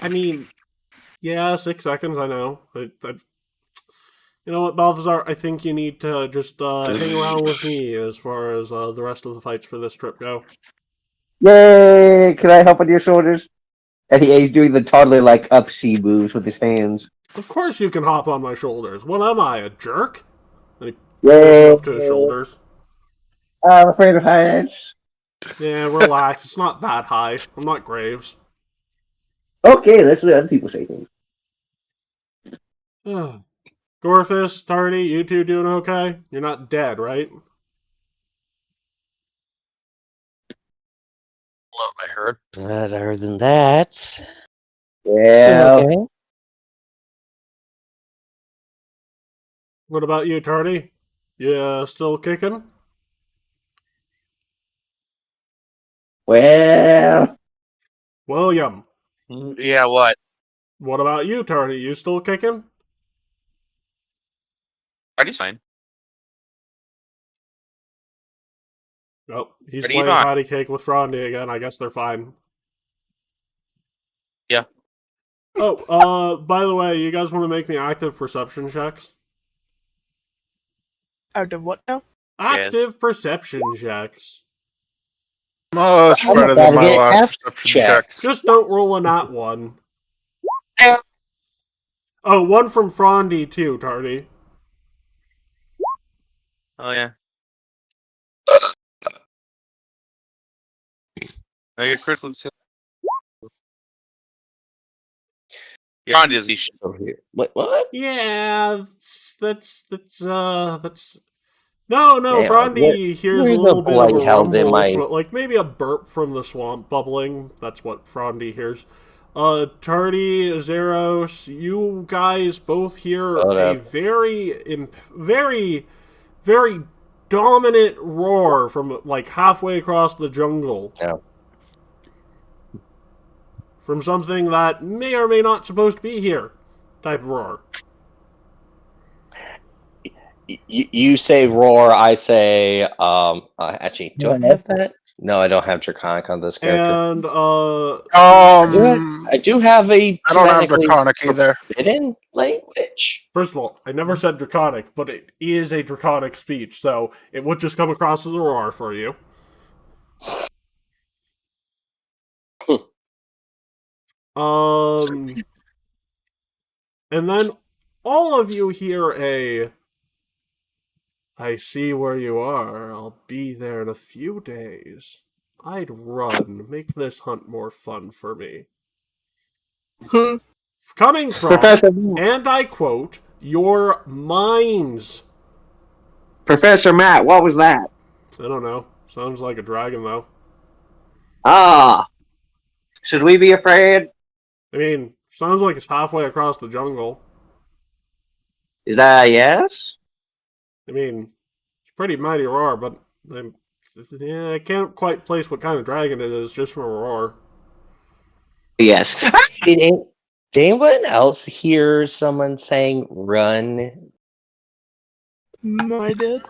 I mean, yeah, 6 seconds, I know. You know what, Balthazar? I think you need to just hang around with me as far as the rest of the fights for this trip go. Yay! Can I help on your shoulders? And he's doing the toddler-like up-C moves with his hands. Of course you can hop on my shoulders. What am I, a jerk? And he Yay! up to his shoulders. I'm afraid of heights. Yeah, relax. It's not that high. I'm not Graves. Okay, let's let other people say things. Gorfus, Tardy, you two doing okay? You're not dead, right? Love my hurt, but other than that, Yeah. okay. What about you, Tardy? You still kicking? Well, William. Yeah, what? What about you, Tardy? You still kicking? Party's fine. Oh, he's Ready, playing Yvonne? patty cake with Frondy again. I guess they're fine. Yeah. Oh, by the way, you guys want to make me active perception checks? Out of what now? Active perception checks. Oh, it's I'm better about than to my get last F perception check. checks. Just don't roll a nat one. Oh, one from Frondy too, Tardy. Oh yeah. I get critical hit. You're on Disney shit. Over here. What? Yeah, that's no, Yeah, Frondy hears a where's the little bit of a blight held in rumble, my- like maybe a burp from the swamp bubbling. That's what Frondy hears. Tardy, Zeros, you guys both hear a very, very dominant roar from like halfway across the jungle. Yeah. From something that may or may not supposed to be here. Type of roar. You say roar, I say actually, do I have that? No, I don't have Draconic on this character. And I do have a don't have dramatically Draconic either. forbidden language. first of all, I never said draconic, but it is a draconic speech, so it would just come across as a roar for you. And then all of you hear a I see where you are. I'll be there in a few days. I'd run. Make this hunt more fun for me. Coming from, Professor, and I quote, your minds. Professor Matt, what was that? I don't know. Sounds like a dragon, though. Ah. Should we be afraid? I mean, sounds like it's halfway across the jungle. Is that a yes? I mean, it's a pretty mighty roar, but I can't quite place what kind of dragon it is just from a roar. Yes. Did anyone else hear someone saying run? I did.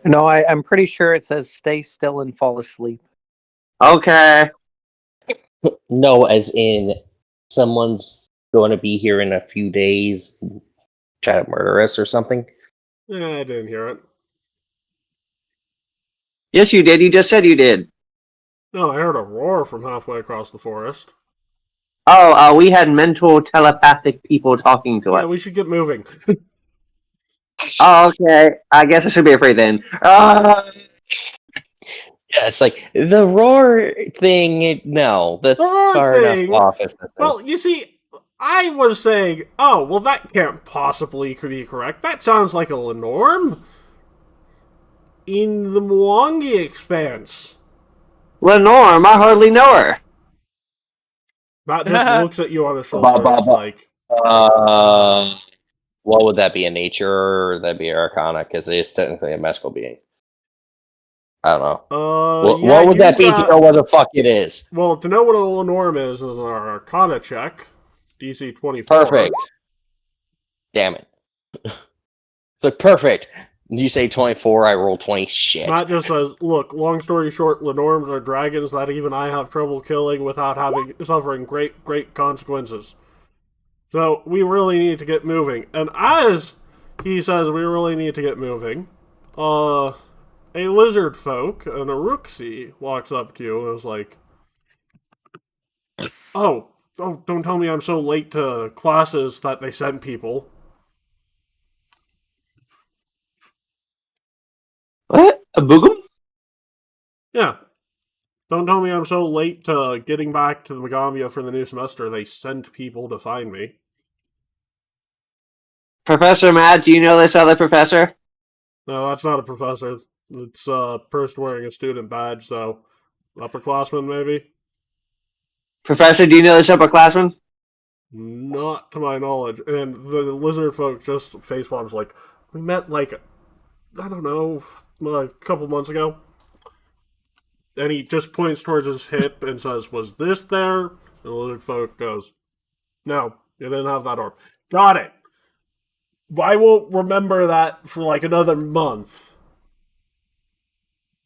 No, I'm pretty sure it says stay still and fall asleep. Okay. No, as in someone's going to be here in a few days, try to murder us or something. I didn't hear it. Yes, you did. You just said you did. No, I heard a roar from halfway across the forest. Oh, we had mental telepathic people talking to us. Yeah, we should get moving. Oh, okay. I guess I should be afraid then. Yeah, it's like the roar thing. No, The that's roar far enough thing. off. If this Well, you see, I was saying, oh, well, that can't possibly be correct. That sounds like a Lenorm in the Mwangi Expanse. Lenorm, I hardly know her. Matt just looks at you on his shoulder. It's like, what would that be? A nature or that'd be Arcana? Because it is technically a magical being. I don't know. yeah, what would that be to know what the fuck it is? Well, to know what a Lenorm is an Arcana check. DC 24. Perfect. Damn it. It's like, perfect. You say 24, I roll 20. Shit. Matt just says, look, long story short, Lenorms are dragons that even I have trouble killing without suffering great consequences. So, we really need to get moving. And as he says we really need to get moving, a lizard folk, an Uruxi, walks up to you and is like, oh, don't tell me I'm so late to classes that they sent people. What? A boogum? Yeah. Don't tell me I'm so late to getting back to the Megambia for the new semester. They sent people to find me. Professor Matt, do you know this other professor? No, that's not a professor. It's a person wearing a student badge, so upperclassman maybe? Professor, do you know this upperclassman? Not to my knowledge. And the lizard folk just facepalms like, we met like, I don't know, a couple months ago. And he just points towards his hip and says, was this there? And the lizard folk goes, no, you didn't have that orb. Got it. I won't remember that for like another month.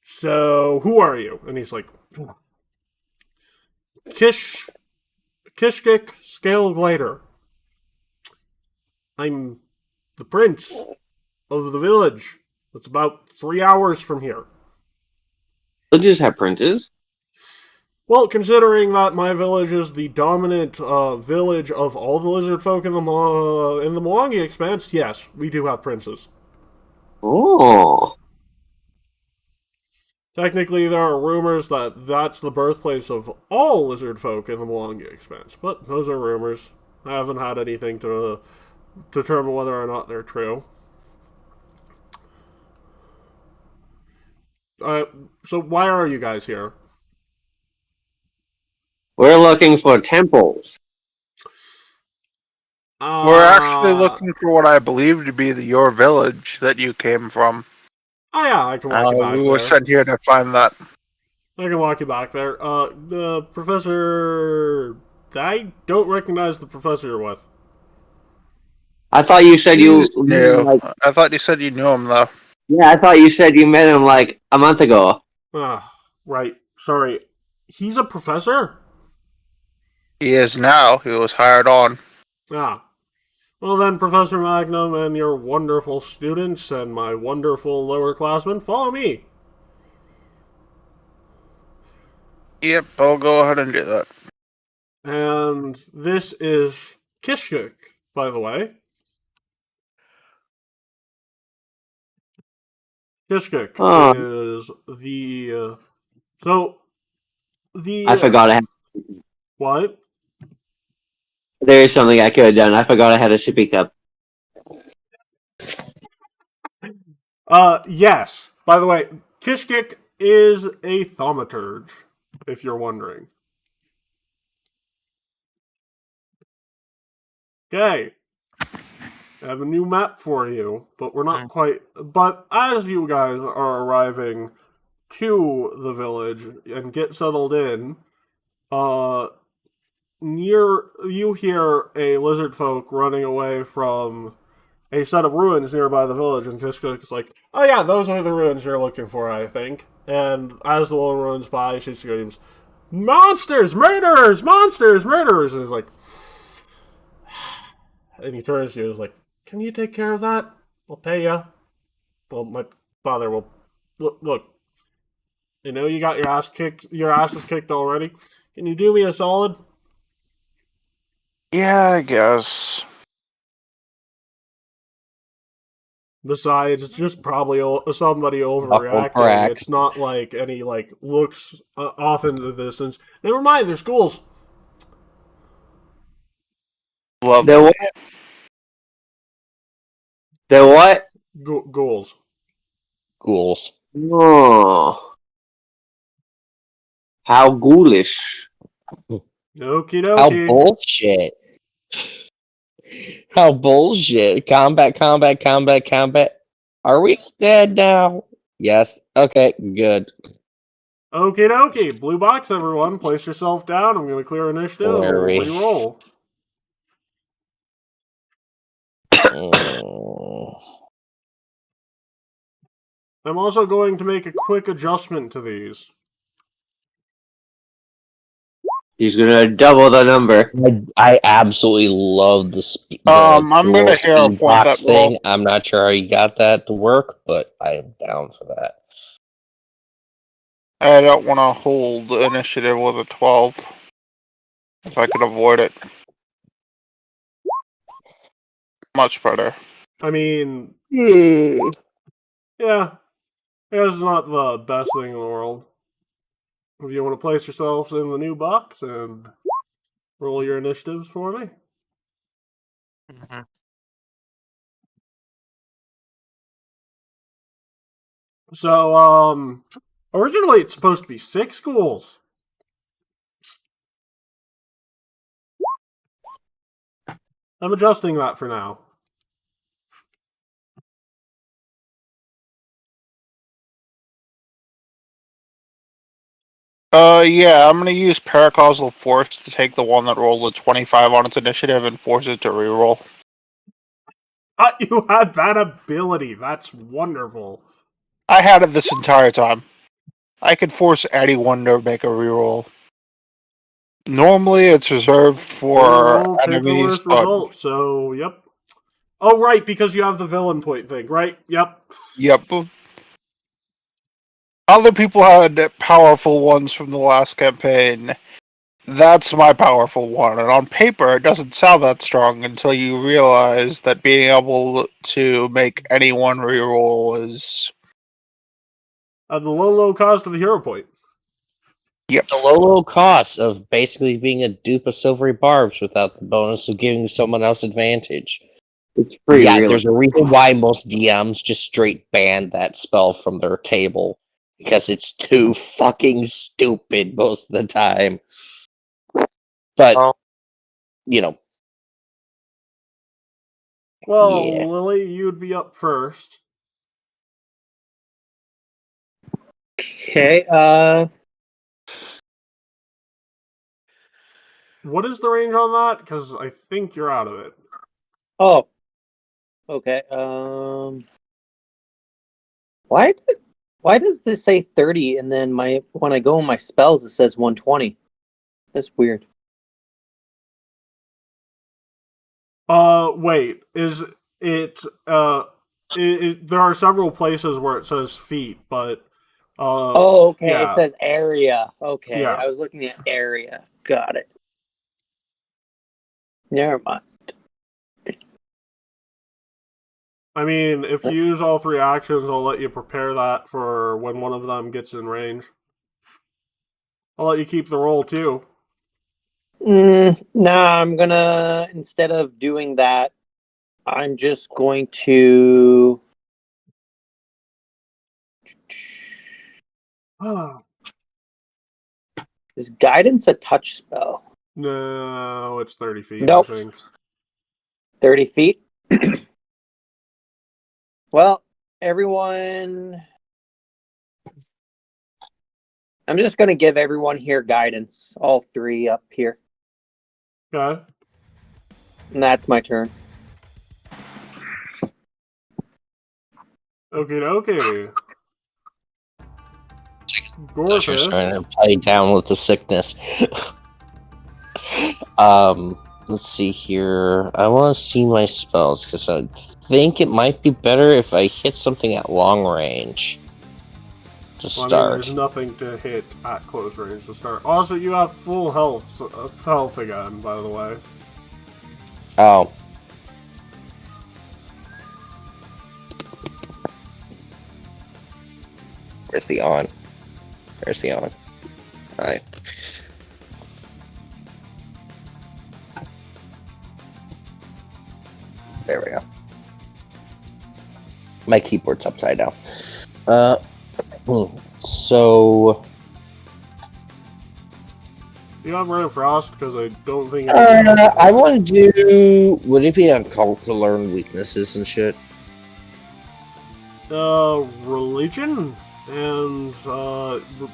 So, who are you? And he's like, Kishkik Scale Glider. I'm the prince of the village. It's about 3 hours from here. Villages have princes? Well, considering that my village is the dominant village of all the lizard folk in the Mwangi Expanse, yes, we do have princes. Oh. Technically, there are rumors that that's the birthplace of all lizard folk in the Mwangi Expanse, but those are rumors. I haven't had anything to determine whether or not they're true. So why are you guys here? We're looking for temples. We're actually looking for what I believe to be your village that you came from. Oh yeah, I can walk you back We there. were sent here to find that. I can walk you back there. The professor... I don't recognize the professor you're with. I thought you said you knew. like, I thought you said you knew him though. yeah, I thought you said you met him like a month ago. Right. Sorry. He's a professor? He is now. He was hired on. Ah. Well then, Professor Magnum and your wonderful students and my wonderful lowerclassmen, follow me. Yep, I'll go ahead and do that. And this is Kishkik, by the way. Kishkik is the... I forgot I had... What? There is something I could have done. I forgot I had a sippy cup. Yes. By the way, Kishkik is a thaumaturge, if you're wondering. Okay. I have a new map for you, but we're not quite... But as you guys are arriving to the village and get settled in, you hear a lizard folk running away from a set of ruins nearby the village, and Kishkik's like, oh yeah, those are the ruins you're looking for, I think. And as the woman runs by, she screams, monsters, murderers, monsters, murderers, and he's like... And he turns to you and is like, can you take care of that? I'll pay you. Well, my father will... Look. You know you got your asses kicked already. Can you do me a solid? Yeah, I guess. Besides, it's just probably somebody overreacting. Overreact. It's not like any like looks off into the distance. Never mind, they're schools. Love The what? The what? Ghouls. Ghouls. Oh. How ghoulish. Okie How dokie. bullshit. How bullshit. Combat. Are we dead now? Yes. Okay, good. Okie dokie. Blue box, everyone. Place yourself down. I'm going to clear initiative and we'll Very. re-roll. I'm also going to make a quick adjustment to these. He's gonna double the number. I absolutely love the I'm dual gonna hero speed point box that roll. thing. I'm not sure how you got that to work, but I am down for that. I don't want to hold initiative with a 12. If I could avoid it. Much better. I mean, yeah, it's not the best thing in the world. If you want to place yourselves in the new box and roll your initiatives for me. Mhm. So, originally it's supposed to be 6 schools. I'm adjusting that for now. Yeah, I'm gonna use Paracausal Force to take the one that rolled a 25 on its initiative and force it to reroll. You had that ability. That's wonderful. I had it this entire time. I could force anyone to make a reroll. Normally, it's reserved for We'll take the enemies, worst but result. So, yep. Oh, right, because you have the villain point thing, right? Yep. yep. Other people had powerful ones from the last campaign. That's my powerful one, and on paper, it doesn't sound that strong until you realize that being able to make anyone reroll is. At the low cost of a hero point. Yep. The low cost of basically being a dupe of Silvery Barbs without the bonus of giving someone else advantage. It's free, Yeah, really. there's a reason why most DMs just straight ban that spell from their table. Because it's too fucking stupid most of the time. But, Oh. you know. Well, Yeah. Lily, you'd be up first. Okay, What is the range on that? Because I think you're out of it. oh. Okay, why does this say 30 and then when I go in my spells it says 120? That's weird. Wait. Is it, there are several places where it says feet, but, Oh, okay, yeah. it says area. Okay, Yeah. I was looking at area. Got it. Never mind. I mean, if you use all 3 actions, I'll let you prepare that for when one of them gets in range. I'll let you keep the roll, too. Nah, I'm gonna, instead of doing that, I'm just going to... Is guidance a touch spell? No, it's 30 feet, Nope. I think. 30 feet? Well, everyone... I'm just going to give everyone here guidance. All 3 up here. Okay. And that's my turn. Okay. Just trying Gorfist. to play down with the sickness. Let's see here. I want to see my spells because I think it might be better if I hit something at long range to Well, I mean, start. there's nothing to hit at close range to start. Also, you have full health again, by the way. Oh. Where's the on? There's the on. Alright. There we go. My keyboard's upside down. So... You have Ray of Frost because I don't think. I want to do. Would it be a cult to learn weaknesses and shit? Religion and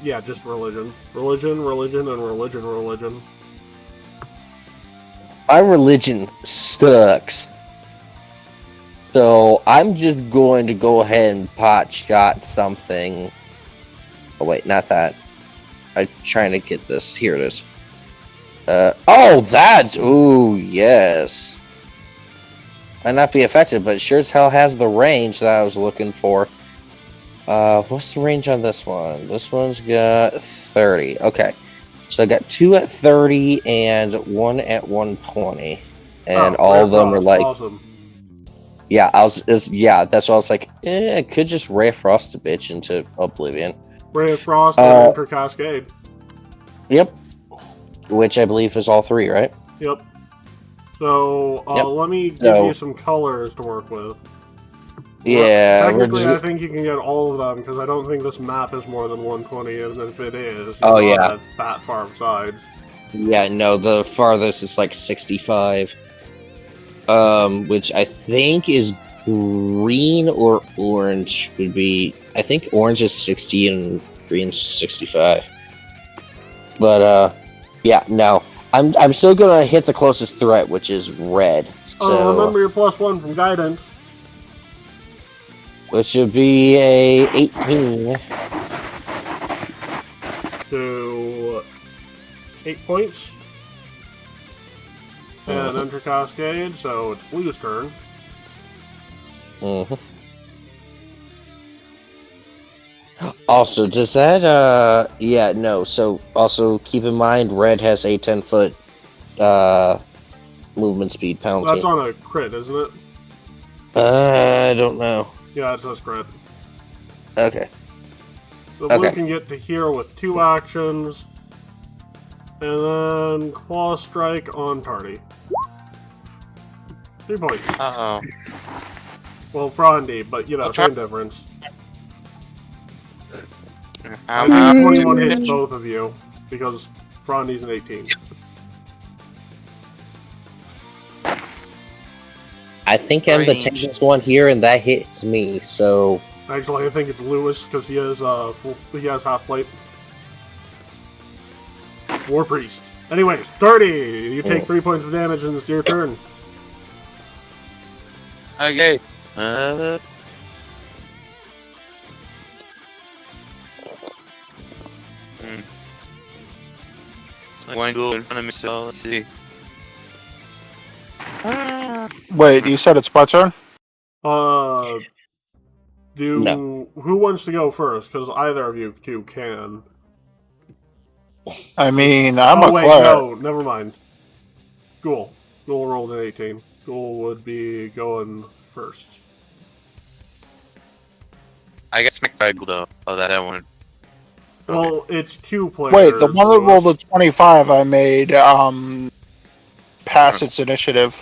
yeah, just religion, religion, and religion. My religion sucks. So I'm just going to go ahead and pot shot something. Oh wait, not that. I'm trying to get this. Here it is. Oh, that! Ooh, yes. Might not be effective, but sure as hell has the range that I was looking for. What's the range on this one? This one's got 30. Okay. So I got 2 at 30 and 1 at 120. And all of them are like... Awesome. Yeah, yeah, that's why I was like, I could just Ray of Frost a bitch into Oblivion. Ray of Frost and Enter Cascade. Yep. Which I believe is all 3, right? Yep. So, let me give you some colors to work with. Yeah. Technically, I think you can get all of them, because I don't think this map is more than 120, and if it is, oh, you're yeah. not at that far sides. Yeah, no, the farthest is like 65. Which I think is green or orange would be... I think orange is 60 and green is 65. But, yeah, no. I'm still gonna hit the closest threat, which is red. So, remember your +1 from guidance. Which would be a 18. To 8 points. And Enter Cascade, so it's Blue's turn. Also, does that, yeah, no, so, also, keep in mind, red has a 10-foot, movement speed penalty. That's on a crit, isn't it? I don't know. Yeah, it says crit. Okay. So Blue can get to here with 2 actions. And then Claw Strike on Tardy. 3 points. Uh-oh. Well, Frondy, but, you know, same difference. I think 21 hits both of you, because Frondy's an 18. I think I'm the Texas one here, and that hits me, so... Actually, I think it's Lewis, because he has half plate. War Priest. Anyways, 30! You take 3 points of damage, and it's your turn. Okay. I'm going to go in front of me, so let's see. Wait, you said it's my turn? No. Who wants to go first? Because either of you two can. I mean, I'm oh, a wait, cleric. no, never mind. Ghoul. Ghoul rolled an 18. Ghoul would be going first. I got smacked by Ghoul, though. Oh, that one. Well, it's 2 players. Wait, the one that rolled a 25 I made, pass its initiative.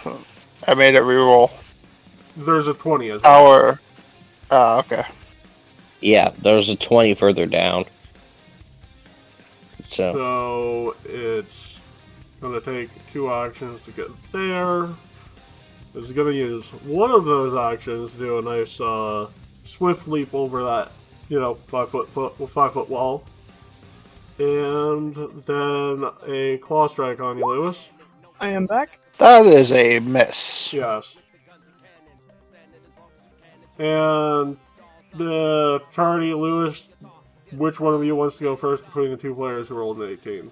I made it reroll. There's a 20 as well. Okay. Yeah, there's a 20 further down. So it's gonna take 2 actions to get there. It's gonna use one of those actions to do a nice swift leap over that, 5 foot wall, and then a claw strike on you, Lewis. I am back. That is a miss. Yes. And Tardy, Lewis, which one of you wants to go first between the 2 players who rolled an 18?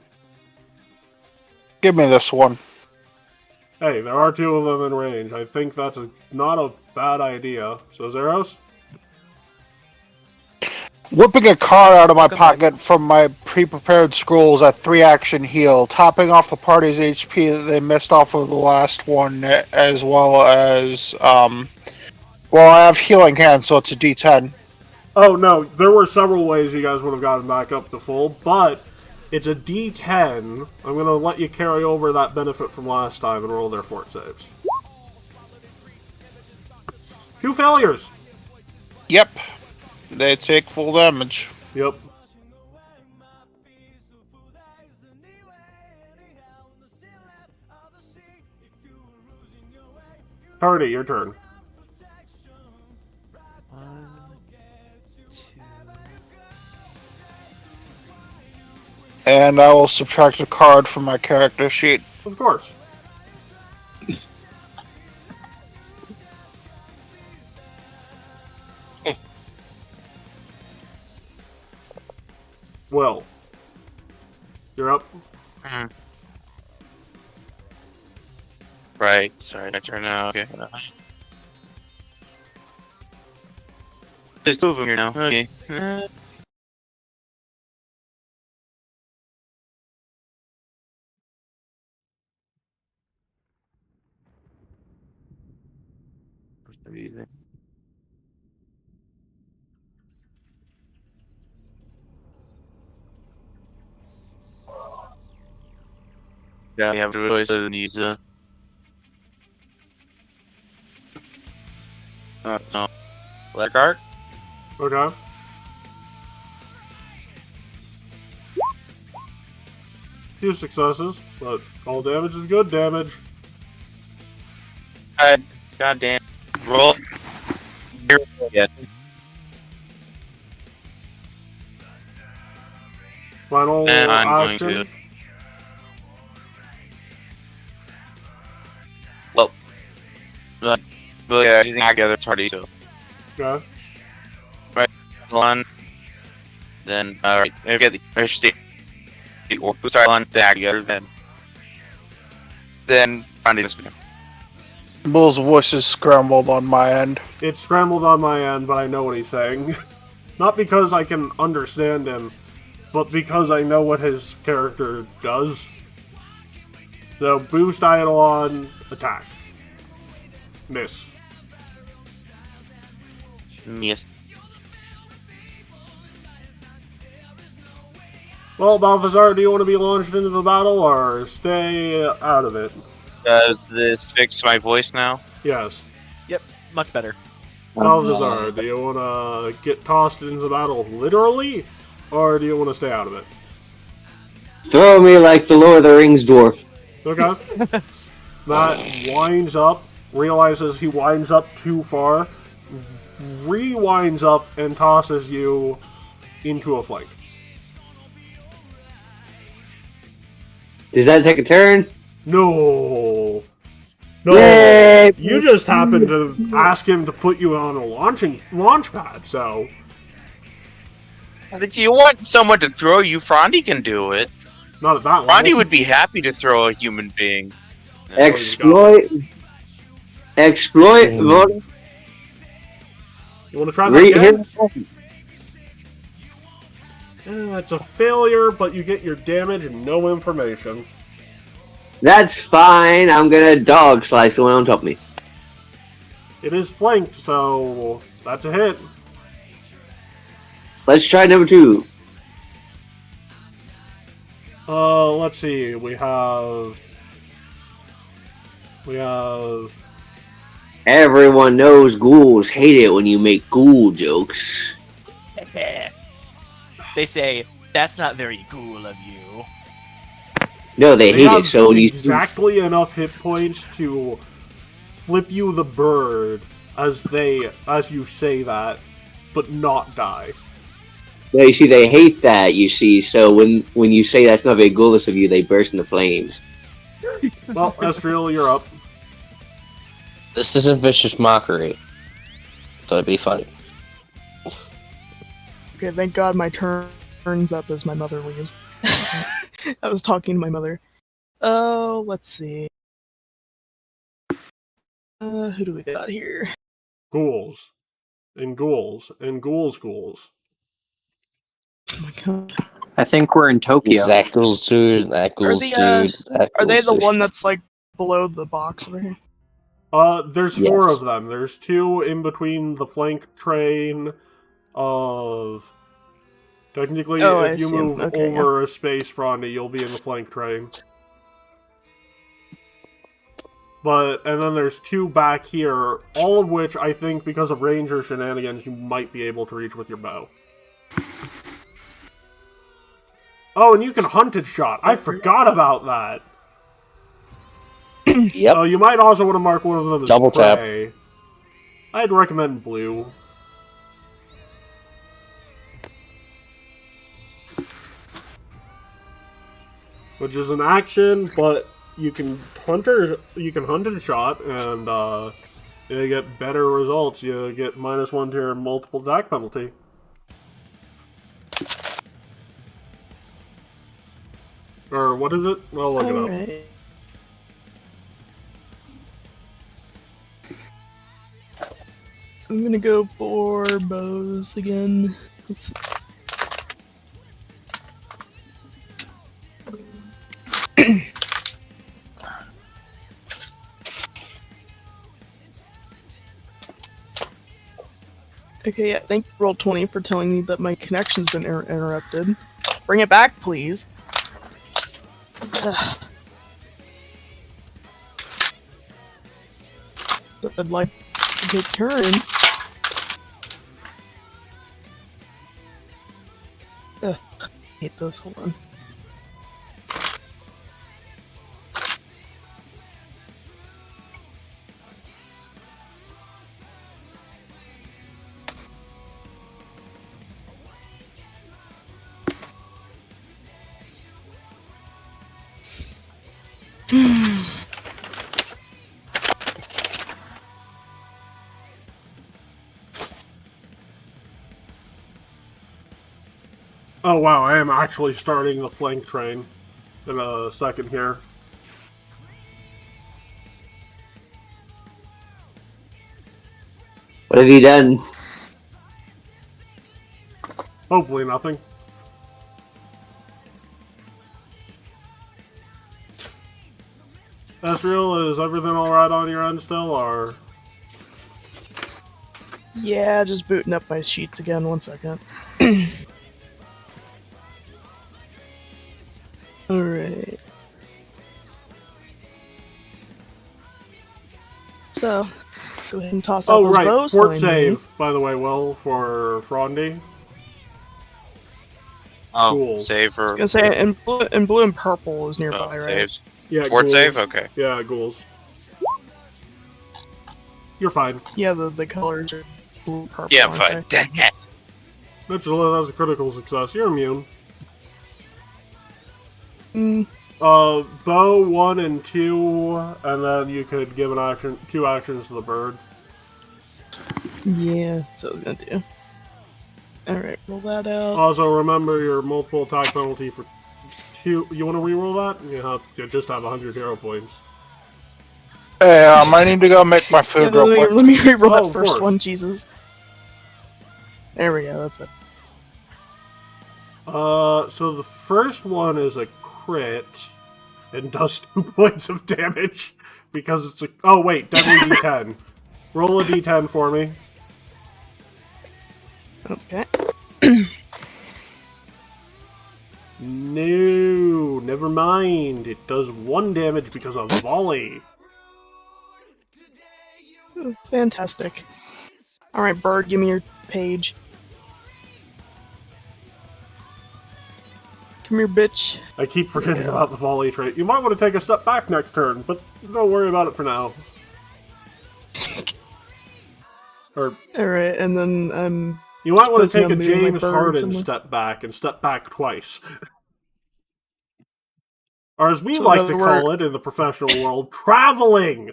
Give me this one. Hey, there are 2 of them in range. I think that's not a bad idea. So, Zeros? Whipping a card out of my pocket from my pre-prepared scrolls at 3-action heal, topping off the party's HP that they missed off of the last one, as well as, well, I have healing hands, so it's a D10. Oh, no, there were several ways you guys would have gotten back up to full, but it's a D10. I'm going to let you carry over that benefit from last time and roll their fort saves. 2 failures! Yep. They take full damage. Yep. Hardy, your turn. 1, 2. And I will subtract a card from my character sheet. Of course. Will. You're up. Right. Sorry, my turn now. Okay. There's 2 of them here now. Okay. Yeah, we have to choice of these. No. Black art? Okay. Few successes, but all damage is good damage. God damn. Roll. Yeah. Final And I'm action. going to. Well, yeah, using together it's hardy, so. Okay. One. Then, alright, maybe get the first state. Or boost our one, then add together, then finding this again. Bull's voice is scrambled on my end. It's scrambled on my end, but I know what he's saying. Not because I can understand him, but because I know what his character does. So, boost Eidolon, attack. Miss. Yes. Well, Balthazar, do you want to be launched into the battle, or stay out of it? Does this fix my voice now? Yes. Yep, much better. Balthazar, do you want to get tossed into the battle literally, or do you want to stay out of it? Throw me like the Lord of the Rings dwarf. Okay. Matt winds up, realizes he winds up too far, rewinds up, and tosses you into a flank. Does that take a turn? No. No. Yay! You just happened to ask him to put you on a launch pad, so. If you want someone to throw you, Frondy can do it. Not at that level. Frondy would be happy to throw a human being. Exploit. You want to try that again? It's a failure, but you get your damage and no information. That's fine. I'm gonna dog slice the one on top of me. It is flanked, so that's a hit. Let's try number 2. Let's see. We have. Everyone knows ghouls hate it when you make ghoul jokes. They say, that's not very cool of you. No, they hate have it. So you exactly enough hit points to flip you the bird as you say that, but not die. No, you see, they hate that. You see, so when you say that's not very ghoulish of you, they burst into flames. Well, Estriel, you're up. This isn't vicious mockery. So it'd be funny. Okay, thank God my turns up as my mother leaves. I was talking to my mother. Oh, let's see. Who do we got here? Ghouls. And ghouls. And ghouls. Oh my God. I think we're in Tokyo. It's that ghouls dude, that ghouls they, dude, that Are they ghouls the dude. one that's like below the box over here? There's 4 Yes. of them. There's 2 in between the flank train, of... Technically, Oh, I if you see. move Okay, over a space, Frondy, you'll be in the flank train. And then there's 2 back here, all of which I think, because of ranger shenanigans, you might be able to reach with your bow. Oh, and you can hunted shot. I forgot about that. Yep. Oh, you might also want to mark one of them as Double tap. prey. I'd recommend blue. Which is an action, but you can hunted shot, and you get better results. You get -1 to your multiple attack penalty. Or what is it? I'll look it up. Alright. I'm gonna go for bows again. Let's see. Okay, yeah, thank you, Roll20, for telling me that my connection's been interrupted. Bring it back, please. Ugh. I'd like to take a turn. Ugh, I hate this. Hold on. Oh wow, I am actually starting the flank train in a second here. What have you done? Hopefully nothing. Ezreal, is everything alright on your end still, or...? Yeah, just booting up my sheets again. 1 second. Alright. So, go ahead and toss out Oh those right, bows. fort finally. save, by the way, Will, for Frondy. Oh, Cool. save I was for gonna say, and blue and purple is nearby, right? saves. Yeah, Fort ghouls. save? Okay. Yeah, ghouls. You're fine. Yeah, the colors are blue, purple. Yeah, I'm aren't fine. they? Mitchell, that was a critical success. You're immune. Mm, Bow 1 and 2, and then you could give 2 actions to the bird. yeah, that's what I was gonna do. Alright, roll that out. Also, remember your multiple attack penalty for 2. You want to reroll that? You just have 100 hero points. Hey, I need to go make my Yeah, food real quick. let me reroll Oh, that of first course. one, Jesus. There we go, that's it. So the first one is a crit and does 2 points of damage because it's a. Oh wait, deadly D10. Roll a D10 for me. Okay. No, never mind. It does 1 damage because of volley. Oh, fantastic. Alright, bird, give me your page. Come here, bitch. I keep forgetting Yeah. about the volley trait. You might want to take a step back next turn, but don't worry about it for now. Or Alright, and then you might want to supposing take a I'm moving my James bird Harden somewhere. step back and step back twice. Or as we So like in to other call it in the professional world, traveling!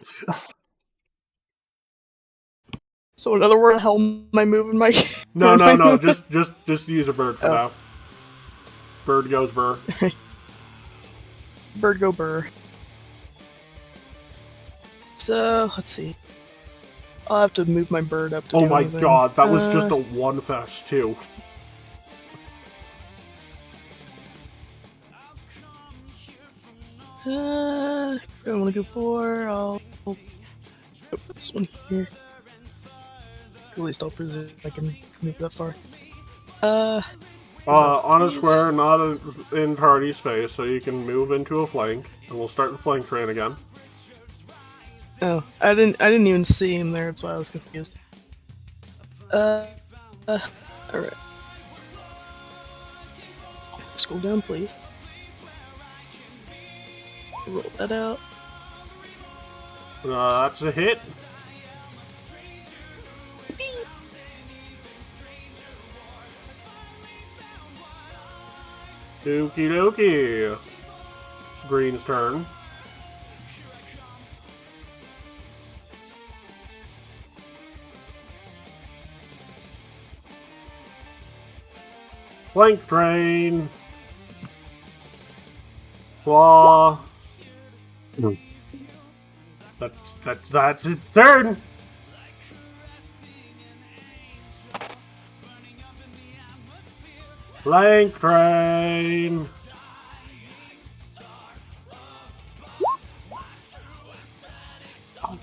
So in other words, the hell am I moving my... No, just use a bird for Oh. now. Bird goes burr. Bird go burr. So, let's see. I'll have to move my bird up to Oh do my anything. god, that was just a one fest too. If I want to go for, I'll go for this one here. At least I'll presume I can move that far. On a square, not in party space, so you can move into a flank, and we'll start the flank train again. Oh, I didn't even see him there. That's why I was confused. All right. Scroll down, please. Roll that out. That's a hit. Okie dokie. It's Green's turn. Flank train. Claw. That's its turn. Flank train.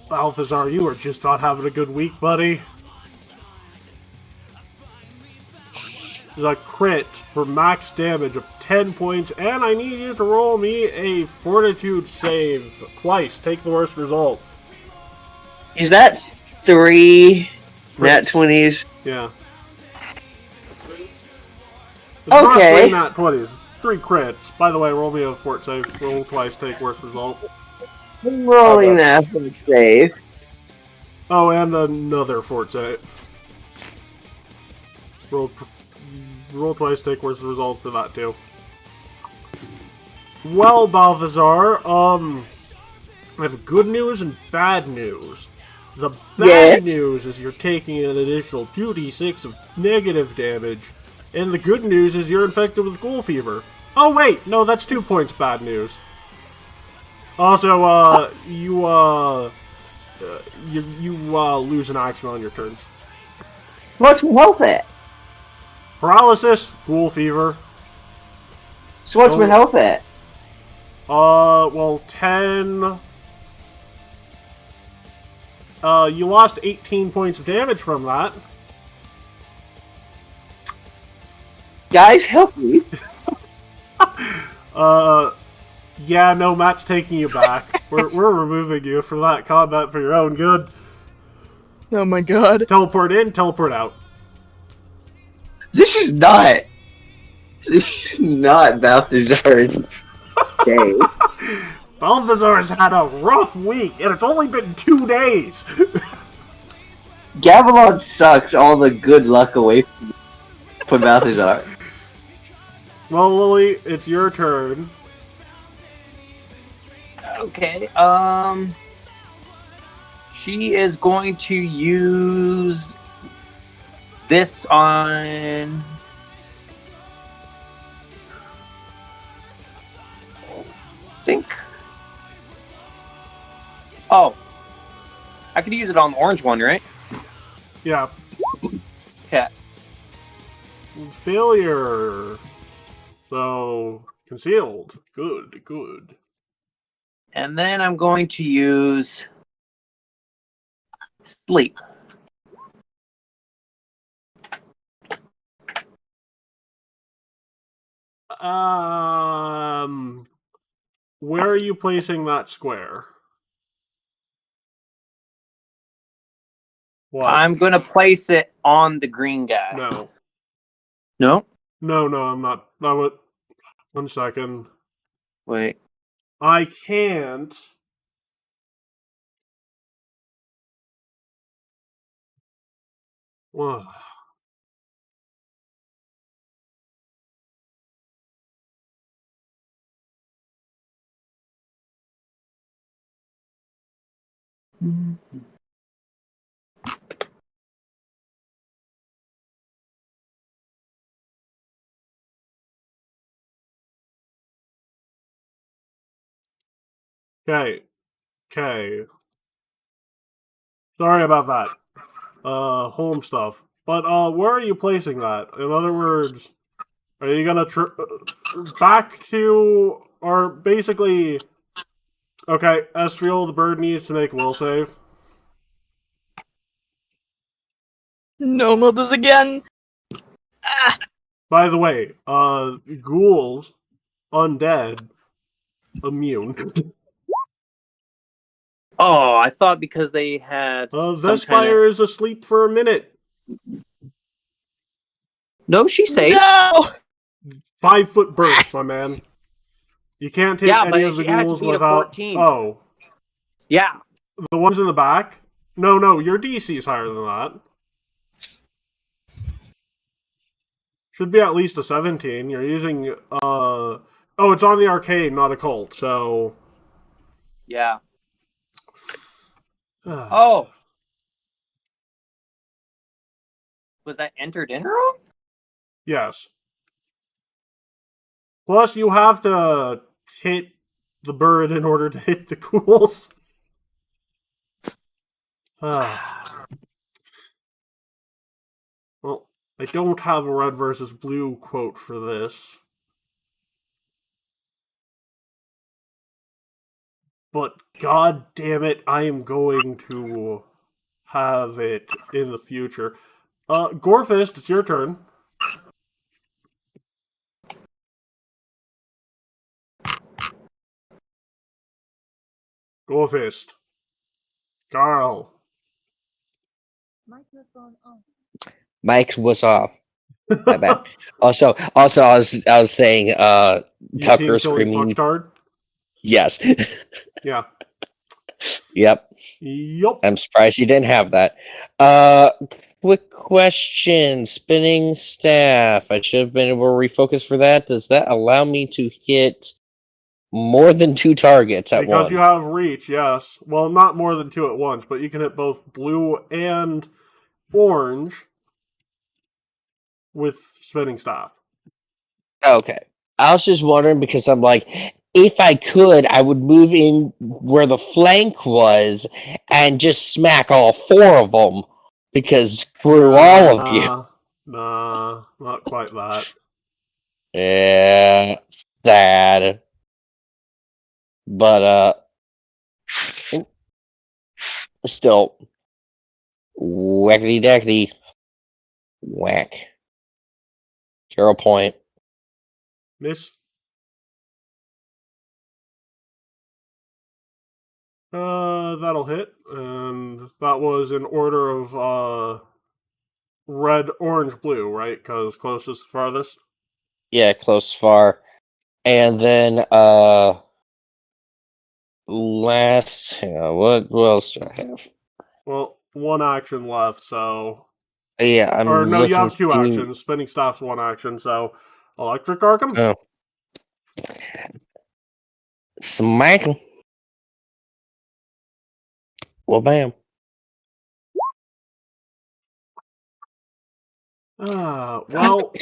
Balthazar, you are just not having a good week, buddy. There's a crit for max damage of 10 points, and I need you to roll me a fortitude save twice. Take the worst result. Is that 3 nat Crits. 20s? Yeah. It's not Okay. 3 nat 20s. 3 crits. By the way, roll me a fort save. Roll twice, take worst result. I'm rolling that for a save. Oh, and another fort save. Roll twice, take worst result for that too. Well, Balthazar, I have good news and bad news. The bad news is you're taking an additional 2d6 of negative damage, and the good news is you're infected with ghoul fever. Oh wait, no, that's 2 points bad news. Also, you lose an action on your turns. What's my health at? Paralysis, ghoul fever. So what's my health at? Well, 10. You lost 18 points of damage from that. Guys, help me. Yeah, no, Matt's taking you back. We're removing you from that combat for your own good. Oh my god. Teleport in, teleport out. This is not Balthazar's day. Balthazar's had a rough week, and it's only been 2 days. Gavilan sucks all the good luck away from Balthazar. Well, Lily, it's your turn. Okay, she is going to use this on... I think... Oh. I could use it on the orange one, right? Yeah. Okay. Failure. So, concealed. Good, good. And then I'm going to use sleep. Where are you placing that square? What? I'm going to place it on the green guy. No. No? No, I'm not. I would. 1 second. Wait. I can't. Ugh. Okay. Sorry about that. Home stuff. But, where are you placing that? In other words, are you gonna back to, or basically... Okay, Estriel, the bird needs to make a will save. No, not this again. Ah. By the way, ghouls, undead, immune. Oh, I thought because they had some Vespire is asleep for a minute. No, she's safe. No. 5-foot burst, my man. You can't take Yeah, any but of the you had to ghouls beat a without. 14. Oh, Yeah. the ones in the back. No, your DC is higher than that. Should be at least a 17. You're using Oh, it's on the arcade, not a cult. So. Yeah. Oh. Was that entered in wrong? Yes. Plus, you have to hit the bird in order to hit the ghouls. Well, I don't have a red versus blue quote for this. But god damn it, I am going to have it in the future. Gorefist, it's your turn. Gorefist. Carl. Mike was off. My bad. Also, I was saying, Tucker screaming. Fucktard? Yes. Yeah. Yep. Yup. I'm surprised you didn't have that. Quick question. Spinning staff. I should have been able to refocus for that. Does that allow me to hit more than 2 targets at once? Because you have reach, yes. Well, not more than 2 at once, but you can hit both blue and orange with spinning staff. Okay. I was just wondering because I'm like, if I could, I would move in where the flank was and just smack all 4 of them. Because screw all of you. Nah, not quite that. Yeah, sad. But, still. Whackety dackety. Whack. 0 point. Miss? That'll hit, and that was in order of, red, orange, blue, right? Because closest, farthest? Yeah, close, far. And then, last, what else do I have? Well, 1 action left, so... Yeah, I'm Or no, you have 2 see... actions. Spinning staff's 1 action, so... Electric Arkham? Oh. Smack him. Well, bam. Well...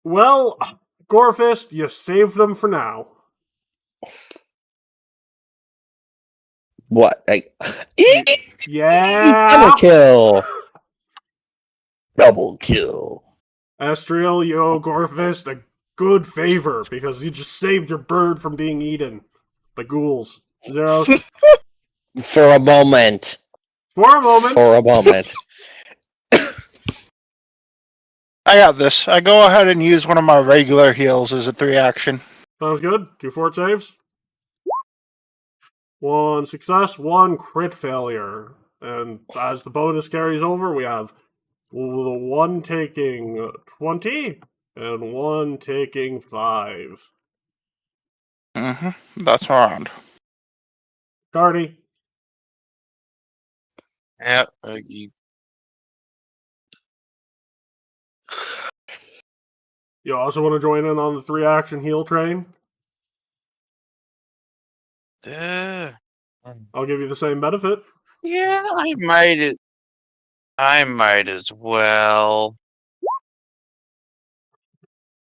Well, Gorefist, you saved them for now. What? Yeah! Double kill! Double kill. Estriel, you owe Gorefist a good favor, because you just saved your bird from being eaten by ghouls. Zeros? For a moment. For a moment. For a moment. I got this. I go ahead and use one of my regular heals as a 3 action. Sounds good. 2 fort saves. 1 success, 1 crit failure. And as the bonus carries over, we have the 1 taking 20 and 1 taking 5. That's around. Darty. Yeah. You also want to join in on the 3 action heal train? I'll give you the same benefit. Yeah, I might as well.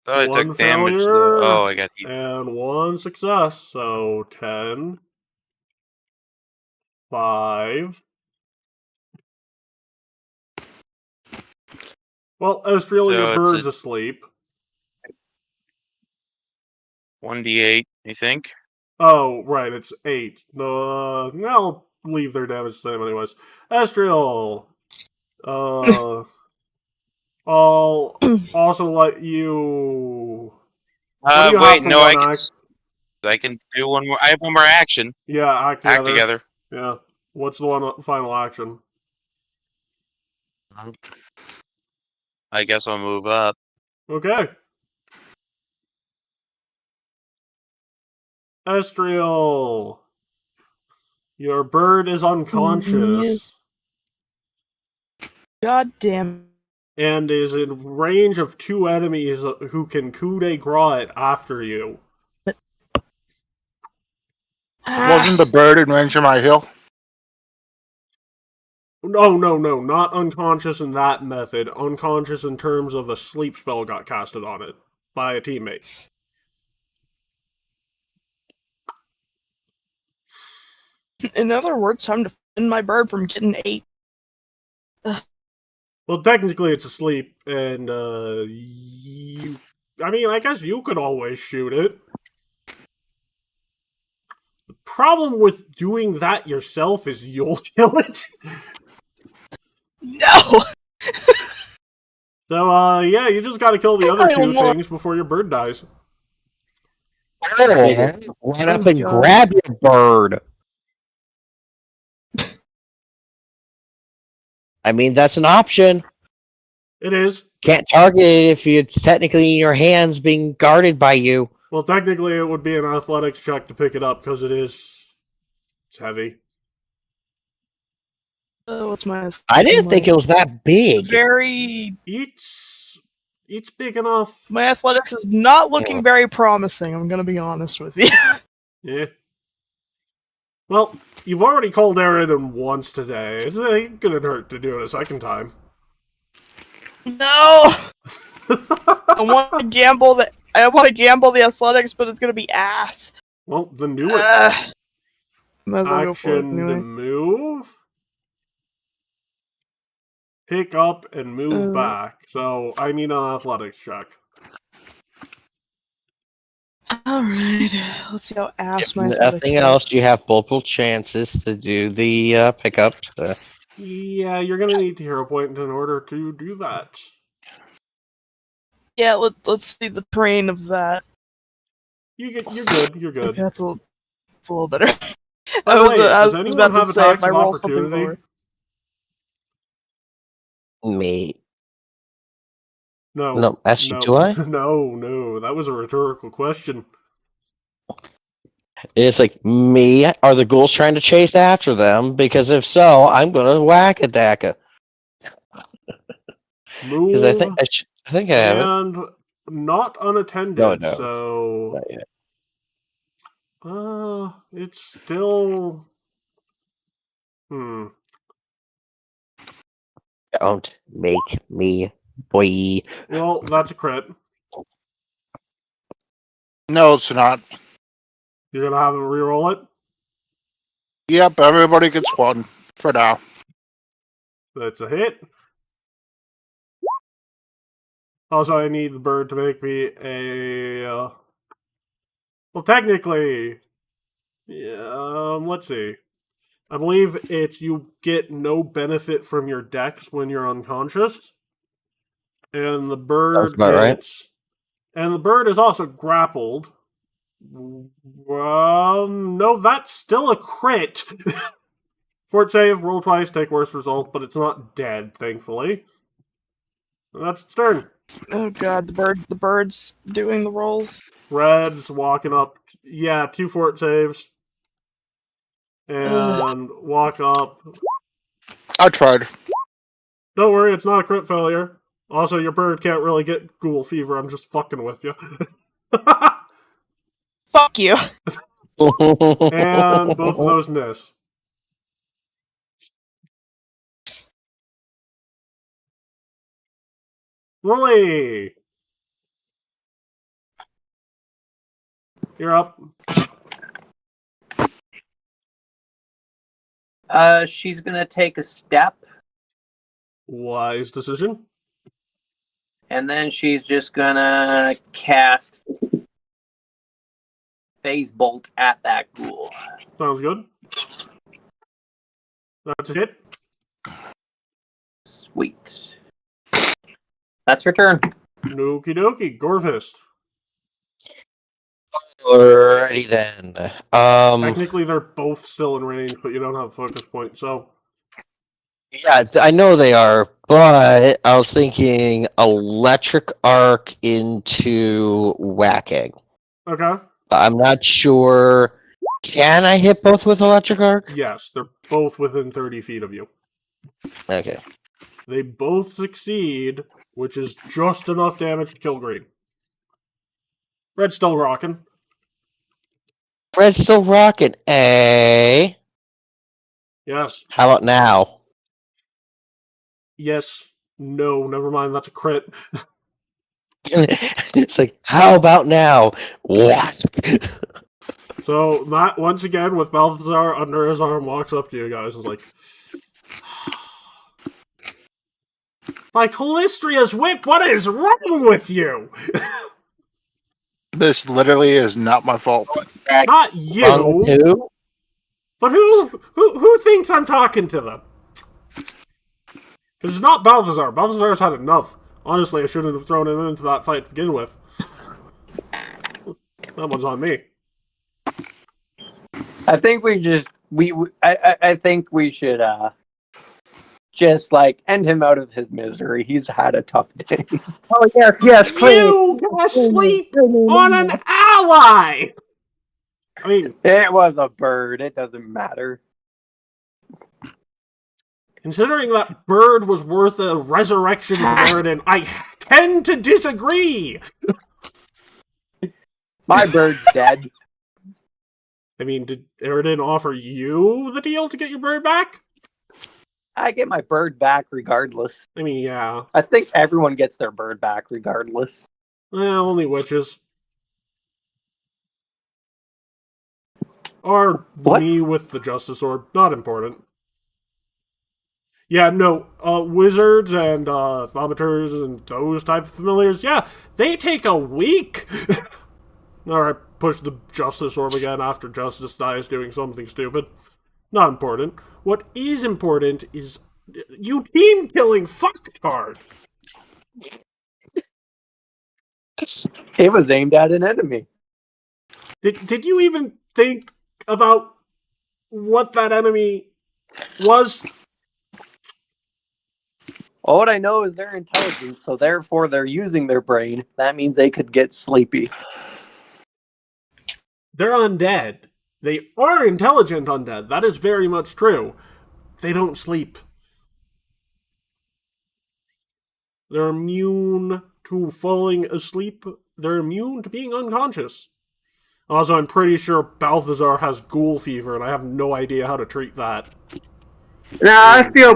Oh, I 1 took damage failure though. Oh, I got healed. and 1 success, so 10, 5. Well, Estriel, So your it's bird's asleep. 1d8, you think? Oh, right, it's 8. I'll leave their damage the same anyways. Estriel! I'll also let you... What do you have Wait, for no, one act? I can do one more. I have one more action. Yeah, act together. Act together. Yeah. What's the one final action? I guess I'll move up. Okay. Estriel! Your bird is unconscious. Yes. God damn. And is in range of 2 enemies who can coup de grace it after you. Wasn't the bird in range of my heal? No, not unconscious in that method. Unconscious in terms of a sleep spell got casted on it by a teammate. In other words, time to defend my bird from getting 8. Well, technically it's asleep, and I mean, I guess you could always shoot it. The problem with doing that yourself is you'll kill it. No! So, yeah, you just gotta kill the other 2 things before your bird dies. Run up and God. grab your bird. I mean, that's an option. It is. Can't target it if it's technically in your hands being guarded by you. Well, technically it would be an athletics check to pick it up, because it's heavy. What's my... I didn't think it was that big. Very... It's big enough. My athletics is not looking very promising, I'm gonna be honest with you. Yeah. Well, you've already called Aaron in once today. It couldn't hurt to do it a second time. No! I want to gamble the athletics, but it's gonna be ass. Well, then do it. Might as well go for it Action to anyway. move. Pick up and move back. So, I need an athletics check. Alright, let's see how ass If my athletics nothing is. else, you have multiple chances to do the pickups. Yeah, you're gonna need to hero point in order to do that. Yeah, let's see the terrain of that. You're good. You're good. Okay, that's a little better. By I the was, way, I does was anyone about have to say if attacks I of roll something opportunity? lower. Me. No. No, actually, no. do I? No. That was a rhetorical question. It's like, me? Are the ghouls trying to chase after them? Because if so, I'm gonna whack a Daka. Move. Because I think I have it. And not unattended, No. so... Not yet. It's still... Don't make me, boy. Well, that's a crit. No, it's not. You're gonna have him reroll it? Yep, everybody gets one for now. That's a hit. Also, I need the bird to make me a... Well, technically... Yeah, let's see. I believe it's you get no benefit from your dex when you're unconscious. And the bird about right. gets... And the bird is also grappled. No, that's still a crit. Fort save, roll twice, take worse result, but it's not dead, thankfully. That's its turn. Oh god, the bird's doing the rolls. Red's walking up. Yeah, 2 fort saves. And walk up. I tried. Don't worry, it's not a crit failure. Also, your bird can't really get ghoul fever. I'm just fucking with you. Fuck you. And both of those miss. Lily! You're up. She's gonna take a step, Wise decision. and then she's just gonna cast phase bolt at that ghoul. Sounds good. That's a hit. Sweet. That's your turn. Okie dokie. Gorfist. Alrighty then. Technically, they're both still in range, but you don't have a focus point, so. Yeah, I know they are, but I was thinking electric arc into whacking. Okay. I'm not sure. Can I hit both with electric arc? Yes, they're both within 30 feet of you. Okay. They both succeed, which is just enough damage to kill Green. Red's still rocking. Red's still rocking. A. Yes. How about now? Yes. No, never mind. That's a crit. It's like, how about now? What? So, Matt, once again, with Balthazar under his arm, walks up to you guys and is like, "My Callistria's whip, what is wrong with you?" This literally is not my fault. Not you, Who? but who thinks I'm talking to them? Because it's not Balthazar. Balthazar's had enough. Honestly, I shouldn't have thrown him into that fight to begin with. That one's on me. I think I think we should just like end him out of his misery. He's had a tough day. Oh yes, please. You gotta sleep on an ally! I mean, It was a bird. It doesn't matter. considering that bird was worth a resurrection of Meriden, I tend to disagree! My bird's dead. I mean, did Eridan offer you the deal to get your bird back? I get my bird back regardless. I mean, yeah. I think everyone gets their bird back regardless. Only witches. Or What? me with the Justice Orb. Not important. Yeah, no, wizards and thaumaturs and those type of familiars, yeah, they take a week! Alright, push the Justice Orb again after Justice dies doing something stupid. Not important. What is important is you team killing fucktard! It was aimed at an enemy. Did you even think about what that enemy was? All I know is they're intelligent, so therefore they're using their brain. That means they could get sleepy. They're undead. They are intelligent undead. That is very much true. They don't sleep. They're immune to falling asleep. They're immune to being unconscious. Also, I'm pretty sure Balthazar has ghoul fever, and I have no idea how to treat that. No, I feel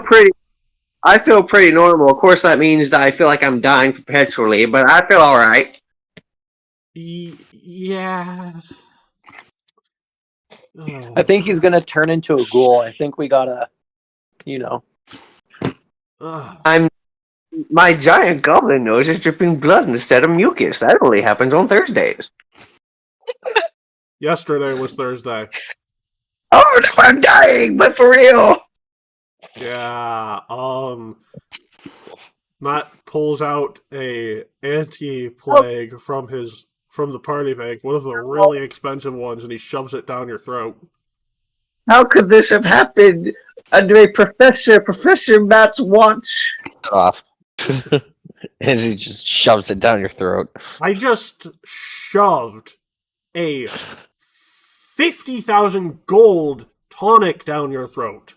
pretty normal. Of course, that means that I feel like I'm dying perpetually, but I feel alright. Yeah. Oh. I think he's gonna turn into a ghoul. I think we gotta, My giant goblin nose is dripping blood instead of mucus. That only happens on Thursdays. Yesterday was Thursday. Oh no, I'm dying, but for real. Yeah, Matt pulls out a anti-plague from the party bank, one of the really expensive ones, and he shoves it down your throat. How could this have happened under a Professor Matt's watch? Off. As he just shoves it down your throat. I just shoved a 50,000 gold tonic down your throat.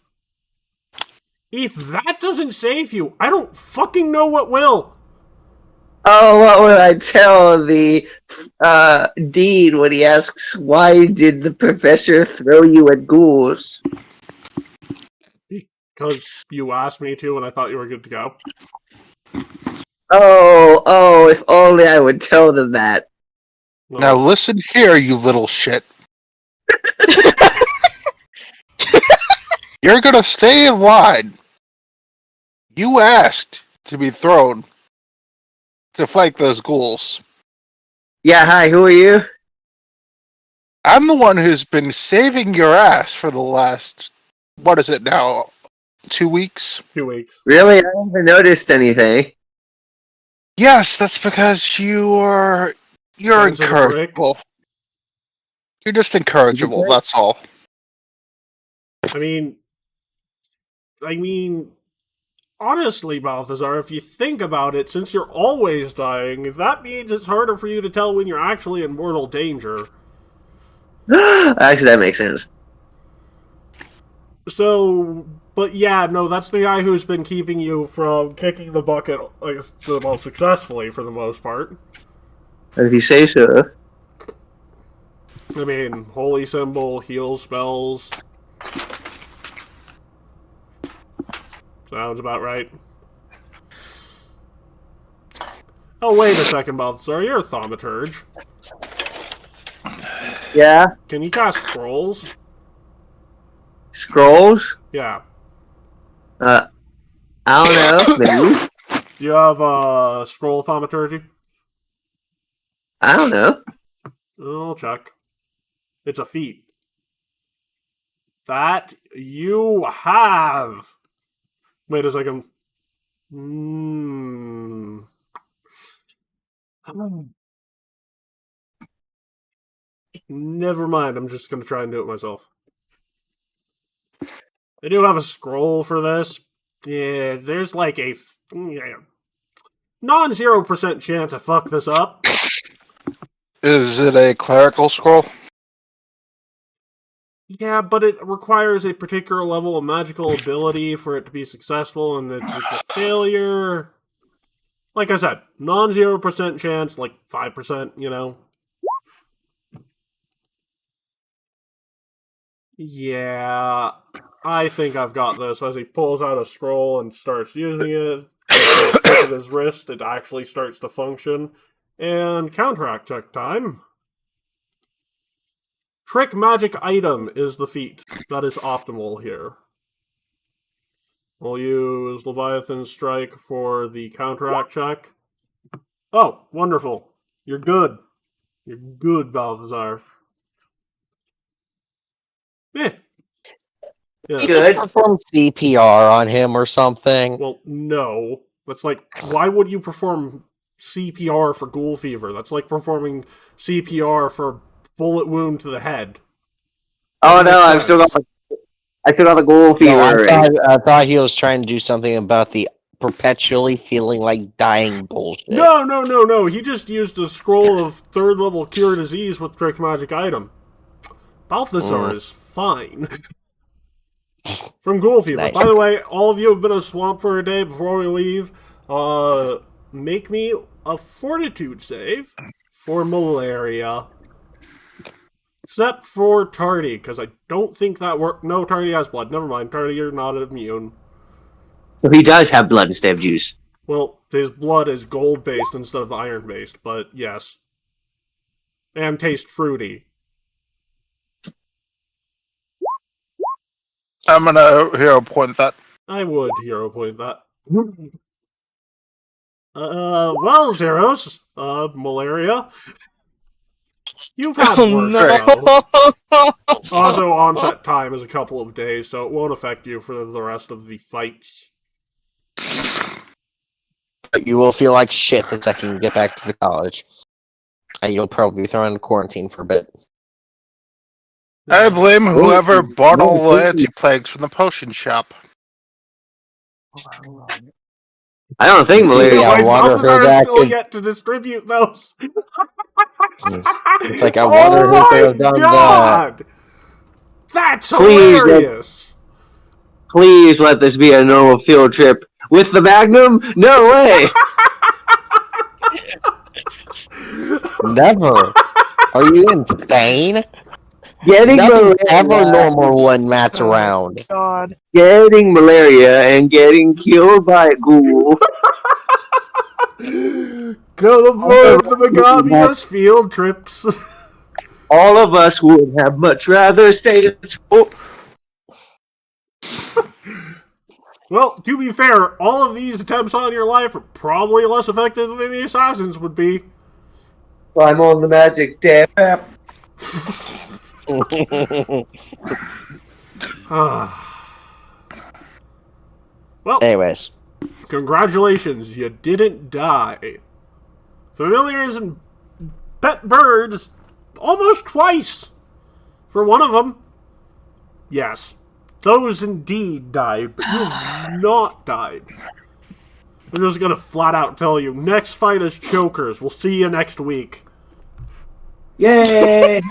If that doesn't save you, I don't fucking know what will. Oh, what will I tell the Dean when he asks, why did the professor throw you at ghouls? Because you asked me to and I thought you were good to go. Oh, if only I would tell them that. Well, Now listen here, you little shit. You're gonna stay in line. You asked to be thrown to fight those ghouls. Yeah, hi, who are you? I'm the one who's been saving your ass for the last, what is it now, 2 weeks? 2 weeks. Really? I haven't noticed anything. Yes, that's because you're Friends with a brick? incorrigible. You're just incorrigible, that's all. I mean, honestly, Balthazar, if you think about it, since you're always dying, that means it's harder for you to tell when you're actually in mortal danger. Actually, that makes sense. So, but yeah, no, that's the guy who's been keeping you from kicking the bucket, like, the most successfully for the most part. If you say so. I mean, holy symbol, heal spells. Sounds about right. Oh, wait a second, Balthazar, you're a thaumaturge. Yeah? Can you cast scrolls? Scrolls? Yeah. I don't know. Maybe. Do you have scroll thaumaturgy? I don't know. I'll check. It's a feat. That you have. Wait a second. Never mind. I'm just going to try and do it myself. I do have a scroll for this. Yeah, there's like a non-0% chance I fuck this up. Is it a clerical scroll? Yeah, but it requires a particular level of magical ability for it to be successful, and it's a failure. Like I said, non-0% chance, like 5%, you know? Yeah, I think I've got this. As he pulls out a scroll and starts using it, at the tip of his wrist, it actually starts to function. And counteract check time. Trick magic item is the feat that is optimal here. We'll use Leviathan Strike for the counteract check. Oh, wonderful. You're good. You're good, Balthazar. Eh. Yeah. Good. Perform CPR on him or something. Well, no. That's like, why would you perform CPR for ghoul fever? That's like performing CPR for bullet wound to the head. Oh no, I still got the ghoul fever. No, I thought he was trying to do something about the perpetually feeling like dying bullshit. No. He just used a scroll of 3rd level cure disease with trick magic item. Balthazar is fine. From ghoul fever. Nice. By the way, all of you have been in a swamp for a day. Before we leave, make me a fortitude save for malaria. Except for Tardy, because I don't think that worked. No, Tardy has blood. Never mind. Tardy, you're not immune. So he does have blood instead of juice. Well, his blood is gold-based instead of iron-based, but yes. And taste fruity. I'm gonna hero point that. I would hero point that. Well, Zeros, malaria. You've had worse. no! Also, onset time is a couple of days, so it won't affect you for the rest of the fights. But you will feel like shit the second you get back to the college. And you'll probably be thrown into quarantine for a bit. I blame whoever bought all the anti-plagues from the potion shop. I don't think malaria. Yeah, I wonder who Balthazar is that still could- yet to distribute those. It's like, I wonder who could have done God! That's Please, hilarious! Please let this be a normal field trip. With the Magnum? No way! that. Never. Are you insane? Getting Nothing's malaria, ever normal when Matt's around. God. getting malaria and getting killed by a ghoul. Come aboard the Megabius field trips. All of us would have much rather stayed at school. Well, to be fair, all of these attempts on your life are probably less effective than the assassins would be. I'm on the magic tap. Well, Anyways, congratulations, you didn't die. Familiars and pet birds almost twice. For one of them, yes, those indeed died, but you have not died. I'm just gonna flat out tell you, next fight is Chokers. We'll see you next week. Yay!